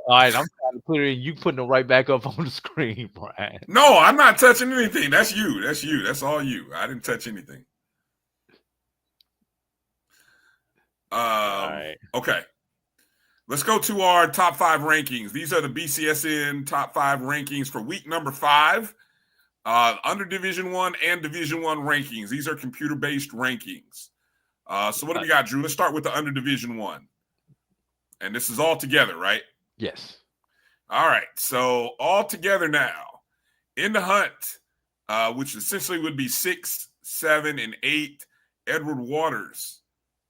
Speaker 2: All right, I'm trying to put it in. You putting it right back up on the screen, Brian.
Speaker 1: No, I'm not touching anything. That's you. That's you. That's all you. I didn't touch anything. All right. Okay. Let's go to our top 5 rankings. These are the BCSN top 5 rankings for week number 5. Under Division 1 and Division 1 rankings. These are computer-based rankings. So what do we got, Drew? Let's start with the under Division 1. And this is all together, right?
Speaker 2: Yes.
Speaker 1: All right. So all together now. In the hunt, which essentially would be 6, 7, and 8, Edward Waters,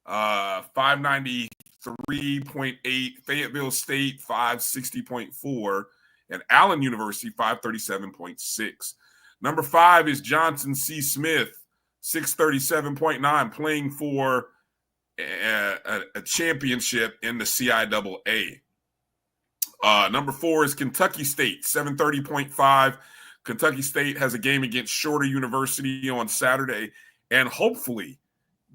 Speaker 1: 593.8, Fayetteville State, 560.4, and Allen University, 537.6. Number 5 is Johnson C. Smith, 637.9, playing for a championship in the CIAA. Number 4 is Kentucky State, 730.5. Kentucky State has a game against Shorter University on Saturday, and hopefully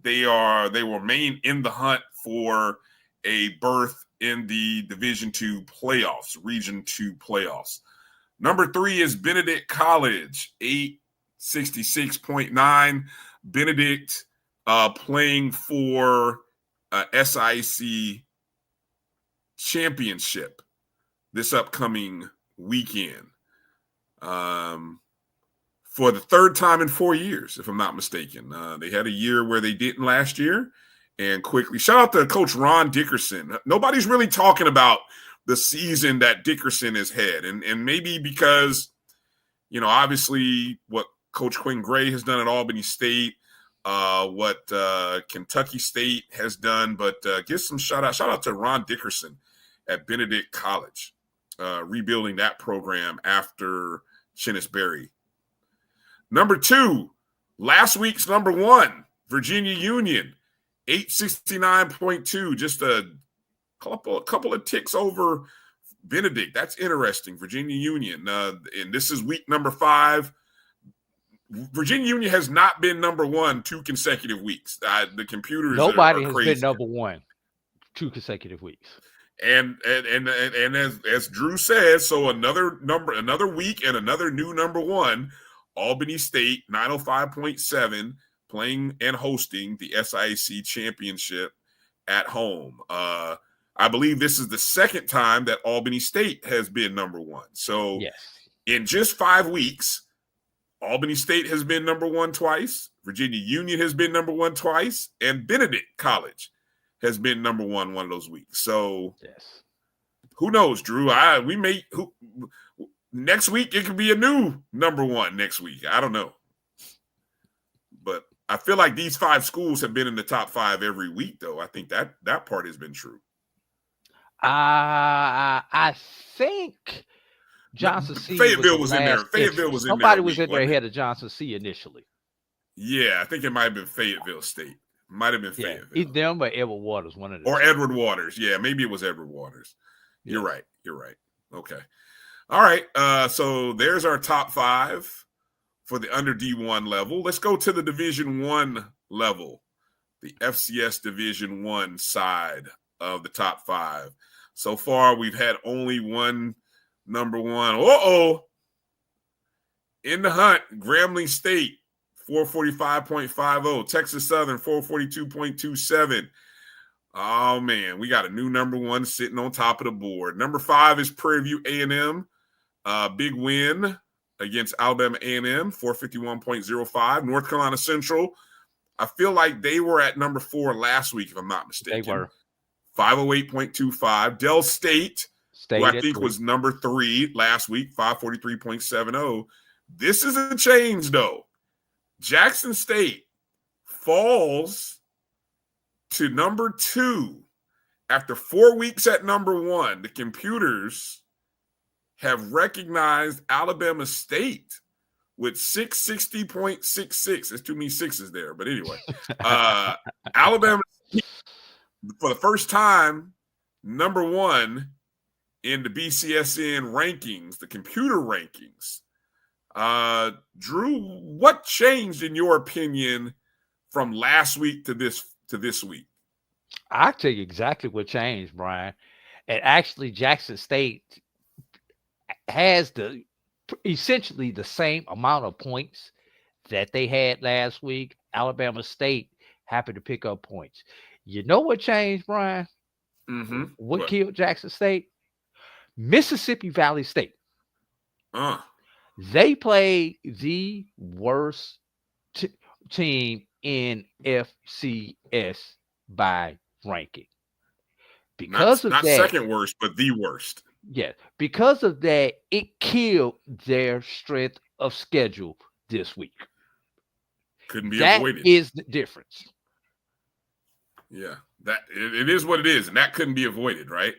Speaker 1: they will remain in the hunt for a berth in the Division II playoffs, Region II playoffs. Number 3 is Benedict College, 866.9. Benedict playing for SIAC championship this upcoming weekend. For the 3rd time in 4 years, if I'm not mistaken. They had a year where they didn't last year. And quickly, shout out to Coach Ron Dickerson. Nobody's really talking about the season that Dickerson has had. And maybe because, obviously what Coach Quinn Gray has done at Albany State, what Kentucky State has done, but give some shout out to Ron Dickerson at Benedict College, rebuilding that program after Chennis Berry. Number 2, last week's number 1, Virginia Union, 869.2, just a couple of ticks over Benedict. That's interesting. Virginia Union, and this is week number 5. Virginia Union has not been number 1 2 consecutive weeks. The computers
Speaker 2: nobody
Speaker 1: are
Speaker 2: has
Speaker 1: crazy.
Speaker 2: been number 1 2 consecutive weeks.
Speaker 1: And as Drew says, so another week and another new number 1, Albany State, 905.7, playing and hosting the SIAC championship at home. I believe this is the 2nd time that Albany State has been number 1. So
Speaker 2: yes,
Speaker 1: in just 5 weeks, Albany State has been number 1 twice, Virginia Union has been number 1 twice, and Benedict College has been number 1 of those weeks. So
Speaker 2: yes,
Speaker 1: who knows, Drew? Next week it could be a new number 1 next week. I don't know. But I feel like these 5 schools have been in the top 5 every week, though. I think that part has been true.
Speaker 2: I think Johnson C.
Speaker 1: Fayetteville was in there. Fayetteville was in there.
Speaker 2: Somebody was in there ahead of Johnson C. initially.
Speaker 1: Yeah, I think it might have been Fayetteville State. Might have been Fayetteville.
Speaker 2: Either them or Edward Waters, one of them.
Speaker 1: Or Edward Waters. Yeah, maybe it was Edward Waters. You're right. Okay. All right. So there's our top 5 for the under D1 level. Let's go to the Division 1 level, the FCS Division 1 side of the top 5. So far, we've had only one number 1. In the hunt, Grambling State, 445.50. Texas Southern, 442.27. Oh, man, we got a new number 1 sitting on top of the board. Number 5 is Prairie View A&M. Big win against Alabama A&M, 451.05. North Carolina Central, I feel like they were at number 4 last week, if I'm not mistaken.
Speaker 2: They were.
Speaker 1: 508.25. Dell State, who I think was number 3 last week, 543.70. This is a change, though. Jackson State falls to number 2 after 4 weeks at number 1. The computers have recognized Alabama State with 660.66. There's too many sixes there, but anyway. Alabama State, for the first time, number 1 in the BCSN rankings, the computer rankings. Drew, what changed in your opinion from last week to this week?
Speaker 2: I'll tell you exactly what changed, Brian. And actually, Jackson State has essentially the same amount of points that they had last week. Alabama State happened to pick up points. You know what changed, Brian?
Speaker 1: Mm-hmm.
Speaker 2: What killed Jackson State? Mississippi Valley State. They played the worst team in FCS by ranking. Because
Speaker 1: not
Speaker 2: that,
Speaker 1: second worst, but the worst.
Speaker 2: Yeah, because of that, it killed their strength of schedule this week.
Speaker 1: Couldn't be avoided.
Speaker 2: That is the difference.
Speaker 1: Yeah, that it is what it is, and that couldn't be avoided, right?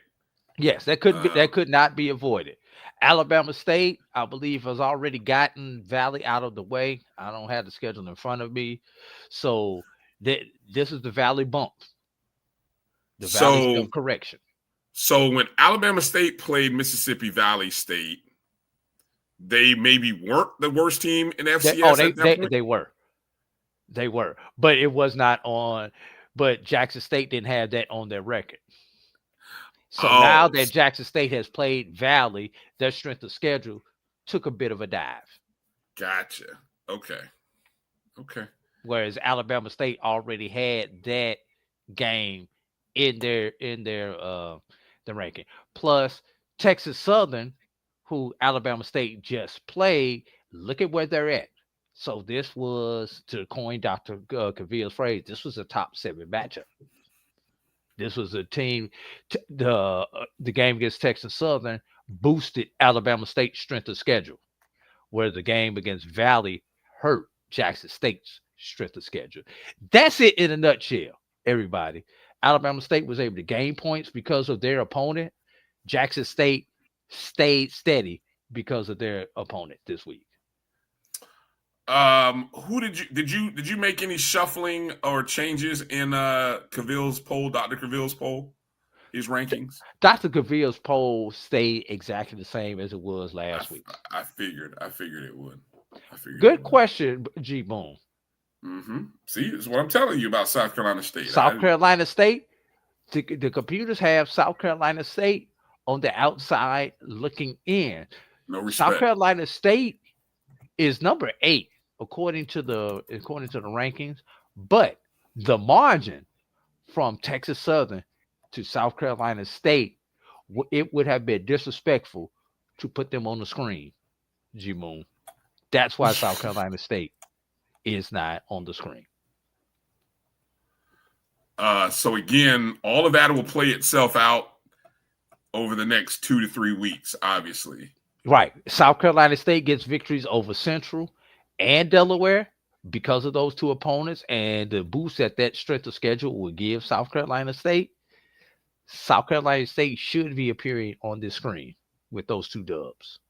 Speaker 2: Yes, that could not be avoided. Alabama State, I believe, has already gotten Valley out of the way. I don't have the schedule in front of me, so this is the Valley bump. The Valley step correction.
Speaker 1: So when Alabama State played Mississippi Valley State, they maybe weren't the worst team in FCS.
Speaker 2: They were, but it was not on. But Jackson State didn't have that on their record. So now that Jackson State has played Valley, their strength of schedule took a bit of a dive.
Speaker 1: Gotcha. Okay.
Speaker 2: Whereas Alabama State already had that game in their the ranking. Plus Texas Southern, who Alabama State just played, look at where they're at. So this was, to coin Dr. Cavill's phrase, this was a top 7 matchup. This was a team. The game against Texas Southern boosted Alabama State's strength of schedule, where the game against Valley hurt Jackson State's strength of schedule. That's it in a nutshell, everybody. Alabama State was able to gain points because of their opponent. Jackson State stayed steady because of their opponent this week.
Speaker 1: Who did you make any shuffling or changes in Cavill's poll, Dr. Cavill's poll, his rankings?
Speaker 2: Dr. Cavill's poll stayed exactly the same as it was last week.
Speaker 1: I figured it would.
Speaker 2: Good question, G Boom.
Speaker 1: Mm-hmm. See, this is what I'm telling you about South Carolina State.
Speaker 2: Carolina State, the computers have South Carolina State on the outside looking in.
Speaker 1: No respect.
Speaker 2: South Carolina State is number 8 according to the rankings, but the margin from Texas Southern to South Carolina State, it would have been disrespectful to put them on the screen. G Moon. That's why South Carolina State is not on the screen.
Speaker 1: So again, all of that will play itself out over the next 2 to 3 weeks, obviously.
Speaker 2: Right. South Carolina State gets victories over Central and Delaware because of those two opponents, and the boost that strength of schedule will give South Carolina State. South Carolina State should be appearing on this screen with those 2 dubs.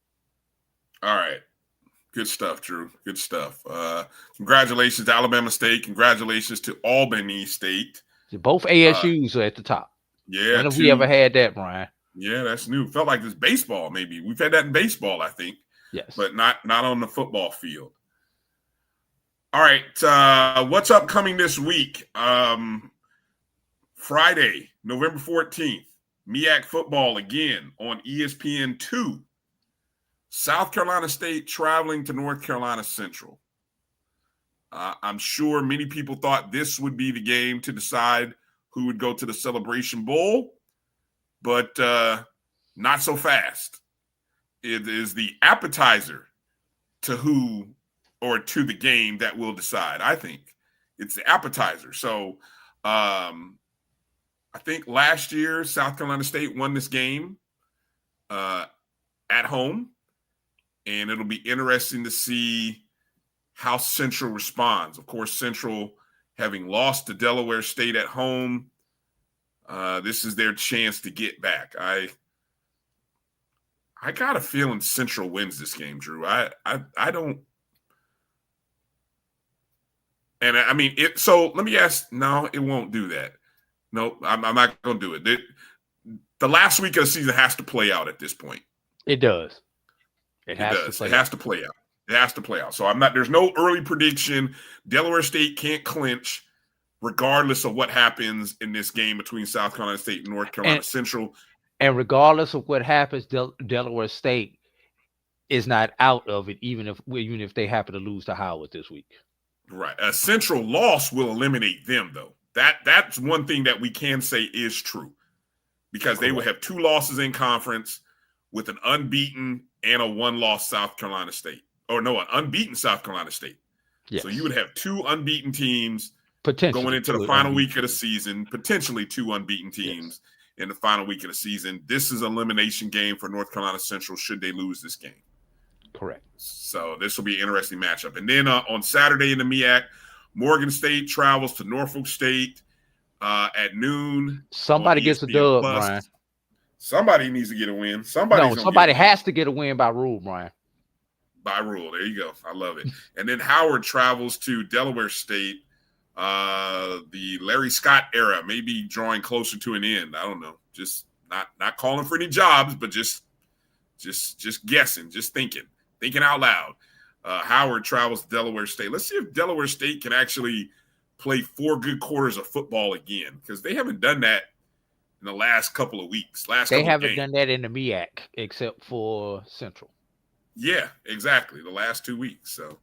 Speaker 1: All right. Good stuff, Drew. Good stuff. Congratulations to Alabama State. Congratulations to Albany State.
Speaker 2: Both ASUs are at the top.
Speaker 1: Yeah.
Speaker 2: When have we ever had that, Brian?
Speaker 1: Yeah, that's new. Felt like this baseball, maybe. We've had that in baseball, I think.
Speaker 2: Yes.
Speaker 1: But not on the football field. All right. What's upcoming this week? Friday, November 14th, MEAC football again on ESPN2. South Carolina State traveling to North Carolina Central. I'm sure many people thought this would be the game to decide who would go to the Celebration Bowl, but not so fast. It is the appetizer to the game that will decide. I think it's the appetizer. So I think last year South Carolina State won this game at home. And it'll be interesting to see how Central responds. Of course, Central, having lost to Delaware State at home, this is their chance to get back. I got a feeling Central wins this game, Drew. I don't. And I mean, so let me ask. No, it won't do that. No, I'm not going to do it. The last week of the season has to play out at this point.
Speaker 2: It does.
Speaker 1: It has to play out. It has to play out. So there's no early prediction. Delaware State can't clinch regardless of what happens in this game between South Carolina State and North Carolina Central.
Speaker 2: And regardless of what happens, Delaware State is not out of it, even if they happen to lose to Howard this week.
Speaker 1: Right. A Central loss will eliminate them, though. That's one thing that we can say is true, because they will have 2 losses in conference with an unbeaten and a 1-loss South Carolina State. Or no, an unbeaten South Carolina State. Yes. So you would have 2 unbeaten teams going into the final week of the season, potentially 2 unbeaten teams in the final week of the season. This is an elimination game for North Carolina Central should they lose this game.
Speaker 2: Correct.
Speaker 1: So this will be an interesting matchup. And then on Saturday in the MEAC, Morgan State travels to Norfolk State at noon.
Speaker 2: Somebody gets a dub, Brian.
Speaker 1: Somebody needs to get a win.
Speaker 2: Somebody has to get a win by rule, Brian.
Speaker 1: By rule. There you go. I love it. And then Howard travels to Delaware State. The Larry Scott era may be drawing closer to an end. I don't know. Just not calling for any jobs, but just guessing, just thinking out loud. Howard travels to Delaware State. Let's see if Delaware State can actually play 4 good quarters of football again, because they haven't done that in the last couple of weeks.
Speaker 2: They haven't done that in the MEAC except for Central.
Speaker 1: Yeah, exactly. The last 2 weeks. So,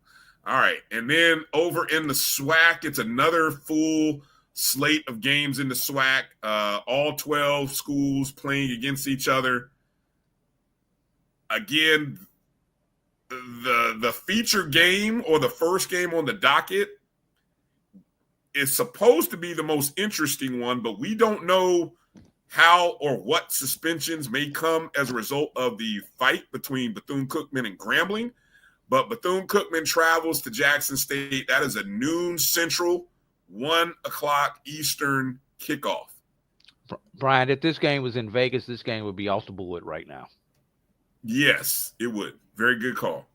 Speaker 1: all right. And then over in the SWAC, it's another full slate of games in the SWAC. All 12 schools playing against each other. Again, the feature game, or the first game on the docket, is supposed to be the most interesting one, but we don't know how or what suspensions may come as a result of the fight between Bethune-Cookman and Grambling. But Bethune-Cookman travels to Jackson State. That is a noon Central, 1 o'clock Eastern kickoff.
Speaker 2: Brian, if this game was in Vegas, this game would be off the board right now.
Speaker 1: Yes, it would. Very good call.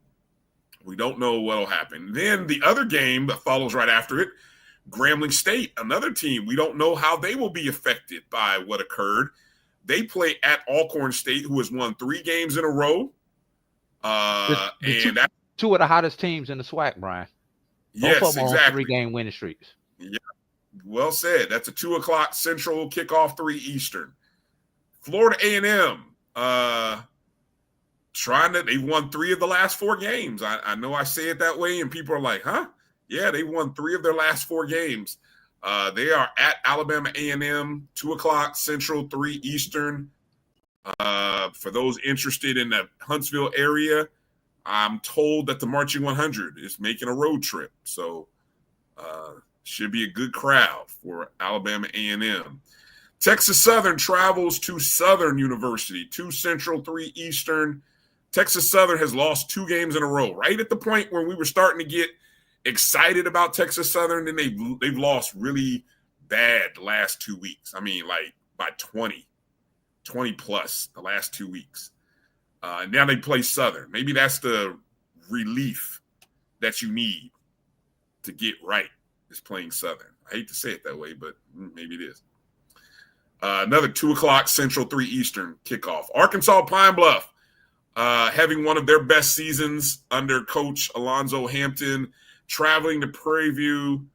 Speaker 1: We don't know what will happen. Then the other game that follows right after it, Grambling State, another team. We don't know how they will be affected by what occurred. They play at Alcorn State, who has won 3 games in a row. And
Speaker 2: 2 of the hottest teams in the SWAC, Brian.
Speaker 1: Yes,
Speaker 2: both of them
Speaker 1: exactly.
Speaker 2: On 3-game winning streaks.
Speaker 1: Yeah, well said. That's a 2 o'clock Central kickoff, 3 Eastern. Florida A&M, they've won 3 of the last 4 games. I know I say it that way, and people are like, huh? Yeah, they won 3 of their last 4 games. They are at Alabama A&M, 2 o'clock Central, 3 Eastern. For those interested in the Huntsville area, I'm told that the Marching 100 is making a road trip. So should be a good crowd for Alabama A&M. Texas Southern travels to Southern University, 2 Central, 3 Eastern. Texas Southern has lost 2 games in a row. Right at the point where we were starting to get excited about Texas Southern, and they've lost really bad the last 2 weeks. I mean, like by 20 plus the last 2 weeks. Now they play Southern. Maybe that's the relief that you need to get right, is playing Southern. I hate to say it that way, but maybe it is. Another 2 o'clock Central, 3 Eastern kickoff. Arkansas Pine Bluff, having one of their best seasons under Coach Alonzo Hampton, traveling to Prairie View,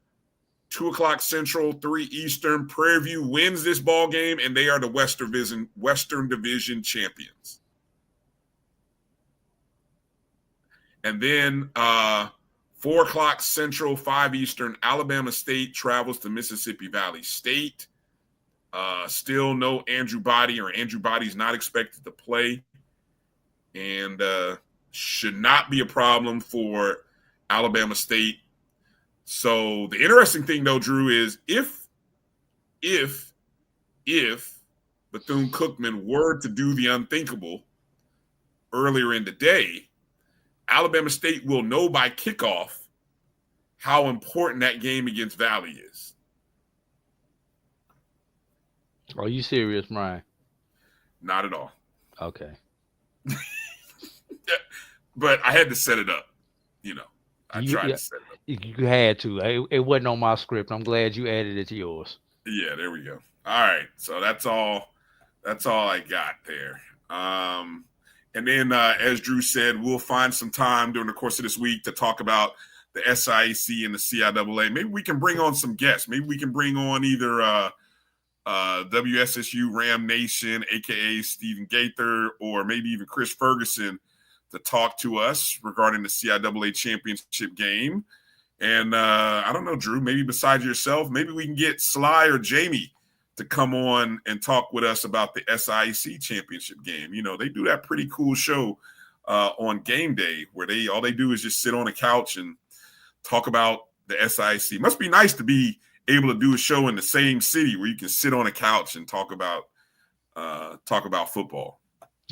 Speaker 1: 2 o'clock Central, 3 Eastern. Prairie View wins this ball game, and they are the Western Division champions. And then 4 o'clock Central, 5 Eastern, Alabama State travels to Mississippi Valley State. Still no Andrew Body, or Andrew Body's not expected to play, and should not be a problem for Alabama State. So the interesting thing, though, Drew, is if Bethune-Cookman were to do the unthinkable earlier in the day, Alabama State will know by kickoff how important that game against Valley is.
Speaker 2: Are you serious, Brian?
Speaker 1: Not at all.
Speaker 2: Okay.
Speaker 1: But I had to set it up, I tried to set it up.
Speaker 2: You had to. It wasn't on my script. I'm glad you added it to yours.
Speaker 1: Yeah, there we go. All right. So that's all I got there. And then, as Drew said, we'll find some time during the course of this week to talk about the SIAC and the CIAA. Maybe we can bring on some guests. Maybe we can bring on either WSSU Ram Nation, a.k.a. Stephen Gaither, or maybe even Chris Ferguson to talk to us regarding the CIAA championship game. And I don't know, Drew, maybe besides yourself, maybe we can get Sly or Jamie to come on and talk with us about the SIAC championship game. You know, they do that pretty cool show on game day where all they do is just sit on a couch and talk about the SIAC. Must be nice to be able to do a show in the same city where you can sit on a couch and talk about football.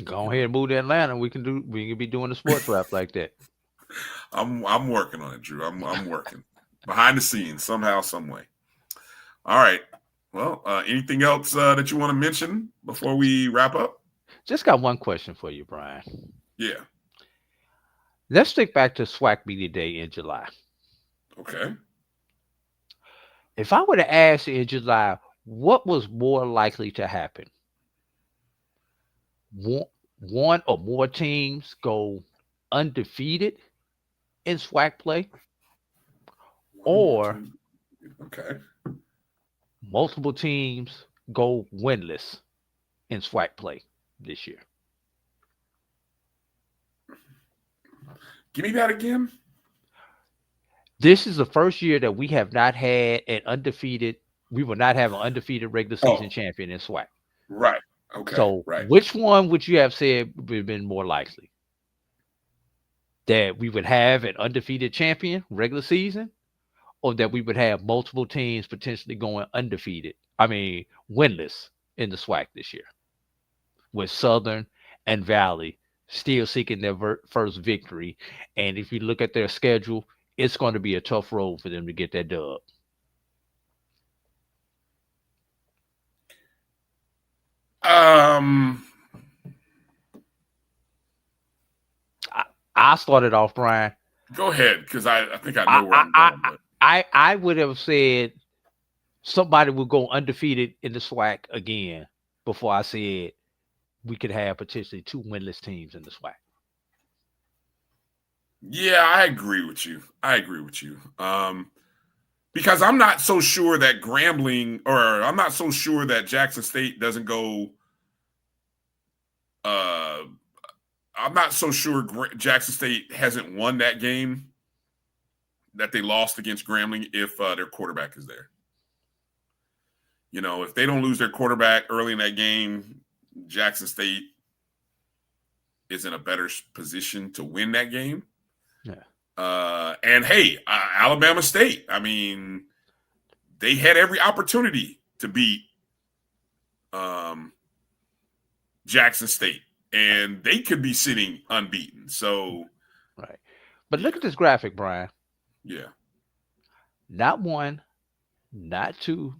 Speaker 2: Go ahead and move to Atlanta. We can be doing the sports wrap like that.
Speaker 1: I'm working on it, Drew. I'm working behind the scenes somehow, some way. All right. Well, anything else that you want to mention before we wrap up?
Speaker 2: Just got one question for you, Brian.
Speaker 1: Yeah.
Speaker 2: Let's stick back to SWAC Media Day in July.
Speaker 1: Okay.
Speaker 2: If I were to ask you in July, what was more likely to happen? One or more teams go undefeated in SWAC play, or multiple teams go winless in SWAC play this year?
Speaker 1: Give me that again.
Speaker 2: This is the first year that we have not had an undefeated. We will not have an undefeated regular season champion in SWAC.
Speaker 1: Right. Okay.
Speaker 2: So,
Speaker 1: right.
Speaker 2: Which one would you have said would have been more likely? That we would have an undefeated champion regular season, or that we would have multiple teams potentially going winless in the SWAC this year, with Southern and Valley still seeking their first victory. And if you look at their schedule, it's going to be a tough road for them to get that dub. I started off, Brian.
Speaker 1: Go ahead, because I think I know where I'm going. But.
Speaker 2: I would have said somebody would go undefeated in the SWAC again before I said we could have potentially two winless teams in the SWAC.
Speaker 1: Yeah, I agree with you. Because I'm not so sure that Grambling, or I'm not so sure that Jackson State doesn't go. I'm not so sure Jackson State hasn't won that game that they lost against Grambling if their quarterback is there. You know, if they don't lose their quarterback early in that game, Jackson State is in a better position to win that game.
Speaker 2: Yeah.
Speaker 1: And hey, Alabama State, I mean, they had every opportunity to beat Jackson State, and they could be sitting unbeaten. So,
Speaker 2: right. But look at this graphic, Brian.
Speaker 1: Yeah.
Speaker 2: Not one, not two,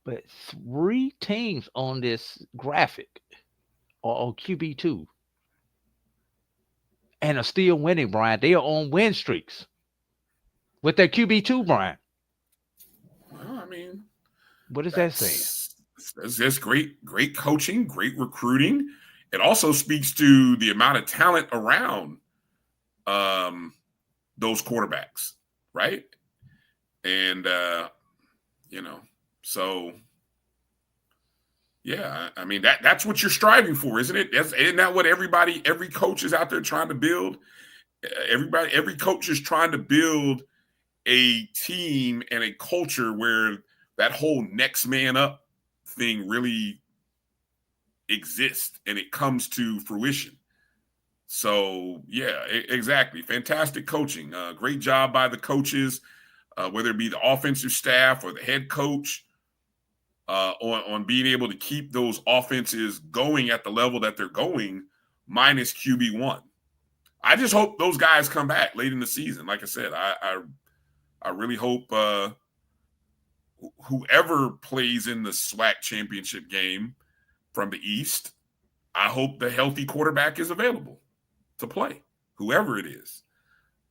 Speaker 2: but three teams on this graphic are on QB2 and are still winning, Brian. They are on win streaks with their QB2, Brian.
Speaker 1: Well, I mean,
Speaker 2: what is that saying?
Speaker 1: That's great coaching, great recruiting. It also speaks to the amount of talent around those quarterbacks, right? And so yeah, I mean that's what you're striving for, isn't it? Isn't that what every coach is out there trying to build? Every coach is trying to build a team and a culture where that whole next man up thing really exists and it comes to fruition. So yeah, exactly. Fantastic coaching. Great job by the coaches, whether it be the offensive staff or the head coach, on being able to keep those offenses going at the level that they're going, minus QB1. I just hope those guys come back late in the season. Like I said, I really hope whoever plays in the SWAC championship game from the East, I hope the healthy quarterback is available to play, whoever it is.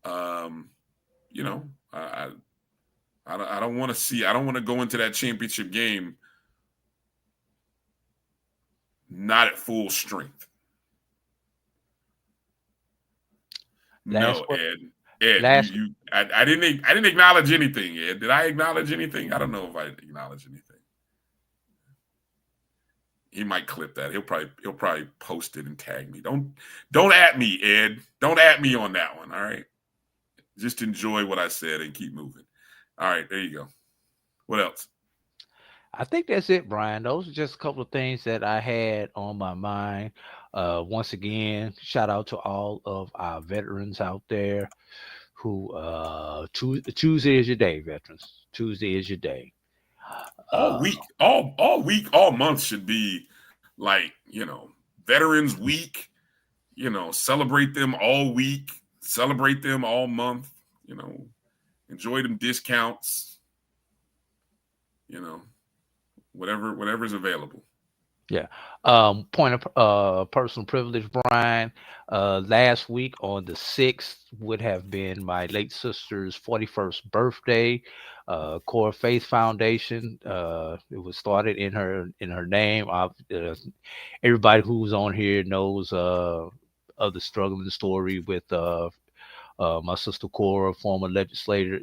Speaker 1: I don't want to go into that championship game not at full strength. No, Ed. Ed, I didn't acknowledge anything, Ed. Did I acknowledge anything? I don't know if I acknowledged anything. He might clip that. He'll probably post it and tag me. Don't at me, Ed. Don't at me on that one. All right. Just enjoy what I said and keep moving. All right, there you go. What else?
Speaker 2: I think that's it, Brian. Those are just a couple of things that I had on my mind. Once again, shout out to all of our veterans out there who Tuesday is your day, veterans. Tuesday is your day.
Speaker 1: All week, all month should be like, Veterans Week. Celebrate them all week, celebrate them all month. Enjoy them discounts. Whatever's available.
Speaker 2: Yeah. Point of personal privilege, Brian. Last week on the 6th would have been my late sister's 41st birthday. Core Faith Foundation. It was started in her name. Everybody who's on here knows of the struggling story with my sister Cora, former legislator,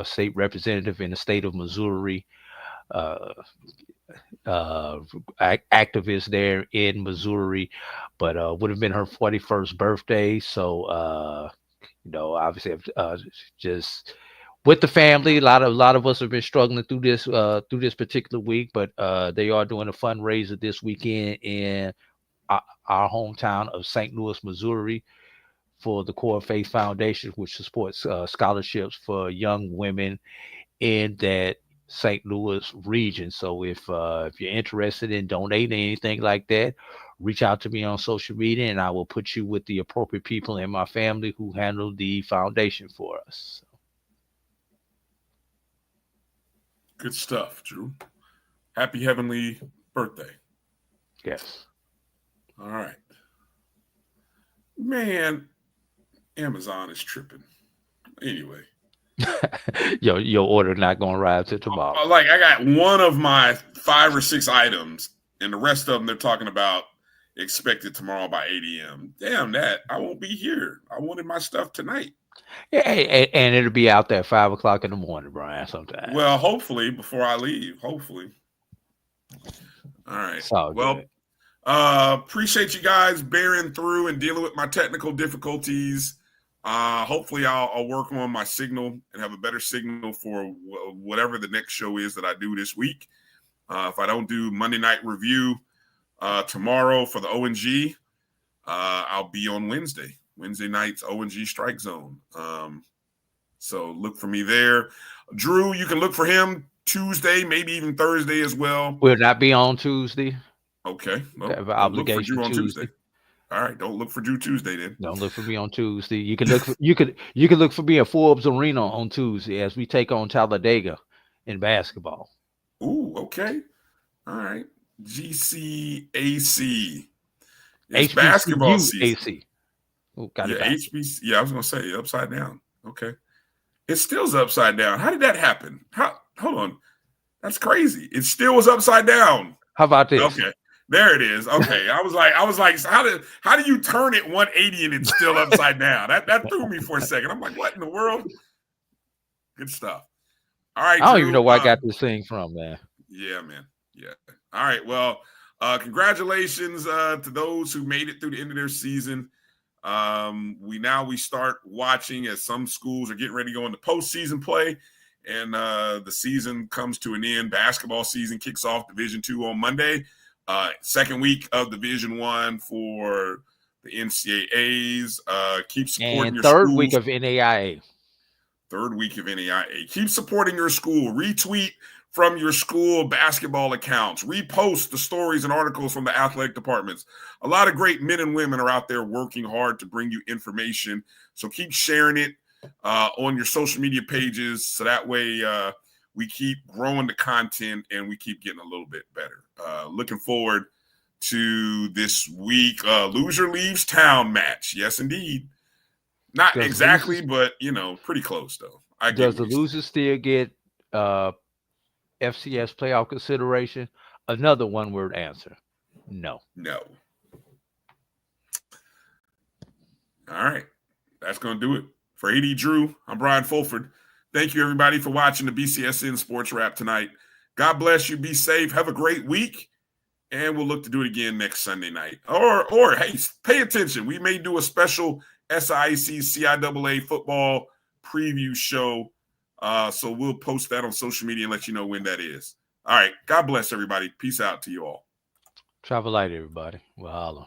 Speaker 2: state representative in the state of Missouri. Activist there in Missouri, but would have been her 41st birthday. So obviously just with the family, a lot of us have been struggling through this particular week, but they are doing a fundraiser this weekend in our hometown of St. Louis, Missouri, for the Core Faith Foundation, which supports scholarships for young women in that St. Louis region. So if you're interested in donating anything like that, reach out to me on social media and I will put you with the appropriate people in my family who handle the foundation for us.
Speaker 1: Good stuff, Drew. Happy heavenly birthday.
Speaker 2: Yes.
Speaker 1: All right. Man, Amazon is tripping. Anyway.
Speaker 2: Your order not gonna arrive till tomorrow.
Speaker 1: Like, I got one of my 5 or 6 items, and the rest of them they're talking about expected tomorrow by 8 a.m. Damn that! I won't be here. I wanted my stuff tonight.
Speaker 2: Yeah, and it'll be out there at 5 o'clock in the morning, Brian. Sometime.
Speaker 1: Well, hopefully before I leave. Hopefully. All right. Well, appreciate you guys bearing through and dealing with my technical difficulties. Hopefully I'll work on my signal and have a better signal for whatever the next show is that I do this week. If I don't do Monday Night Review tomorrow for the ONG, I'll be on Wednesday night's ONG Strike Zone. So look for me there. Drew, you can look for him Tuesday, maybe even Thursday as well.
Speaker 2: Will not be on Tuesday.
Speaker 1: Okay. Well,
Speaker 2: have an obligation
Speaker 1: look for Drew on
Speaker 2: Tuesday.
Speaker 1: All right, don't look for Drew Tuesday then.
Speaker 2: Don't look for me on Tuesday. You can look for you can look for me at Forbes Arena on Tuesday as we take on Talladega in basketball.
Speaker 1: Ooh, okay. All right. GCAC. It's basketball season.
Speaker 2: Ooh, got
Speaker 1: yeah,
Speaker 2: it.
Speaker 1: HBC. Yeah, I was gonna say upside down. Okay. It still's upside down. How did that happen? Hold on. That's crazy. It still was upside down.
Speaker 2: How about this?
Speaker 1: Okay. There it is. Okay. I was like, how do you turn it 180 and it's still upside down? That threw me for a second. I'm like, what in the world? Good stuff. All right.
Speaker 2: I don't even know where I got this thing from, man.
Speaker 1: Yeah, man. Yeah. All right. Well, congratulations to those who made it through the end of their season. We start watching as some schools are getting ready to go into postseason play, and the season comes to an end. Basketball season kicks off Division II on Monday. Second week of Division I for the NCAAs. Keep supporting
Speaker 2: and
Speaker 1: your
Speaker 2: third
Speaker 1: schools.
Speaker 2: week of NAIA.
Speaker 1: Third week of NAIA. Keep supporting your school. Retweet from your school basketball accounts. Repost the stories and articles from the athletic departments. A lot of great men and women are out there working hard to bring you information. So keep sharing it on your social media pages. So that way we keep growing the content and we keep getting a little bit better. Looking forward to this week. Loser leaves town match. Yes, indeed. Not exactly, but, pretty close, though.
Speaker 2: Does the loser still get FCS playoff consideration? Another one-word answer. No.
Speaker 1: No. All right. That's going to do it. For AD Drew, I'm Brian Fulford. Thank you, everybody, for watching the BCSN Sports Wrap tonight. God bless you. Be safe. Have a great week. And we'll look to do it again next Sunday night. Or hey, pay attention. We may do a special SIAC CIAA football preview show. So we'll post that on social media and let you know when that is. All right. God bless everybody. Peace out to you all.
Speaker 2: Travel light, everybody. We'll holler.